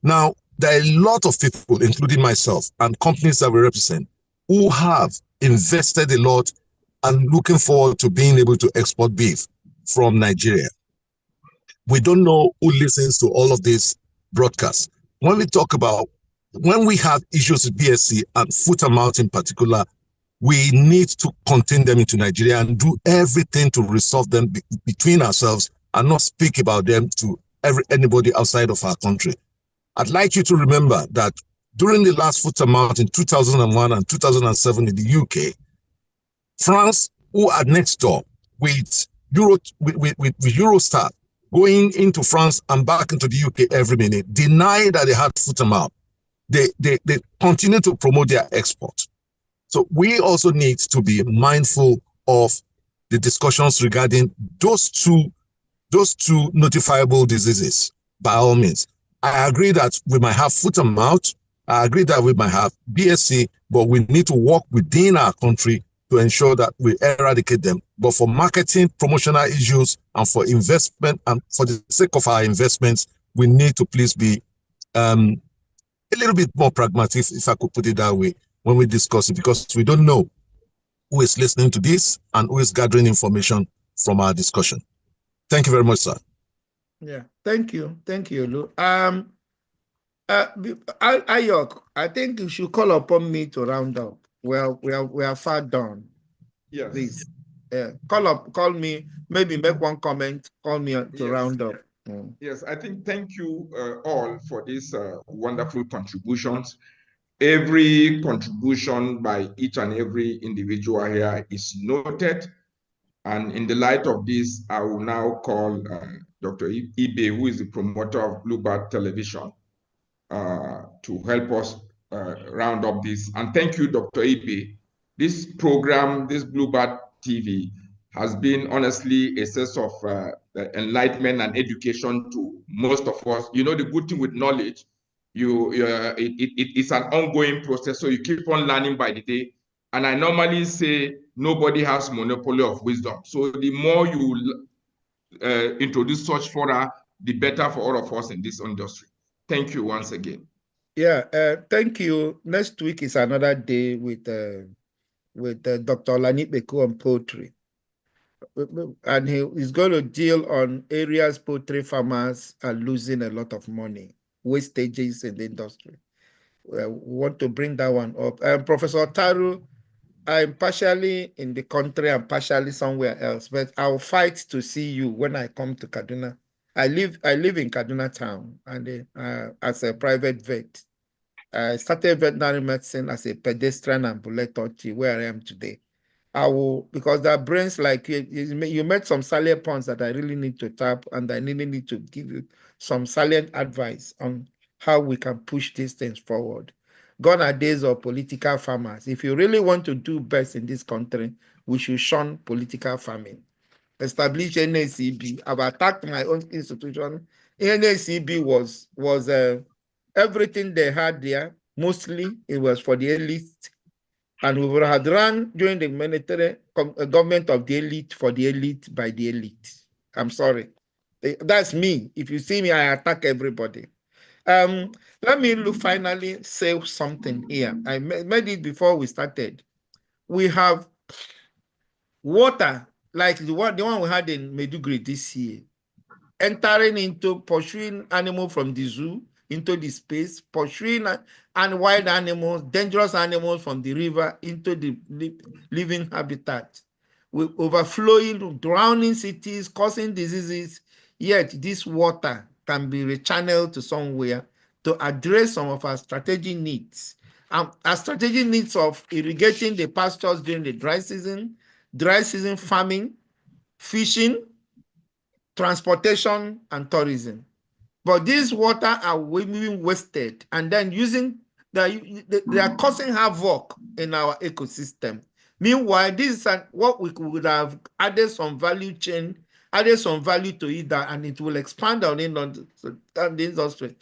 Now, there are a lot of people, including myself and companies that we represent, who have invested a lot and looking forward to being able to export beef from Nigeria. We don't know who listens to all of these broadcasts. When we have issues with BSc and foot and mouth in particular, we need to contain them into Nigeria and do everything to resolve them between ourselves and not speak about them to anybody outside of our country. I'd like you to remember that during the last foot and mouth in 2001 and 2007 in the UK, France, who are next door with Eurostar, going into France and back into the UK every minute, deny that they had foot and mouth. They continue to promote their export. So we also need to be mindful of the discussions regarding those two notifiable diseases, by all means. I agree that we might have foot and mouth. I agree that we might have BSc, but we need to work within our country to ensure that we eradicate them. But for marketing, promotional issues, and for investment, and for the sake of our investments, we need to please be a little bit more pragmatic, if I could put it that way, when we discuss it, because we don't know who is listening to this and who is gathering information from our discussion. Thank you very much, sir. Yeah, thank you, Lu. Ayok, I think you should call upon me to round up. Well, we are far done. Yes. Please, call me. Maybe make one comment. Call me to round up. Yes, I think thank you all for these wonderful contributions. Every contribution by each and every individual here is noted. And in the light of this, I will now call Dr. Ibe, who is the promoter of Bluebird Television, to help us round up this. And thank you, Dr. Ibe. This program, this Bluebird TV, has been honestly a source of enlightenment and education to most of us. You know, the good thing with knowledge, it's an ongoing process, so you keep on learning by the day. And I normally say nobody has monopoly of wisdom. So the more you introduce such fora, the better for all of us in this industry. Thank you once again. Yeah, thank you. Next week is another day with Dr. Lanit Beku on poultry. And he is going to deal on areas poultry farmers are losing a lot of money, wastages in the industry. We want to bring that one up. Professor Taru, I'm partially in the country and partially somewhere else, but I'll fight to see you when I come to Kaduna. I live in Kaduna town, and as a private vet. I started veterinary medicine as a pedestrian ambulatory where I am today. I will, because there are brains like you met some salient points that I really need to tap, and I really need to give you some salient advice on how we can push these things forward. Gone are days of political farmers. If you really want to do best in this country, we should shun political farming. Establish NACB. I've attacked my own institution. NACB was everything they had there. Mostly it was for the elite. And we would have run during the military government of the elite for the elite by the elite. I'm sorry. That's me. If you see me, I attack everybody. Let me finally say something here. I made it before we started. We have water like the one we had in Meduguri this year, entering into pursuing animals from the zoo into the space, pursuing and wild animals, dangerous animals from the river into the living habitat, with overflowing, drowning cities, causing diseases. Yet this water can be rechanneled to somewhere to address some of our strategic needs. Our strategic needs of irrigating the pastures during the dry season farming, fishing, transportation, and tourism. But these water are being wasted and then they are causing havoc in our ecosystem. Meanwhile, this is what we could have added some value chain, added some value to it, and it will expand on the industry.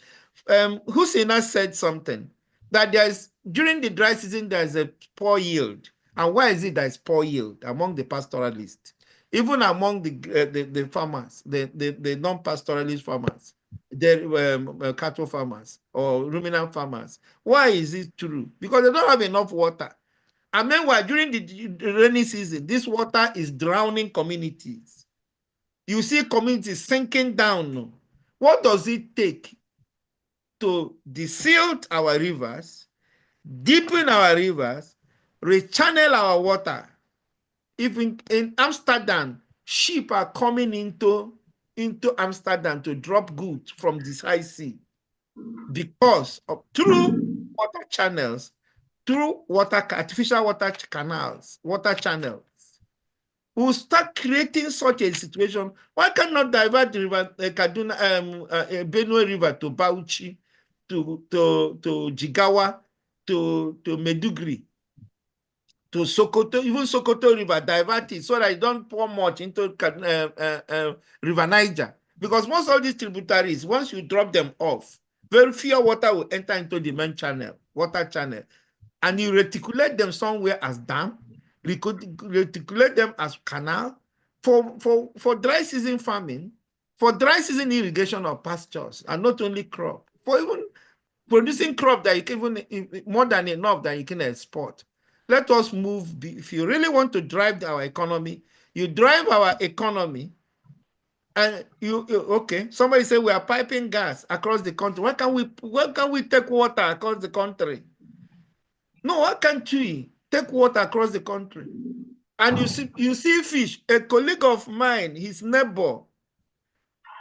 Hussaina said something that during the dry season, there's a poor yield. And why is it there's poor yield among the pastoralists? Even among the farmers, the non-pastoralist farmers, the cattle farmers or ruminant farmers. Why is it true? Because they don't have enough water. And meanwhile, during the rainy season, this water is drowning communities. You see communities sinking down. What does it take to desilt our rivers, deepen our rivers, rechannel our water? If in Amsterdam, ship are coming into Amsterdam to drop goods from this high sea because of through water channels, through artificial water canals, water channels. We'll start creating such a situation. Why cannot divert the river, Kaduna, Benue River to Bauchi, to Jigawa, to Meduguri, to Sokoto, even Sokoto River, divert it so that you don't pour much into River Niger. Because most of these tributaries, once you drop them off, very few water will enter into the main channel, water channel. And you reticulate them somewhere as dam, reticulate them as canal for dry season farming, for dry season irrigation of pastures, and not only crop, for even producing crop that you can even more than enough that you can export. Let us move. If you really want to drive our economy, you drive our economy. And okay, somebody say we are piping gas across the country. Why can't we take water across the country? No, why can't we take water across the country? And you see fish. A colleague of mine, his neighbor,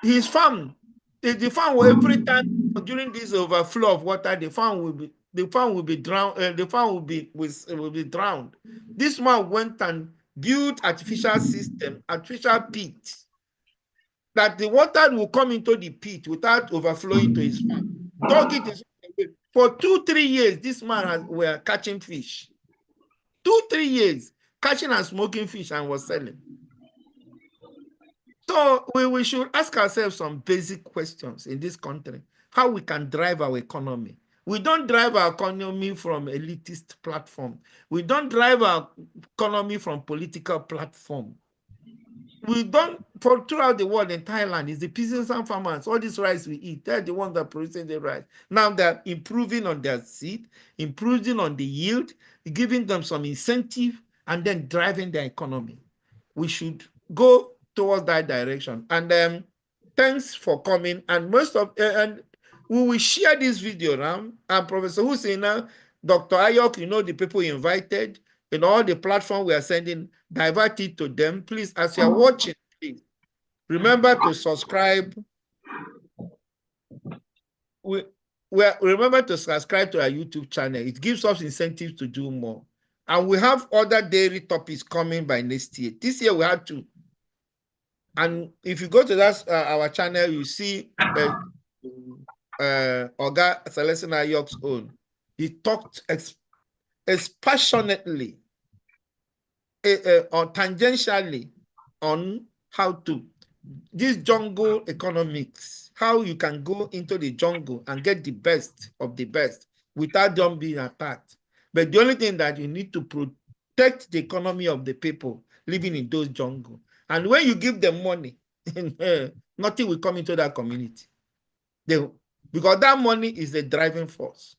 his farm, the farm will every time during this overflow of water, the farm will be drowned. The farm will be drowned. This man went and built artificial system, artificial pit, that the water will come into the pit without overflowing to his farm. Dug it for 2-3 years. This man were catching fish. 2-3 years catching and smoking fish and was selling. So we should ask ourselves some basic questions in this country. How we can drive our economy. We don't drive our economy from elitist platform. We don't drive our economy from political platform. We don't, throughout the world in Thailand, it's the peasants and farmers, all this rice we eat, they're the ones that produce the rice. Now they're improving on their seed, improving on the yield, giving them some incentive, and then driving their economy. We should go towards that direction. And thanks for coming. And and we will share this video now. And Professor Hussaina, Dr. Ayok, the people invited, all the platform we are sending, divert it to them. Please, as you are watching, please remember to subscribe. Remember to subscribe to our YouTube channel. It gives us incentives to do more. And we have other dairy topics coming by next year. This year we had to. And if you go to our channel, you see Oga Celestina Ayok's own. He talked passionately or tangentially on how to this jungle economics, how you can go into the jungle and get the best of the best without them being attacked. But the only thing that you need to protect the economy of the people living in those jungle. And when you give them money, nothing will come into that community. Because that money is the driving force.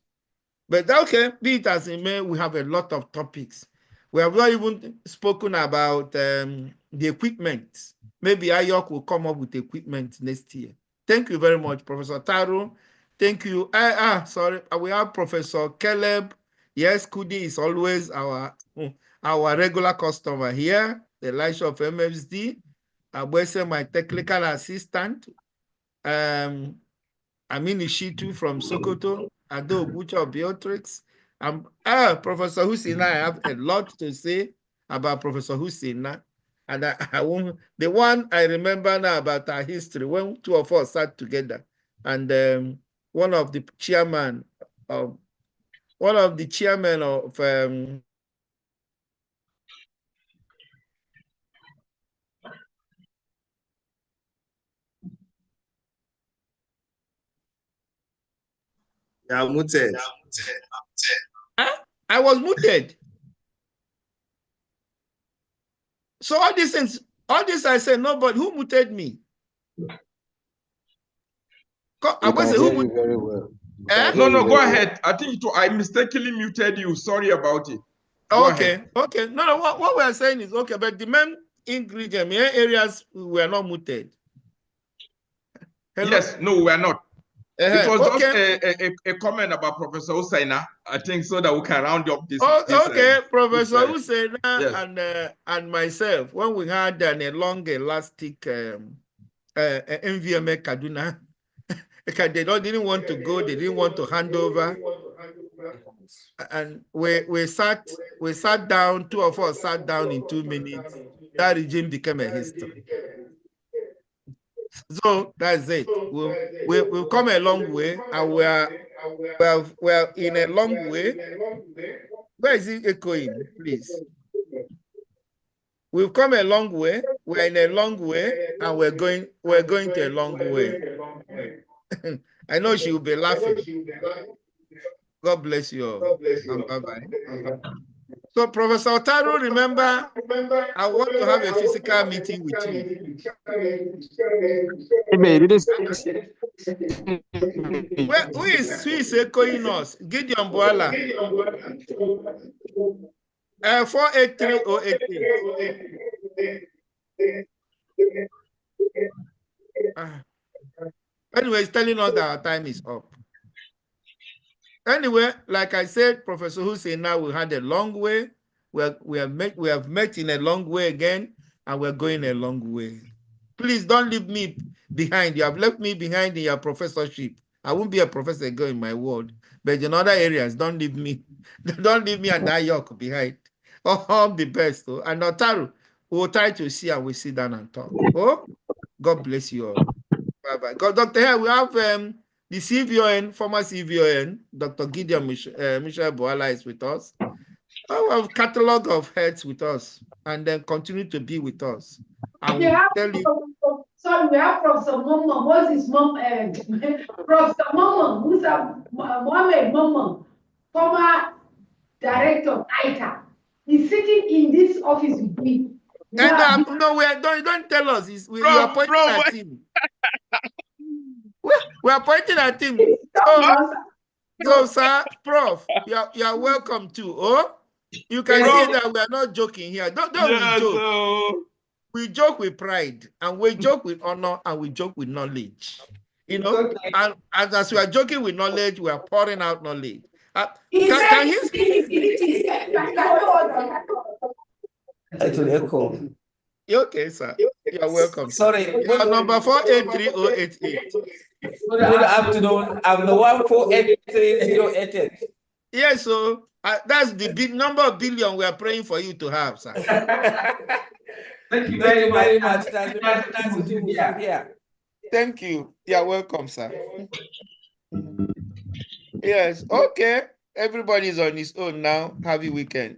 But okay, be it as it may, we have a lot of topics. We have not even spoken about the equipment. Maybe IOC will come up with equipment next year. Thank you very much, Professor Taro. Thank you. Sorry, we have Professor Caleb. Yes, Kudi is always our regular customer here. The Elisha of MFSD. Abwese, my technical assistant. Amini Shitu from Sokoto. Ado Ogucha of Beatrix. Professor Hussaina, I have a lot to say about Professor Hussaina. And I won't, the one I remember now about our history, when two of us sat together, and one of the chairman of Yeah, muted. I was muted. So all these things, all this I said, nobody, who muted me? We can hear you very well. No, go ahead. I think I mistakenly muted you. Sorry about it. Go ahead. Okay. No, what we are saying is okay, but the main ingredient, main areas were not muted. Hello? Yes, no, we are not. It was okay. Just a comment about Professor Hussaina, I think, so that we can round up this. Okay, Professor Hussaina and myself, when we had a long elastic MVMA Kaduna, they didn't want to go, they didn't want to hand over. And we sat down, two of us sat down in 2 minutes. That regime became a history. So that's it. We've come a long way, and we're in a long way. Where is it echoing, please? We've come a long way. We're in a long way, and we're going to a long way. I know she will be laughing. God bless you all. Bye-bye. So, Professor Taro, remember, I want to have a physical meeting with you. Who is echoing us? Gideon Boala. 483-088. Anyway, it's telling us that our time is up. Anyway, like I said, Professor Hussaina, we had a long way. We have met in a long way again, and we're going a long way. Please don't leave me behind. You have left me behind in your professorship. I won't be a professor again in my world, but in other areas, don't leave me. Don't leave me and Ayok behind. All the best. Oh. And Otaru, we'll try to see and we'll sit down and talk. Oh, God bless you all. Bye-bye. Dr. Here, we have the CVON, former CVON, Dr. Gideon Michel Boala is with us. We have catalog of heads with us, and then continue to be with us. And we'll tell you. Sorry, we have Professor Mama. What's his mom? Professor Mama, who's Mohammed Mama, former director of ICA. He's sitting in this office with me. And no, don't tell us. We are pointing at him. We are pointing at him. So, sir, Prof, you are welcome too. Oh, you can see that we are not joking here. Don't we joke? We joke with pride, and we joke with honor, and we joke with knowledge. You know, and as we are joking with knowledge, we are pouring out knowledge. Can he speak? It will echo. Okay, sir. You're welcome. Sorry. Number 483-088. Good afternoon. I'm the one 483-088. Yes, so that's the big number of billion we are praying for you to have, sir. Thank you very much. That's nice to be here. Thank you. You're welcome, sir. Yes, okay. Everybody's on his own now. Happy weekend.